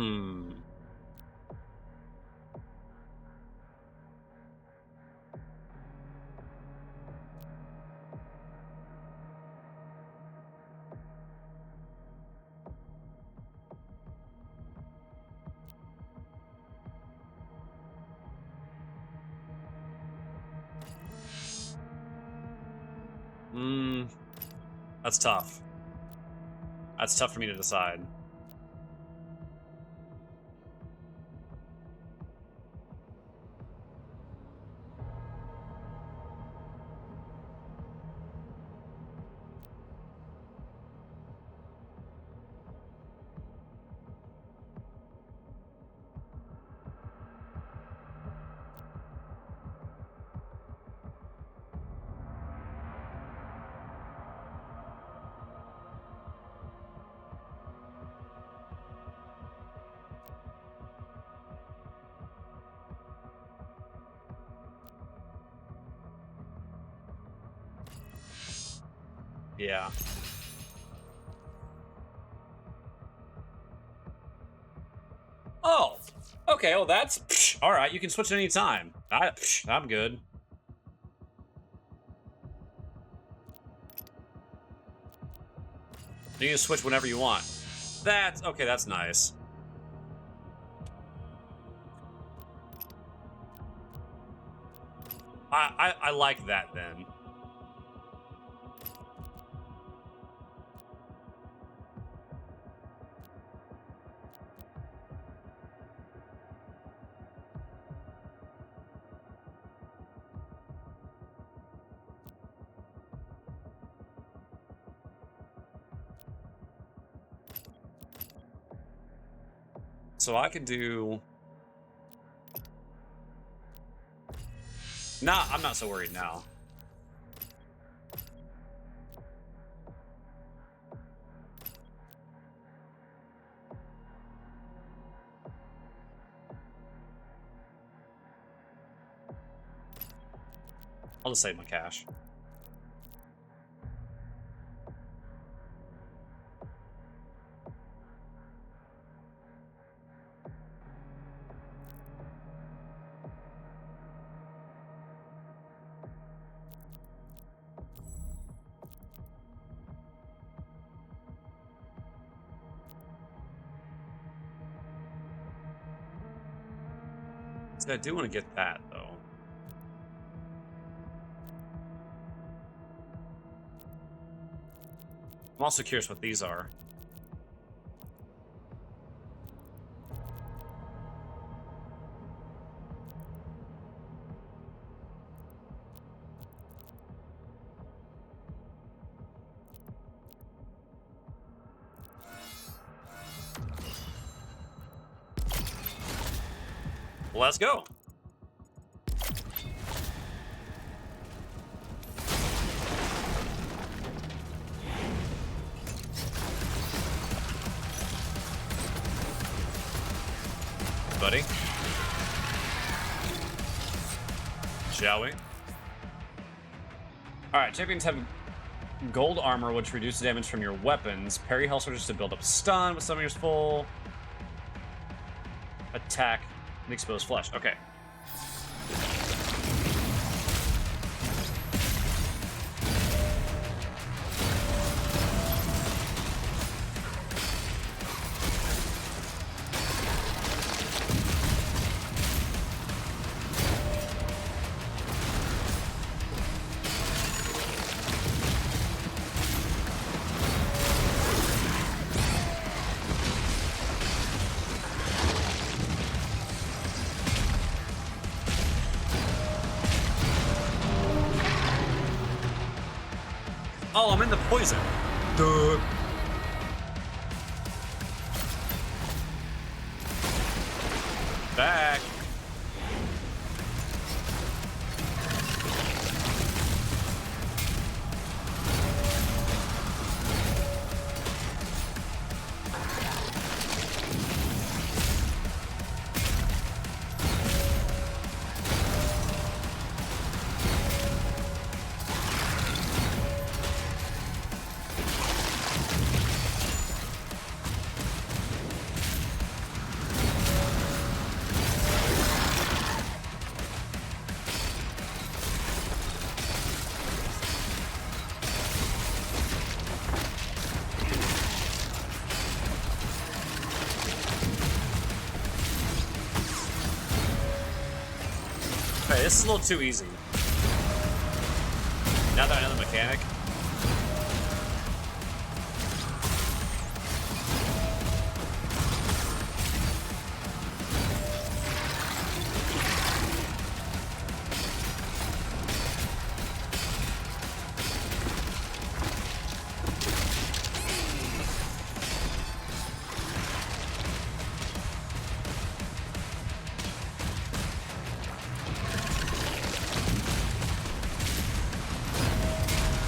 Hmm. That's tough. That's tough for me to decide. Yeah. Oh, okay. Well, that's all right. You can switch at any time. I'm good. You can switch whenever you want. That's okay. That's nice. I like that then. So I could do... Nah, I'm not so worried now. I'll just save my cash. So I do want to get that, though. I'm also curious what these are. Let's go. Buddy. Shall we? Alright, champions have gold armor, which reduces damage from your weapons. Parry health surges to build up stun with some of your full attack and exposed flesh. Okay. Oh, I'm in the poison. Duh. Back. Okay, this is a little too easy. Now that I know the mechanic.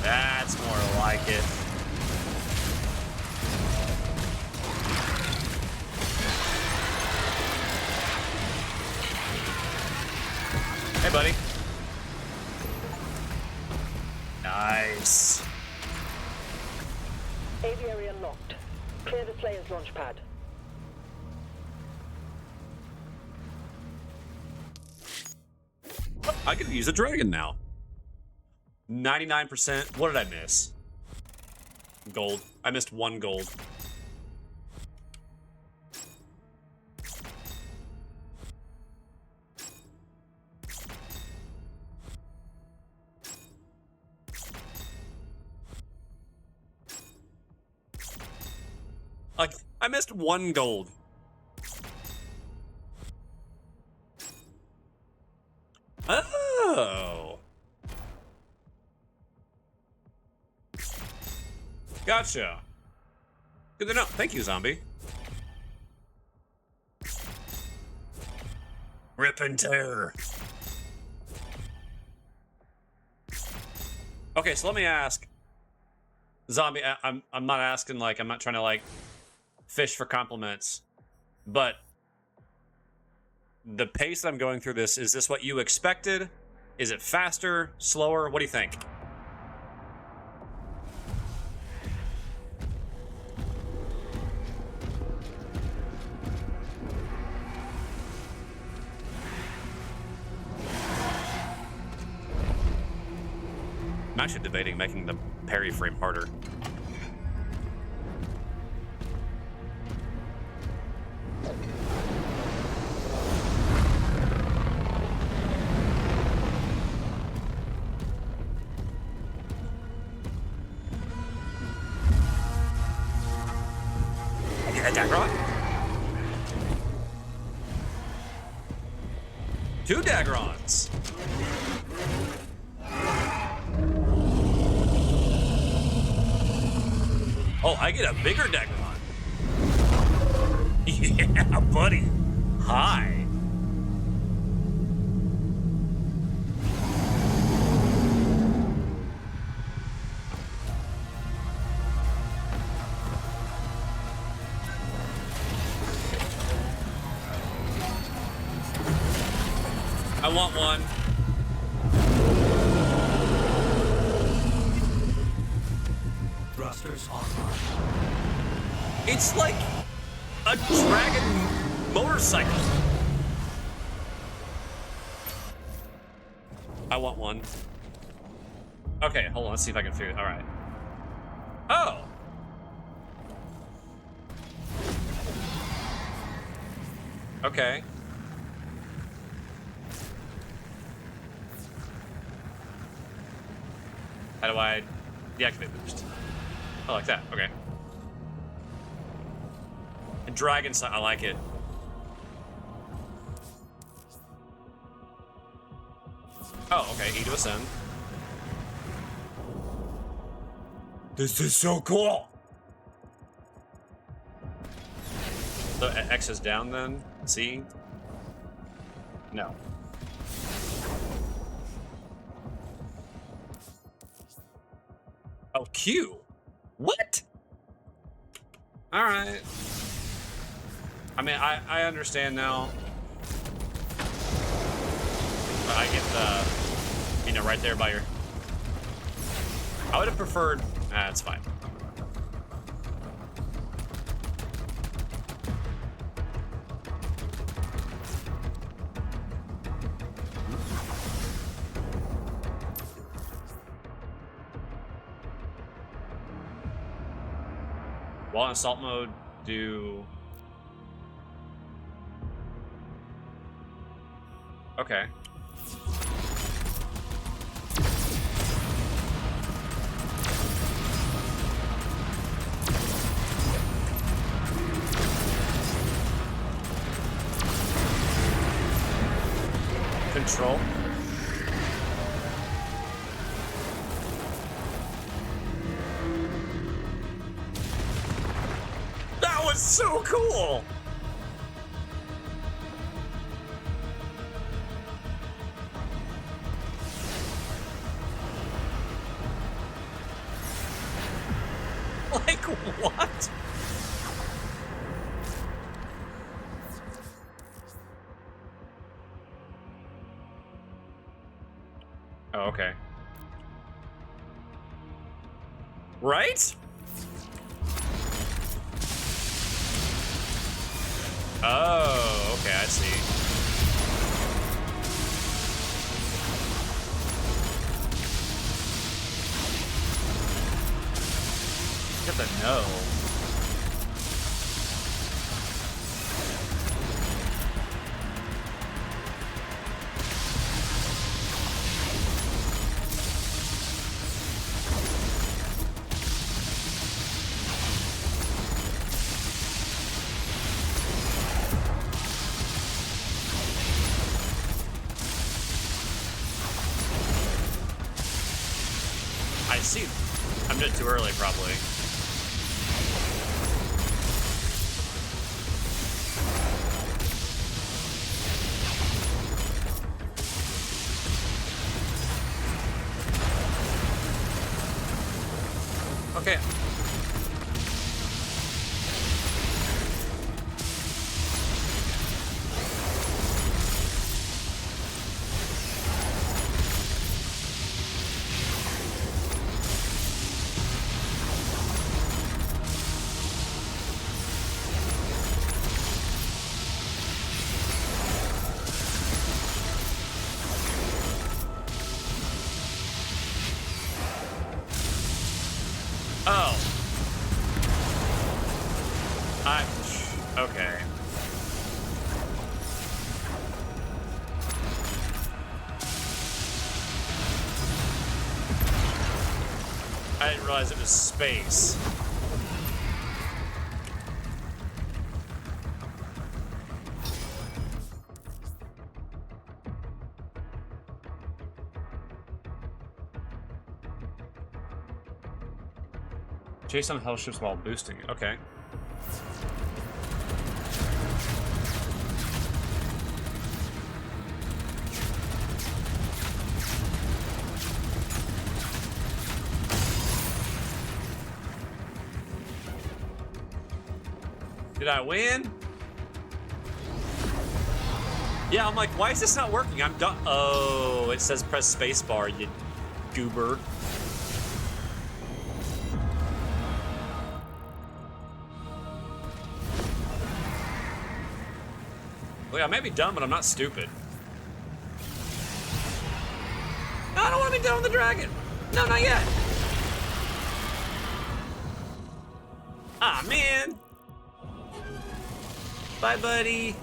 That's more like it. Hey, buddy. Nice. Aviary unlocked. Clear the Slayer's launch pad. I could use a dragon now. 99%. What did I miss? Gold. I missed 1 gold. Like, I missed 1 gold. Oh. Gotcha. Good to know. Thank you, zombie. Rip and tear. Okay, so let me ask, Zombie. I'm not asking like I'm not trying to like fish for compliments, but the pace that I'm going through this, is this what you expected? Is it faster, slower? What do you think? I'm actually debating making the parry frame harder. Get that Dagron? 2 Dagrons. Oh, I get a bigger Dagron. Yeah, buddy. Hi. I want one. Thrusters online. It's like a dragon motorcycle. I want one. Okay, hold on. Let's see if I can figure it. All right. Oh. Okay. How do I deactivate boost? Oh, like that. Okay. And dragon style. I like it. Oh, okay. E to ascend. This is so cool. So X is down then? C? No. Oh, Q? What? All right. I mean, I understand now. But I get the, you know, right there by your... I would have preferred... That's fine. While in assault mode, do... Okay. Control. That was so cool! Like, what? Oh, okay. Right? Oh, okay, I see. Get the no. I see. I'm just too early, probably. Okay. Oh. Okay. I didn't realize it was space. Chase on hell ships while boosting. Okay. Did I win? Yeah, I'm like, why is this not working? I'm done. Oh, it says press spacebar, you goober. Well, yeah, I may be dumb, but I'm not stupid. No, I don't want to be done with the dragon. No, not yet. Ah, man. Bye, buddy.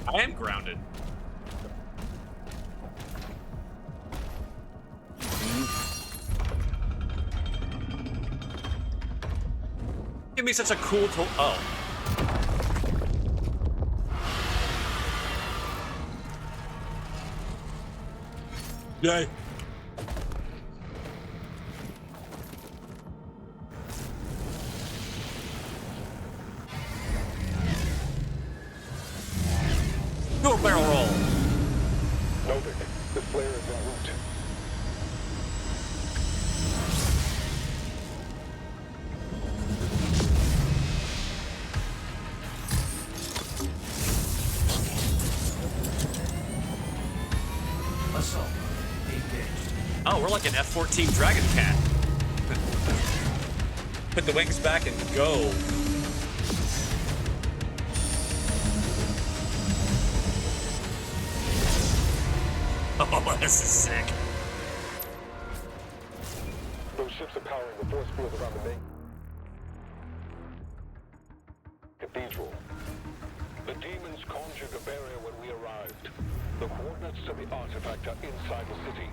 I am grounded. Give me such a cool tool. Oh. Yay. Do a barrel roll. Noted. The Slayer is en route. Assault. Engaged. Oh, we're like an F-14 Dragon Cat. Put the wings back and go. Oh, this is sick. Those ships are powering the force field around the main cathedral. The demons conjured a barrier when we arrived. The coordinates to the artifact are inside the city.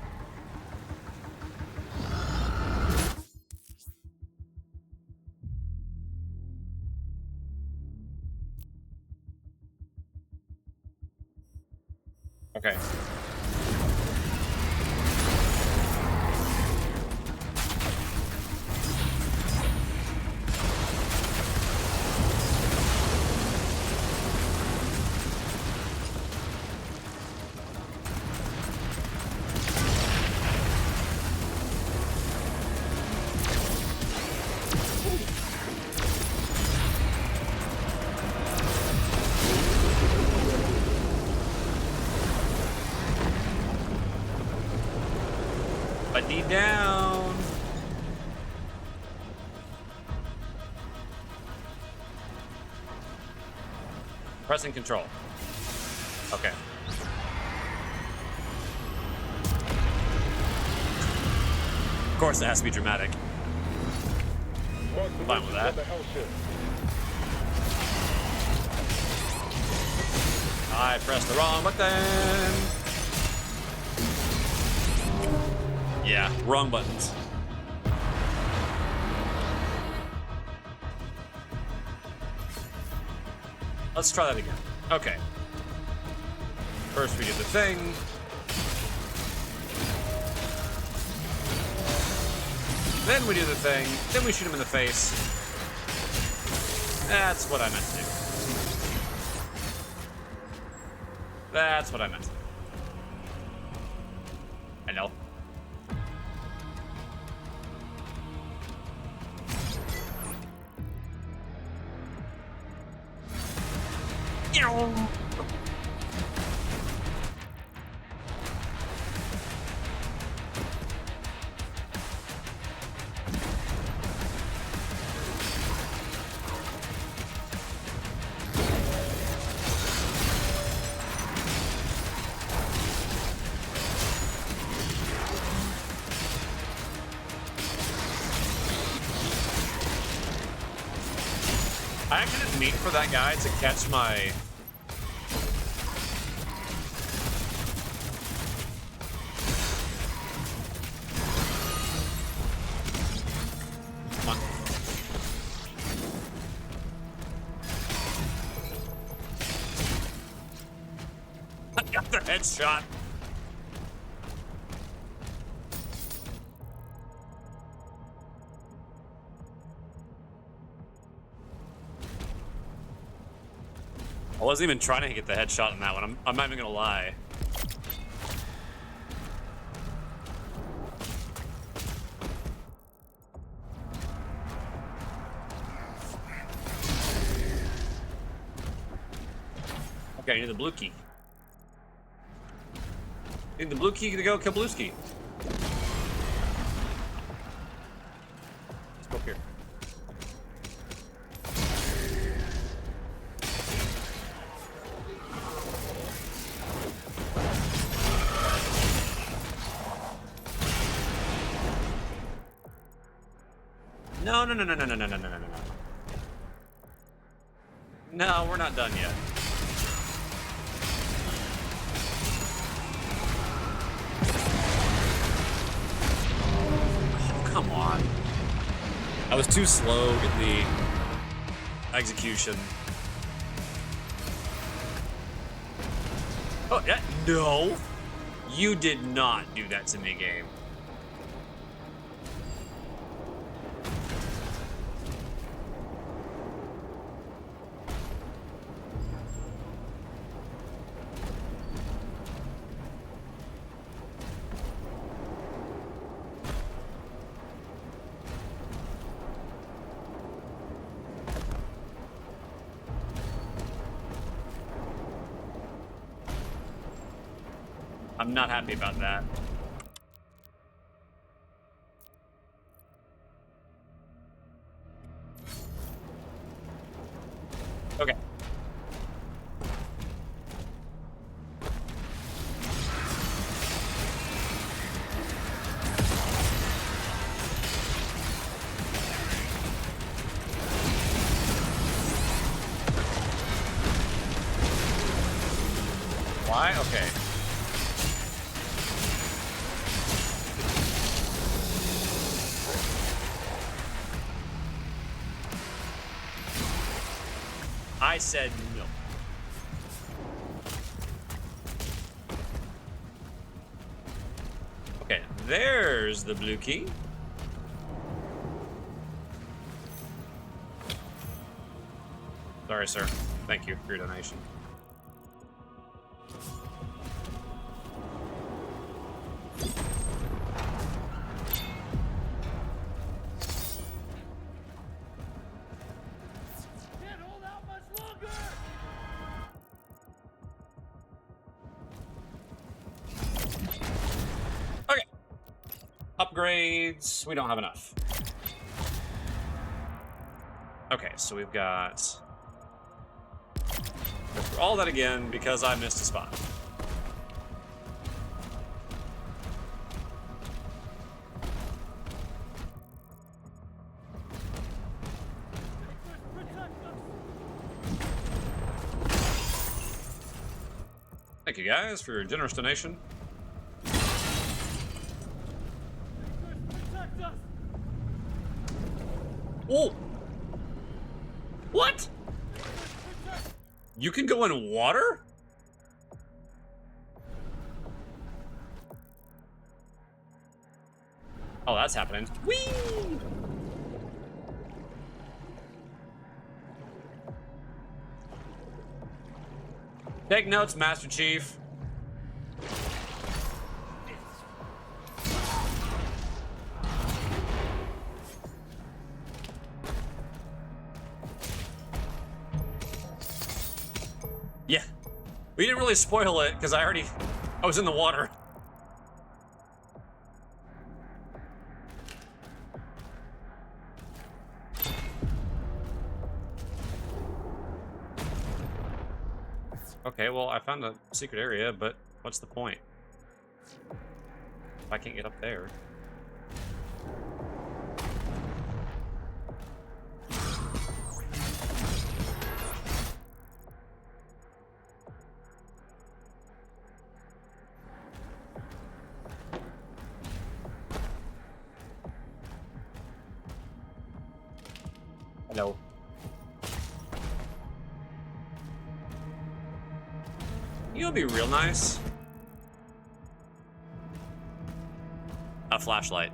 Okay. Buddy down. Pressing control. Okay. Of course, it has to be dramatic. Fine with that. I pressed the wrong button. Yeah, wrong buttons. Let's try that again. Okay. First we do the thing. Then we do the thing. Then we shoot him in the face. That's what I meant to do. That's what I meant to do. I know. I actually didn't mean for that guy to catch my... Come on. I got the headshot. I wasn't even trying to get the headshot on that one. I'm not even gonna lie. Okay, I need the blue key. Need the blue key to go kill Blueski. Let's go up here. No, no, no, no, no, no, no, no, no, no, no. No, we're not done yet. Oh, come on. I was too slow in the execution. Oh, yeah, no. You did not do that to me, game. I'm not happy about that. Okay. Why? Okay. I said no. Okay, there's the blue key. Sorry, sir. Thank you for your donation. Upgrades, we don't have enough. Okay, so we've got... Go through all that again because I missed a spot. Thank you guys for your generous donation. Oh! What? You can go in water? Oh, that's happening. Whee! Take notes, Master Chief. Yeah. We didn't really spoil it, because I was in the water. Okay, well, I found a secret area, but what's the point? If I can't get up there. Hello. You know what'd be real nice? A flashlight.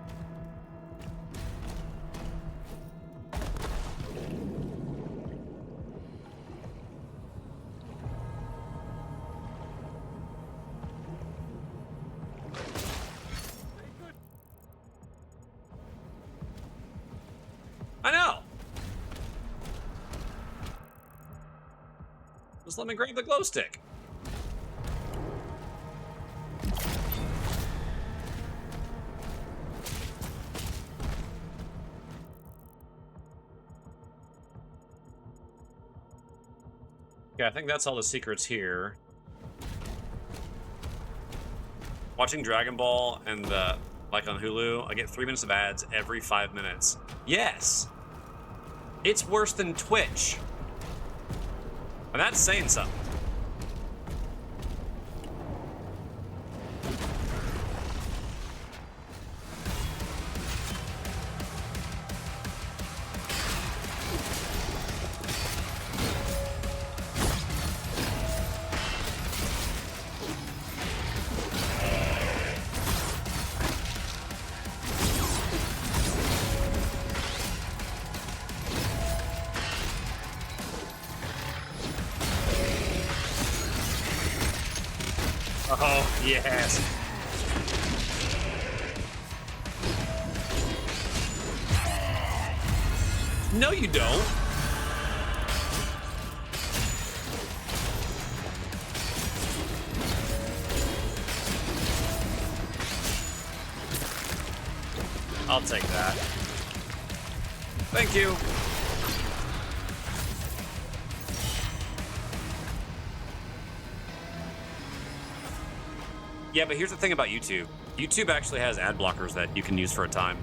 I know! Just let me grab the glow stick. Yeah, I think that's all the secrets here. Watching Dragon Ball and like on Hulu, I get 3 minutes of ads every 5 minutes. Yes! It's worse than Twitch. And that's saying something. Oh, yes. No, you don't. I'll take that. Thank you. Yeah, but here's the thing about YouTube. YouTube actually has ad blockers that you can use for a time.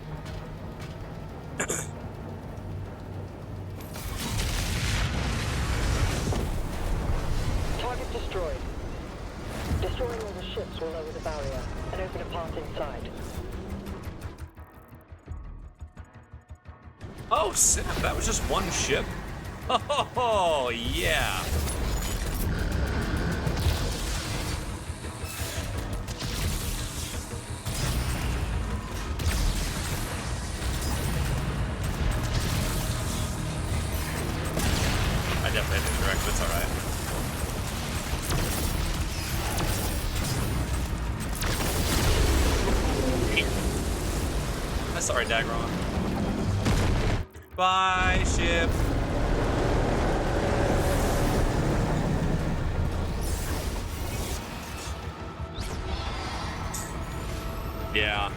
Target destroyed. Destroying all the ships will lower the barrier and open a path inside. Oh, snap. That was just one ship? Oh, yeah. I definitely had to direct, but it's alright. I'm sorry, Dagron. Bye, ship. Yeah.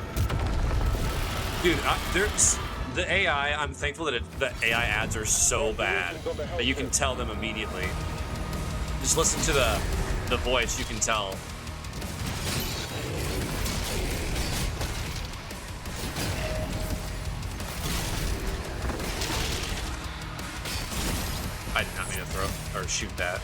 Dude, there's the AI, I'm thankful that the AI ads are so bad that you can tell them immediately. Just listen to the voice, you can tell. I did not mean to throw or shoot that.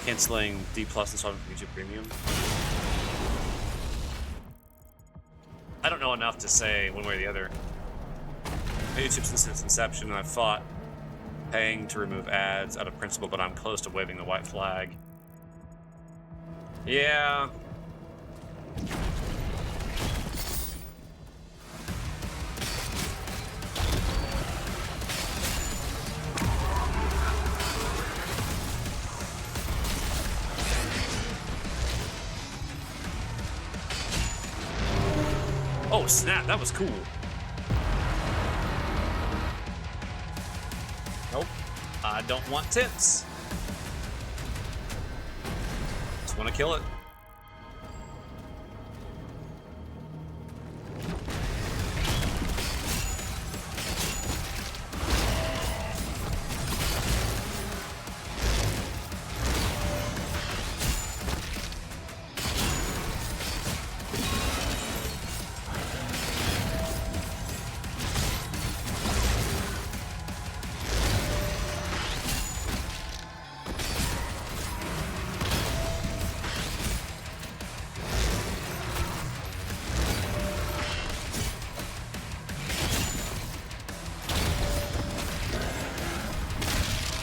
Canceling D+ installed from YouTube Premium. I don't know enough to say one way or the other. YouTube's since its inception, and I've fought paying to remove ads out of principle, but I'm close to waving the white flag. Yeah. Oh, snap. That was cool. Nope. I don't want tips. Just want to kill it.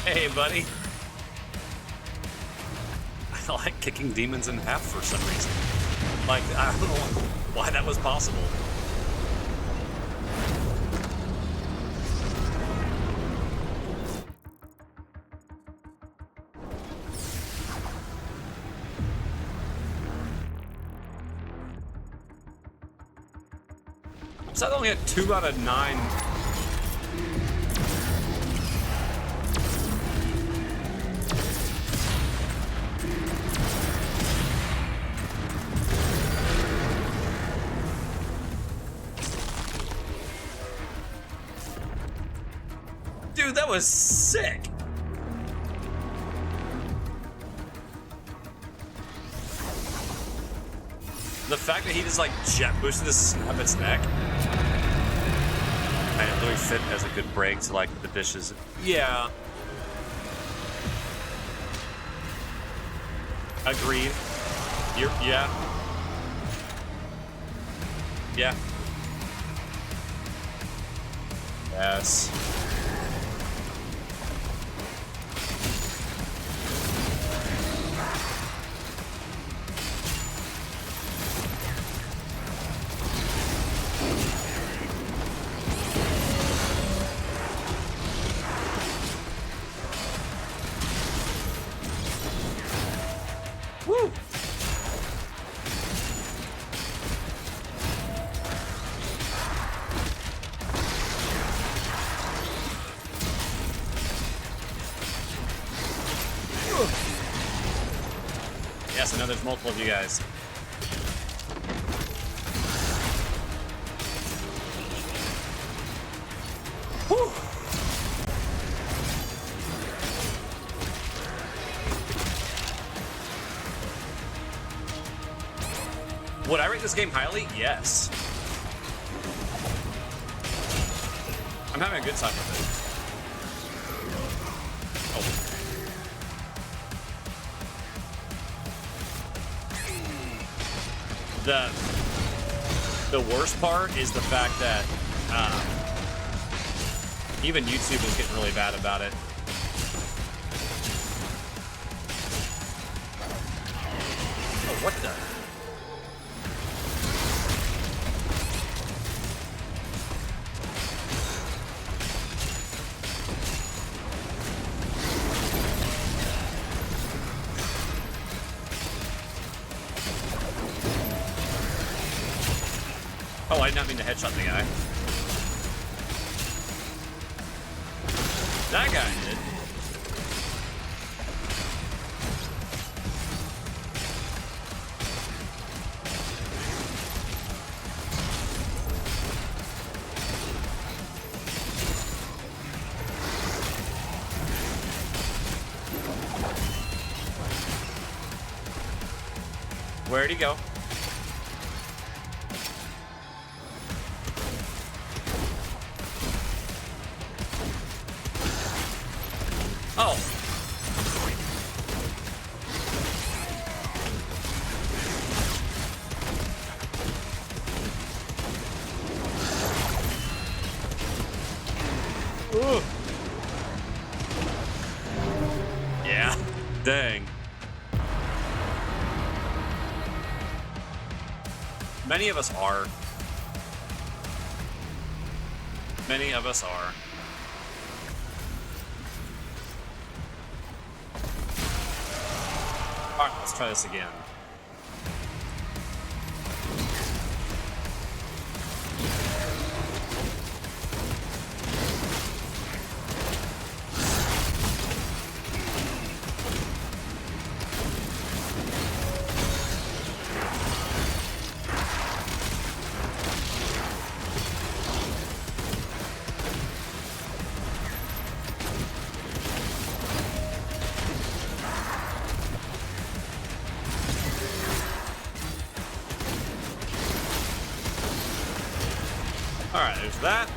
Hey, buddy. I like kicking demons in half for some reason. Like, I don't know why that was possible. So I only had 2 out of 9. Dude, that was sick. The fact that he just like jet boosted to snap its neck. And it really fit as a good break to like the dishes. Yeah. Agreed. Yeah. Yeah. Yes. Woo! Yes, I know there's multiple of you guys. Whew. Would I rate this game highly? Yes. I'm having a good time with it. Oh. The worst part is the fact that even YouTube is getting really bad about it. Oh, what the? Oh, I did not mean to headshot the guy. That guy did. Where'd he go? Oh. Ooh. Yeah. Dang. Many of us are. Many of us are. Alright, let's try this again. Alright, there's that.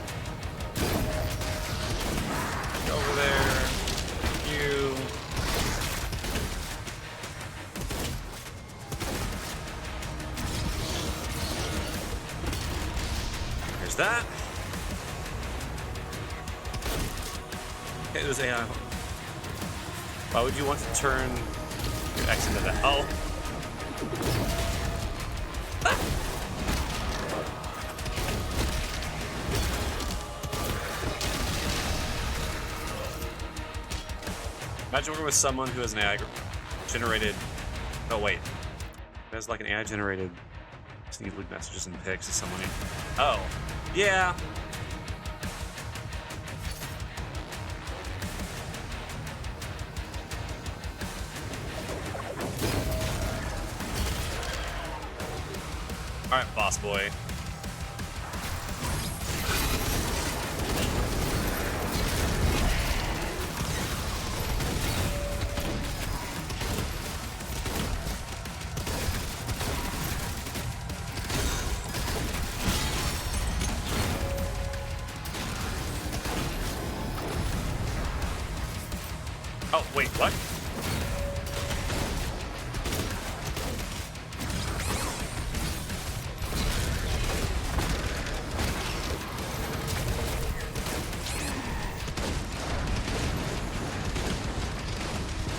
Go over there. You. There's that. Okay, there's AI. Why would you want to turn your X into that? Oh. Ah. Imagine working with someone who has an AI generated. Oh wait, who has like an AI generated sneak leak messages and pics to someone. Oh, yeah. All right, boss boy. Oh, wait, what?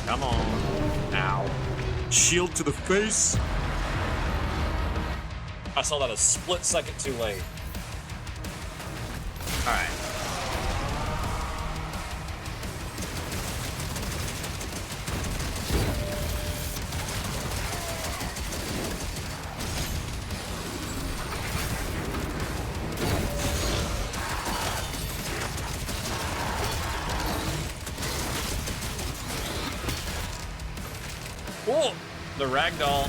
Come on. Ow. Shield to the face. I saw that a split second too late. All right. Oh, the ragdoll.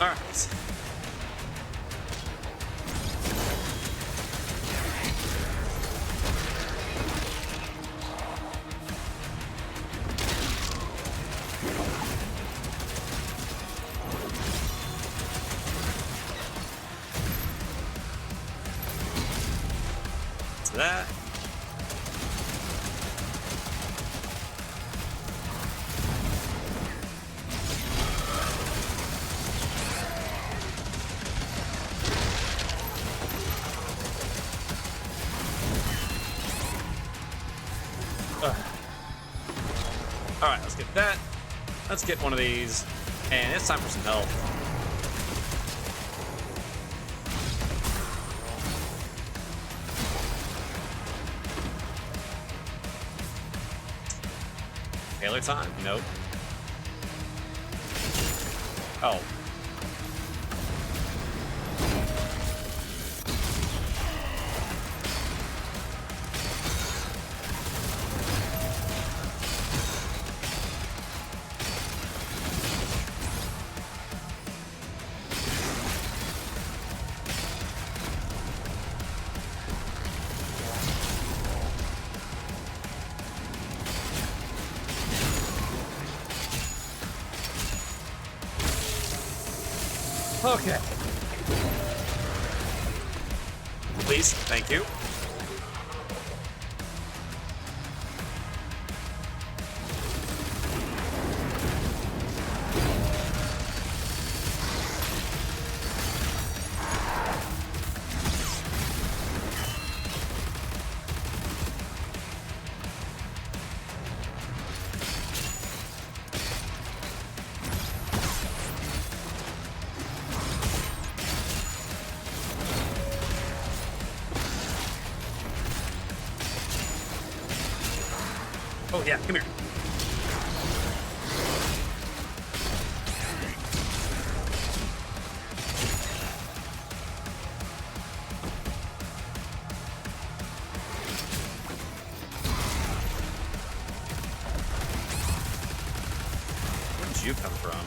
All right. That. All right, let's get that. Let's get one of these, and it's time for some health. Taylor time? Nope. Oh. Okay. Please, thank you. Oh yeah, come here. Where did you come from?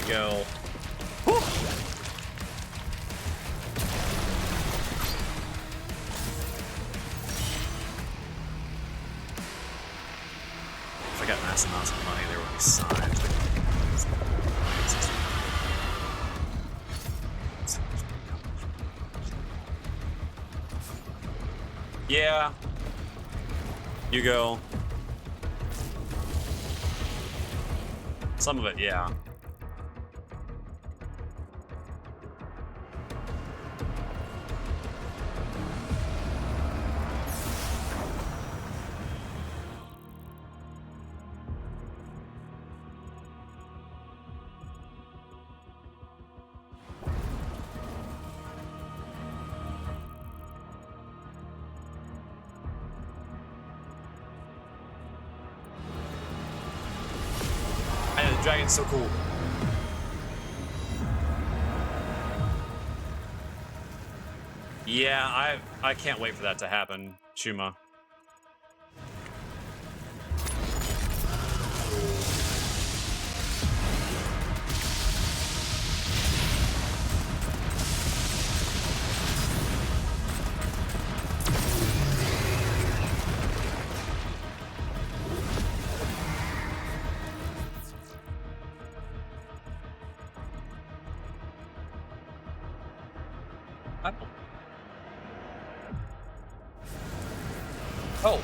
go. If I got massive amounts of money, there would be signs. Yeah. You go. Some of it, yeah. The dragon's so cool. Yeah, I can't wait for that to happen, Shuma. Oh.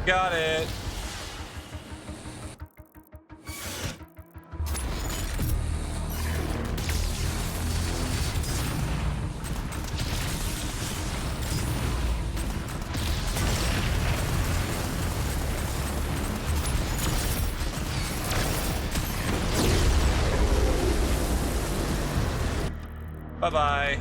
Got it. Bye-bye.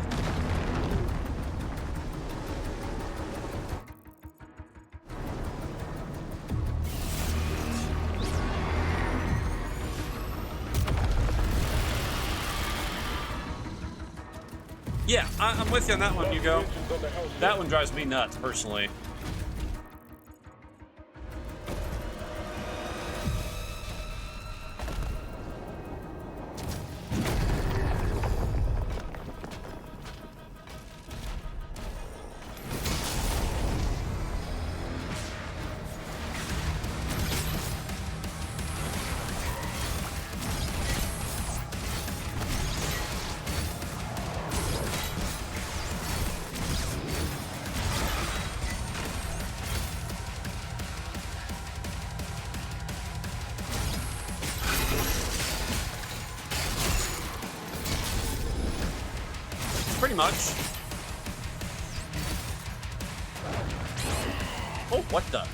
Yeah, I'm with you on that one, Hugo. That one drives me nuts, personally. Pretty much. Oh, what the?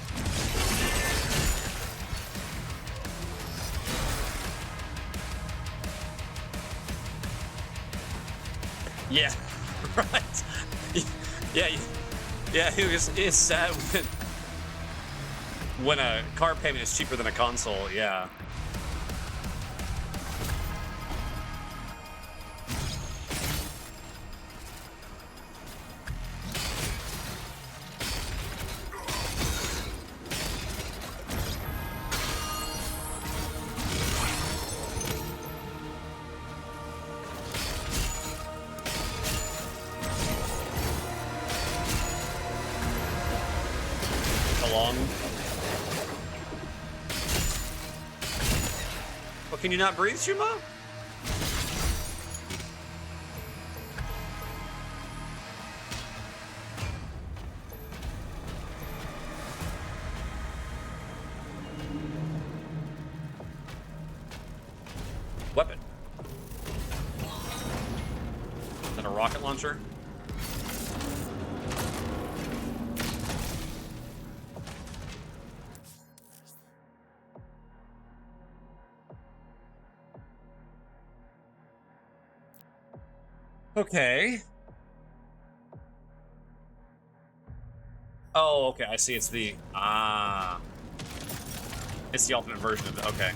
Yeah, right. Yeah, it's sad when a car payment is cheaper than a console, yeah. Well, can you not breathe, Shuma? Weapon. Is that a rocket launcher? Okay. Oh, okay, I see. It's the... Ah. It's the ultimate version of it. Okay.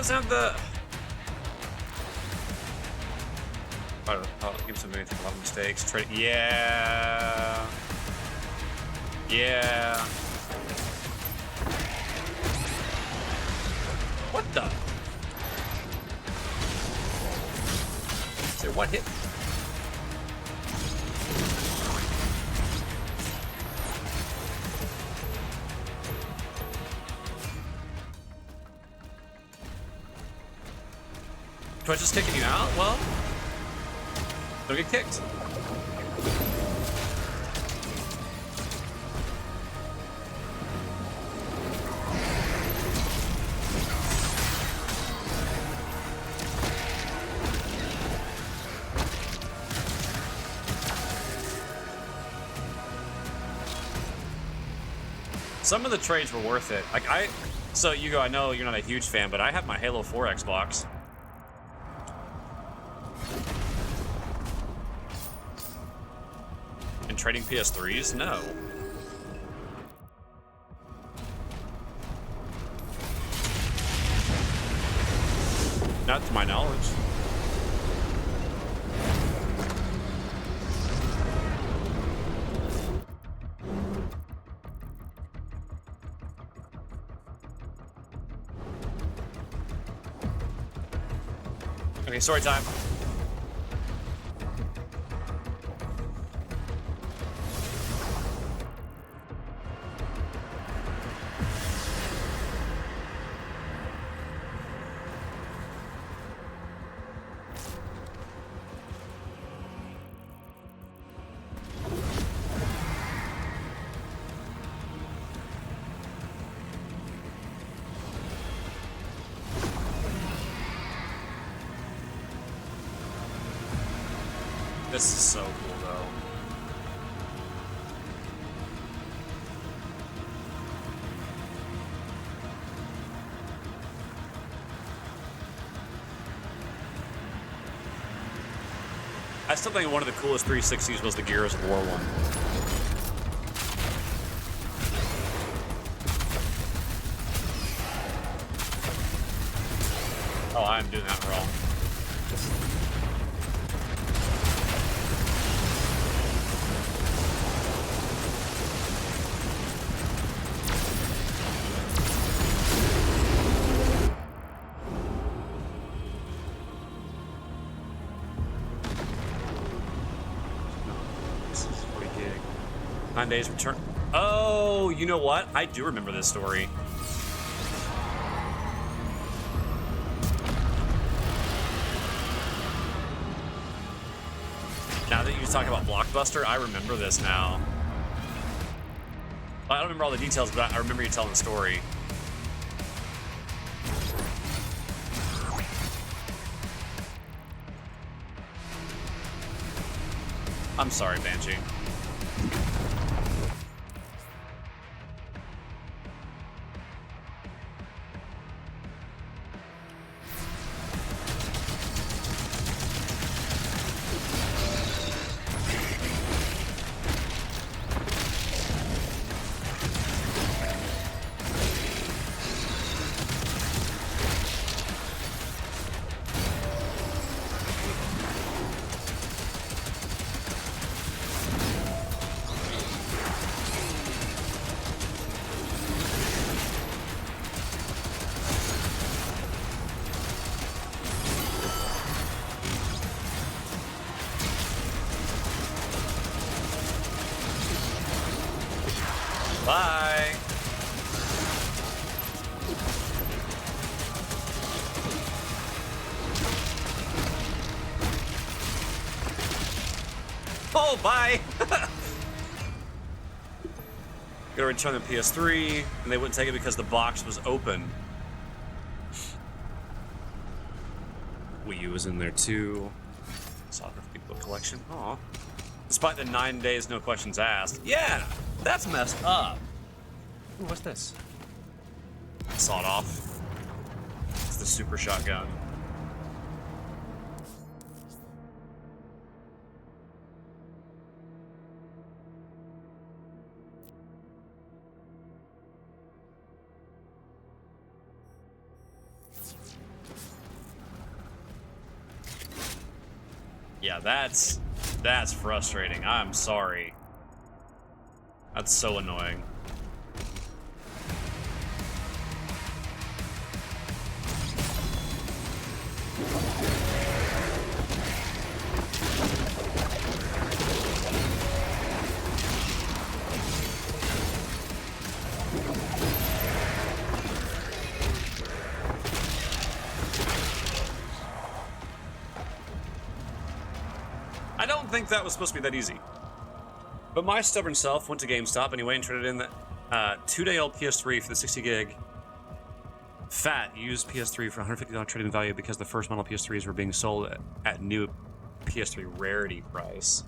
Have the... Oh, give some make a lot of mistakes. Yeah. Yeah. What the? Say what hit? Twitch is kicking you out? Well, don't get kicked. Some of the trades were worth it. Like so Hugo, I know you're not a huge fan, but I have my Halo 4 Xbox. And trading PS3s? No. Not to my knowledge. Okay, story time. This is so cool, though. I still think one of the coolest 360s was the Gears of War one. Oh, I'm doing that wrong. Days return. Oh, you know what? I do remember this story. Now that you talk about Blockbuster, I remember this now. I don't remember all the details, but I remember you telling the story. I'm sorry, Banshee. Bye. Oh, bye! Gonna return the PS3, and they wouldn't take it because the box was open. Wii U was in there too. Soccer book collection. Aw. Despite the 9 days, no questions asked. Yeah, that's messed up. Ooh, what's this? Sawed off. It's the super shotgun. Yeah, that's frustrating. I'm sorry. That's so annoying. I don't think that was supposed to be that easy. But my stubborn self went to GameStop anyway and traded in the 2-day-old PS3 for the 60 gig fat used PS3 for $150 trade-in value because the first model PS3s were being sold at new PS3 rarity price.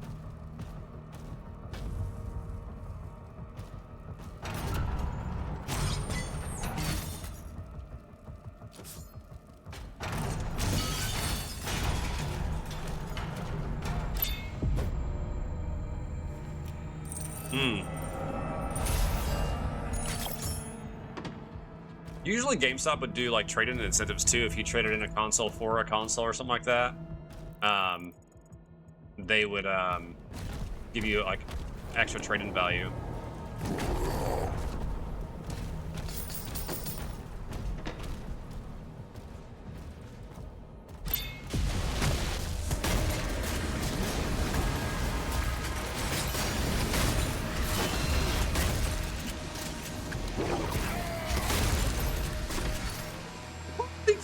Usually GameStop would do like trade-in incentives too. If you traded in a console for a console or something like that, they would give you like extra trade-in value.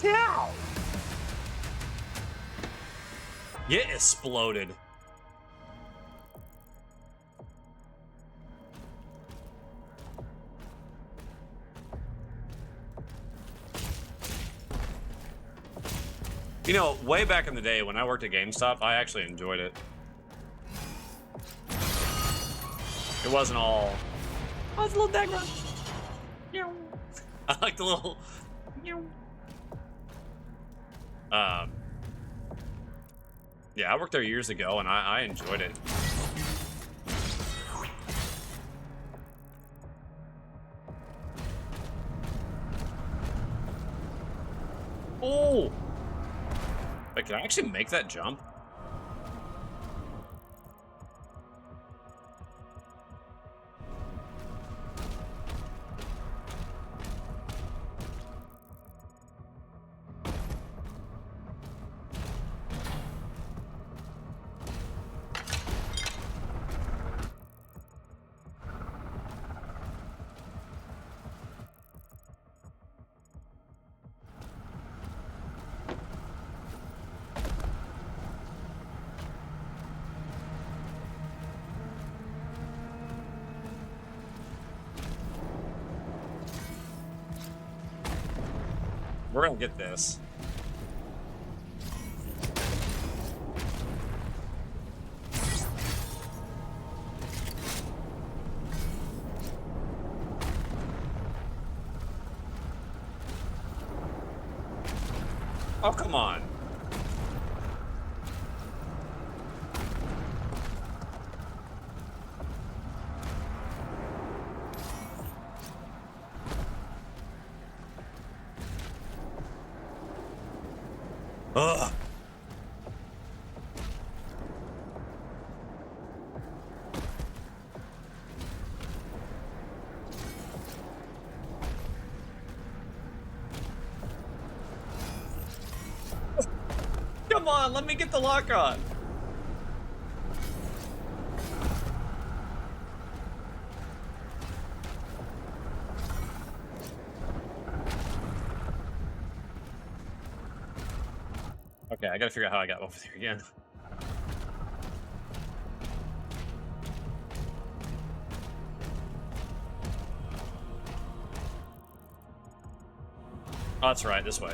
Cow! It exploded. You know, way back in the day when I worked at GameStop, I actually enjoyed it. It wasn't all... Oh, it's a little background. I like the little... Yeah, I worked there years ago, and I enjoyed it. Oh! Wait, can I actually make that jump? We're gonna get this. Oh, come on. Ugh. Come on, let me get the lock on. Okay, I gotta figure out how I got over there again. Oh, that's right, this way.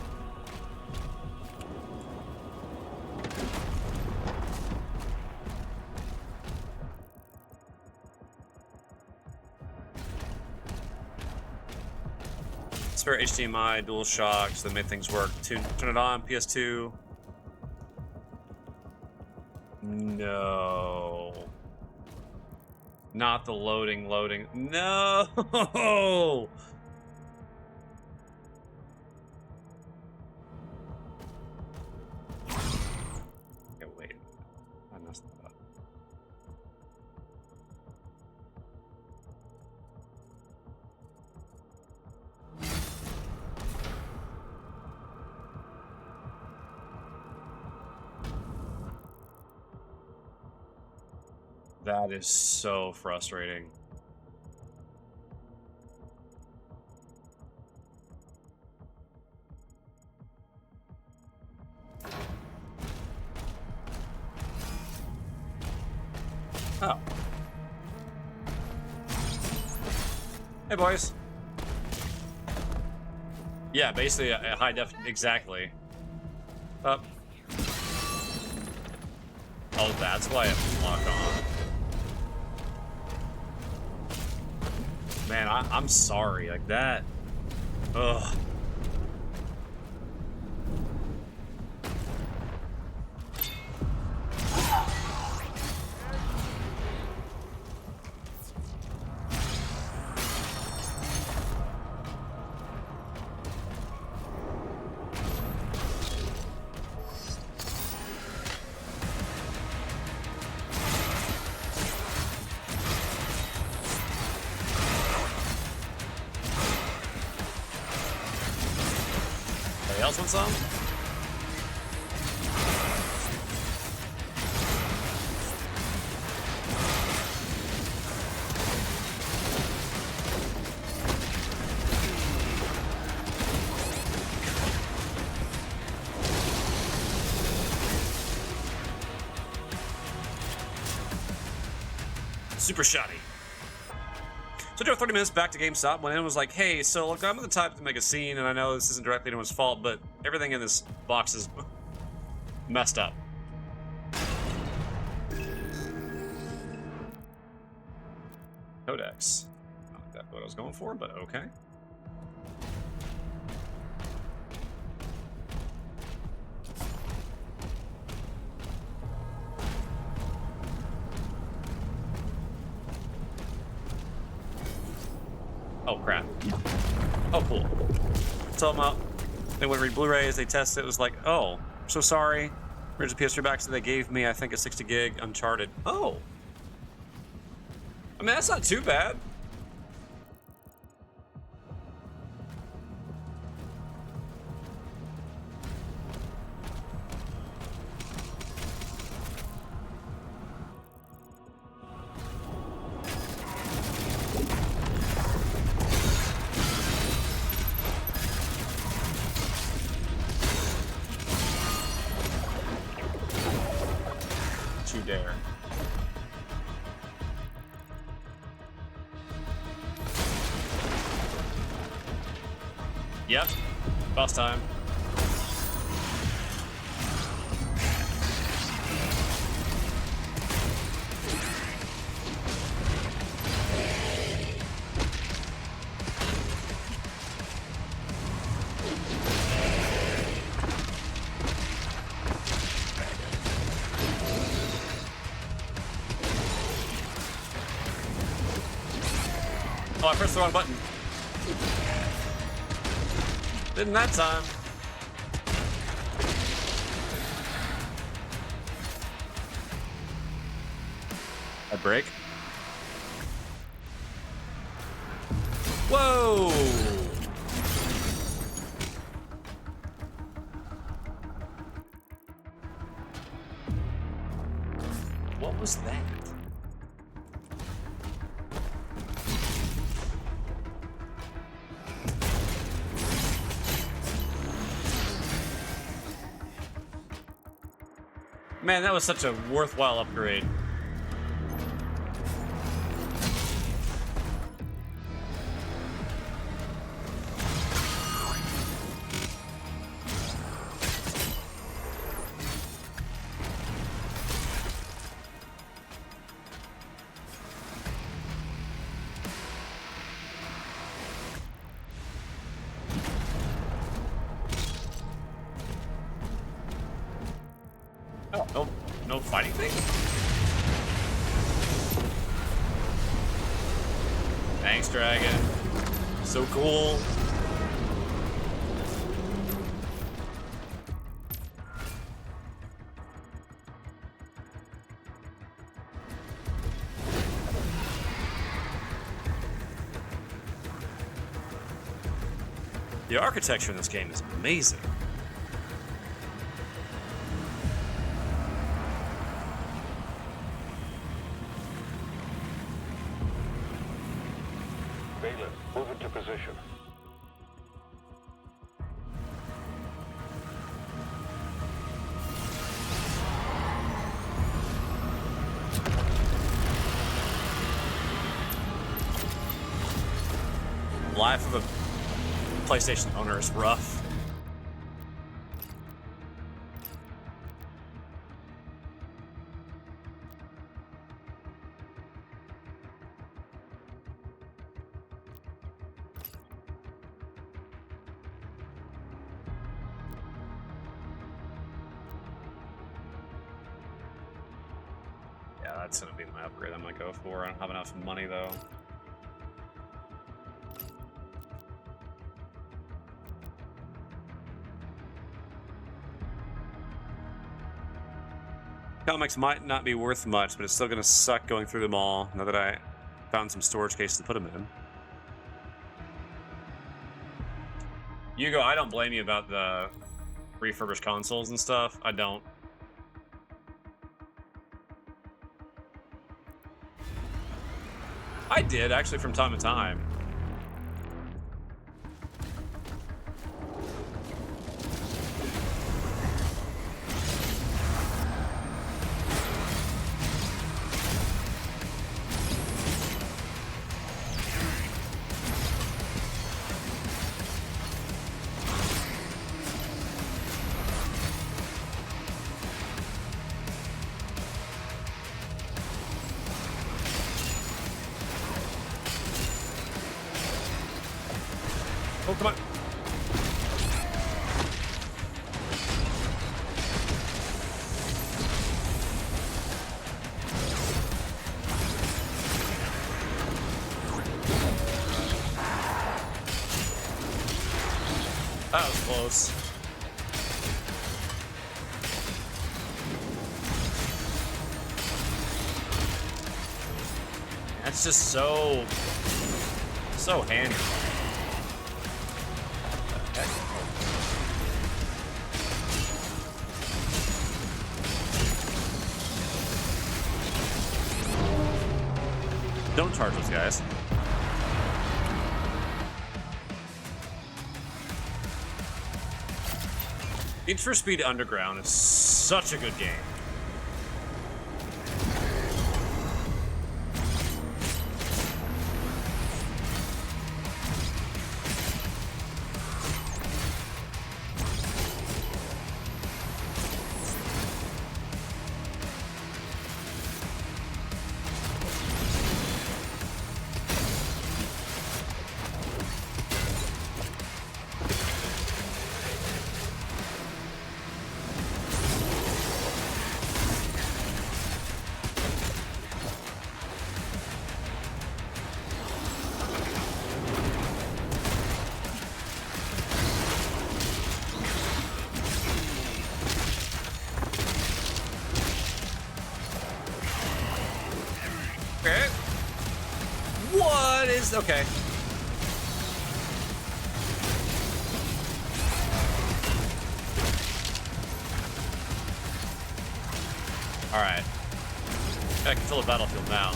Spare HDMI, dual shocks that made things work. Turn it on, PS2. No. Not the loading. No! Okay, wait. I messed that up. That is so frustrating. Oh. Hey, boys. Yeah, basically a high def. Exactly. Up. Oh, that's why it locked on. Man, I'm sorry. Like that. Ugh. Anybody else want some? Super shoddy. So after 30 minutes back to GameStop, when it was like, hey, so look, I'm the type to make a scene, and I know this isn't directly anyone's fault, but everything in this box is messed up. Codex. Not exactly what I was going for, but okay. Oh, crap. Oh, cool. Tell them out. They went to read Blu-rays, they tested it, was like, oh, so sorry. Here's a PS3 back, so they gave me, I think, a 60 gig Uncharted. Oh. I mean, that's not too bad. Dare. Yep. Boss time. Oh, I pressed the wrong button. Didn't that time. A break. Whoa! What was that? Man, that was such a worthwhile upgrade. think. Thanks, Dragon. So cool. The architecture in this game is amazing. Valen, move into position. Life of a PlayStation owner is rough. Yeah, that's gonna be my upgrade I'm gonna go for. I don't have enough money though. Comics might not be worth much, but it's still gonna suck going through them all now that I found some storage cases to put them in. Hugo, I don't blame you about the refurbished consoles and stuff. I don't. I did, actually, from time to time. Oh, come on. That was close. That's just so handy. Don't charge those guys. Need for Speed Underground is such a good game. Okay. What is... Okay. Alright. I can fill a battlefield now.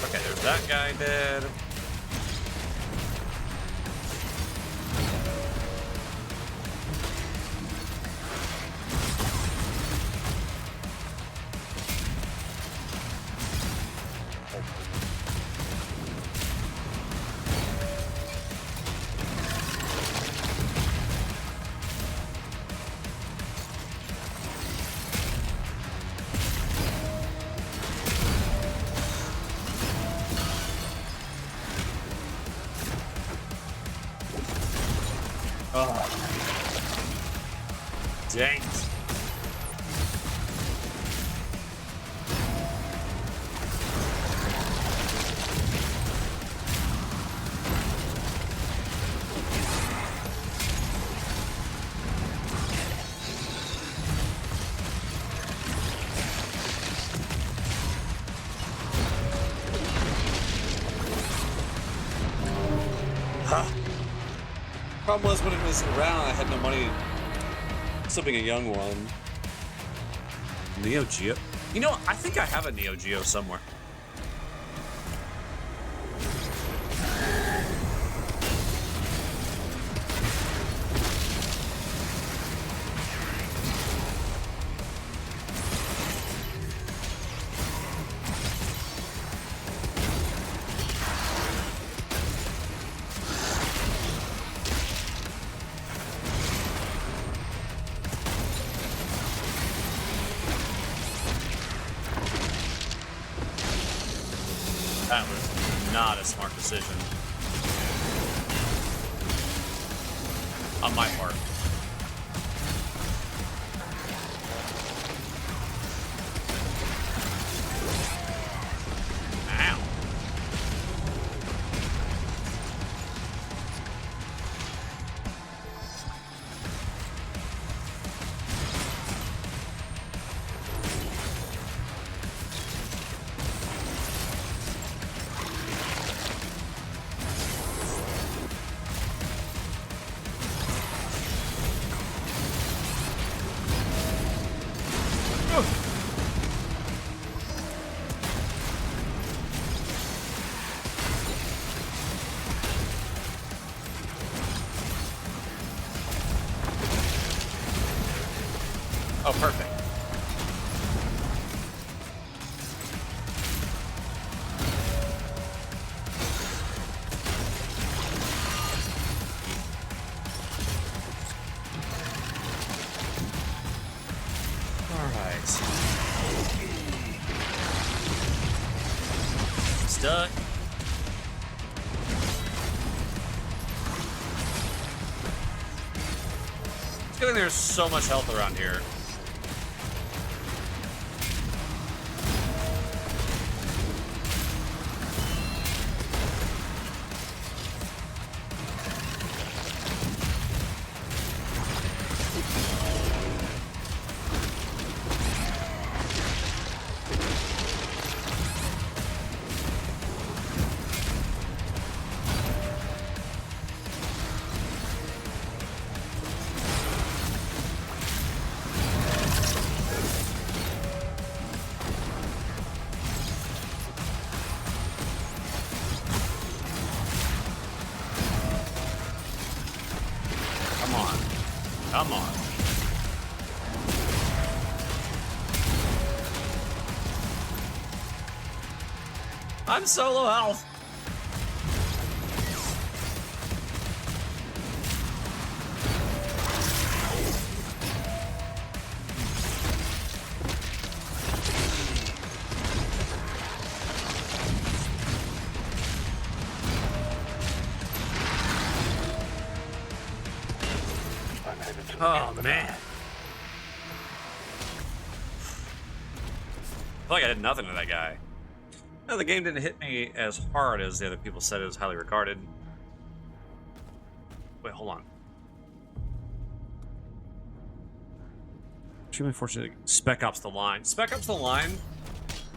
Okay, there's that guy dead. Oh. Dang it. Problem was, when it was around, I had no money. Still being a young one. Neo Geo. You know, I think I have a Neo Geo somewhere. That was not a smart decision. On my part. Ow. Oh, perfect. All right. Stuck. It's good thing there's so much health around here. Come on. I'm so low health. Oh, man. I feel like I did nothing to that guy. No, the game didn't hit me as hard as the other people said it was highly regarded. Wait, hold on. Extremely fortunate. Spec Ops The Line. Spec Ops The Line?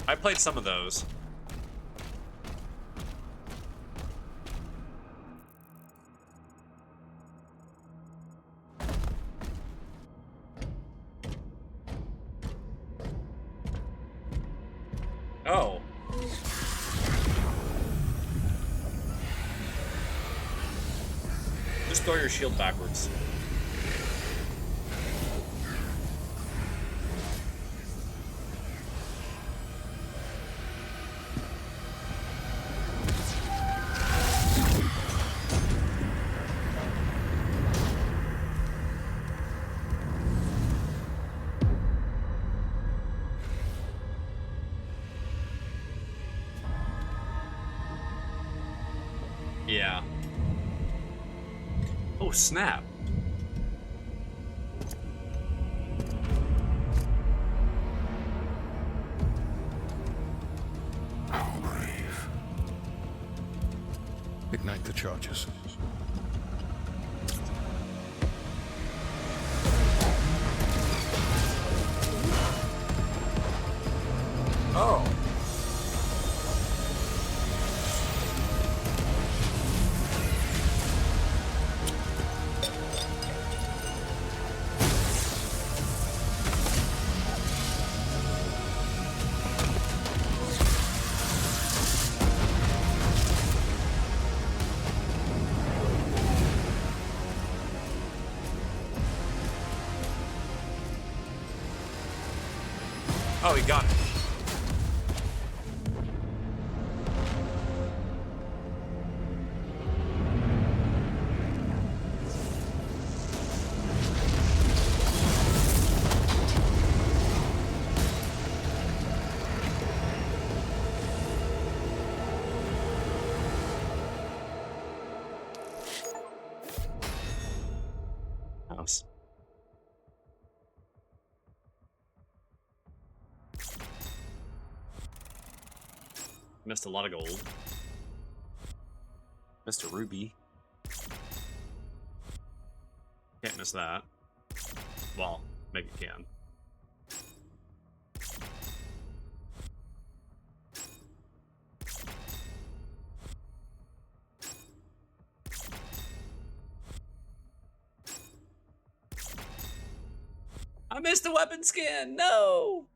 I played some of those. Oh. Just throw your shield backwards. Yeah. Oh, snap. Ignite the charges. Oh. Oh, he got it. House. Missed a lot of gold. Missed a ruby. Can't miss that. Well, maybe you can. I missed the weapon skin! No!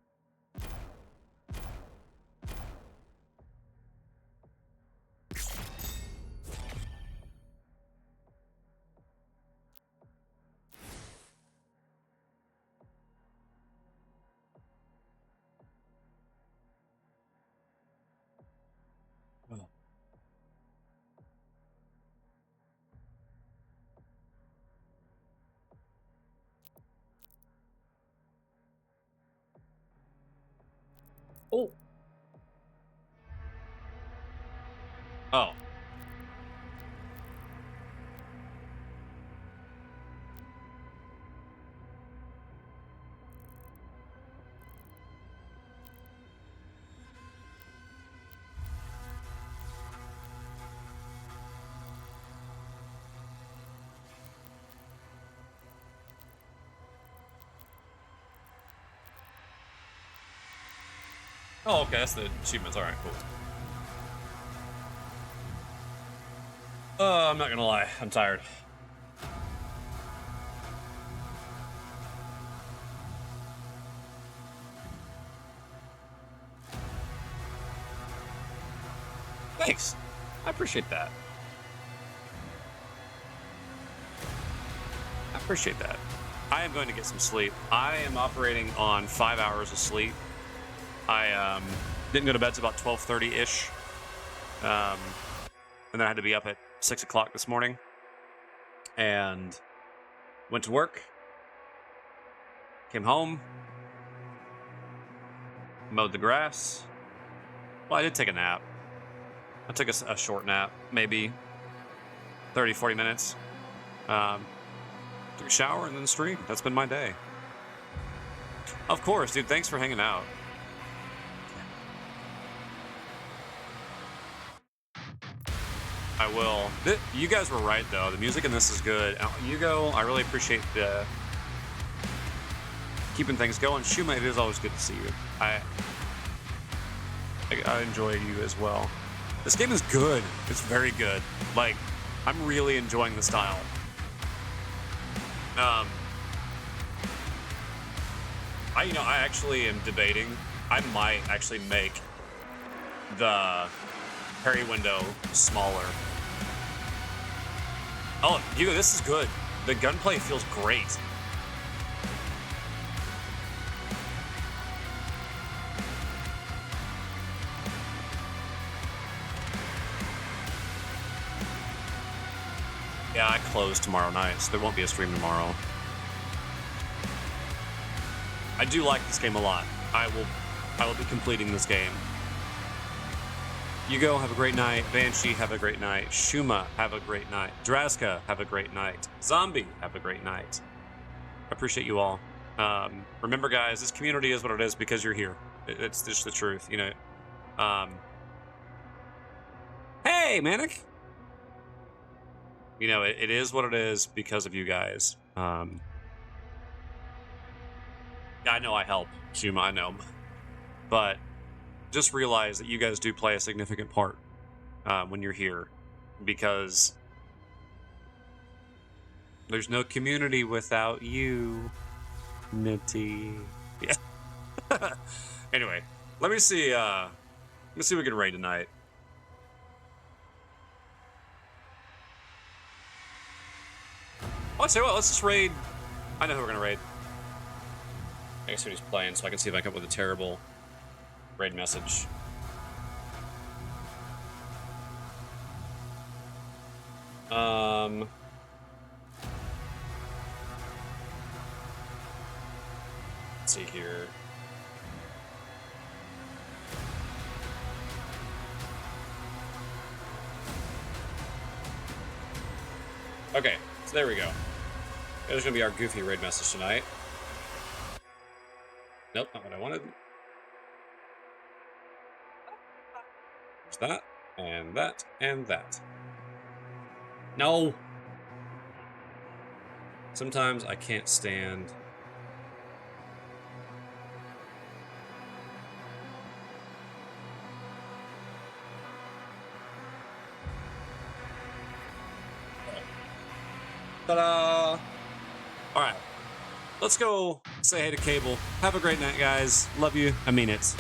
Oh. Oh. Oh, okay, that's the achievements. Alright, cool. I'm not gonna lie, I'm tired. Thanks. I appreciate that. I appreciate that. I am going to get some sleep. I am operating on 5 hours of sleep. I didn't go to bed till about 12:30-ish. And then I had to be up at 6 o'clock this morning. And went to work. Came home. Mowed the grass. Well, I did take a nap. I took a short nap, maybe 30, 40 minutes. Took a shower and then streamed. That's been my day. Of course, dude. Thanks for hanging out. I will. You guys were right, though. The music in this is good. Hugo, I really appreciate the keeping things going. Shuma, it is always good to see you. I enjoy you as well. This game is good. It's very good. Like, I'm really enjoying the style. I actually am debating. I might actually make the parry window smaller. Oh, Hugo, this is good. The gunplay feels great. Yeah, I close tomorrow night, so there won't be a stream tomorrow. I do like this game a lot. I will be completing this game. Hugo, have a great night. Banshee, have a great night. Shuma, have a great night. Draska, have a great night. Zombie, have a great night. I appreciate you all. Remember, guys, this community is what it is because you're here. It's just the truth, you know. Hey, Manic. You know, it is what it is because of you guys. I know I help, Shuma, I know. But just realize that you guys do play a significant part when you're here. Because there's no community without you, Nitty. Yeah. Anyway, let me see what we can raid tonight. I'll tell you what, let's just raid. I know who we're gonna raid. I guess who he's playing, so I can see if I come up with a terrible raid message. Let's see here. Okay, so there we go. There's gonna be our goofy raid message tonight. Nope, not what I wanted. There's that, and that, and that. No! Sometimes I can't stand... Ta-da! Alright. Let's go say hey to Cable. Have a great night, guys. Love you. I mean it.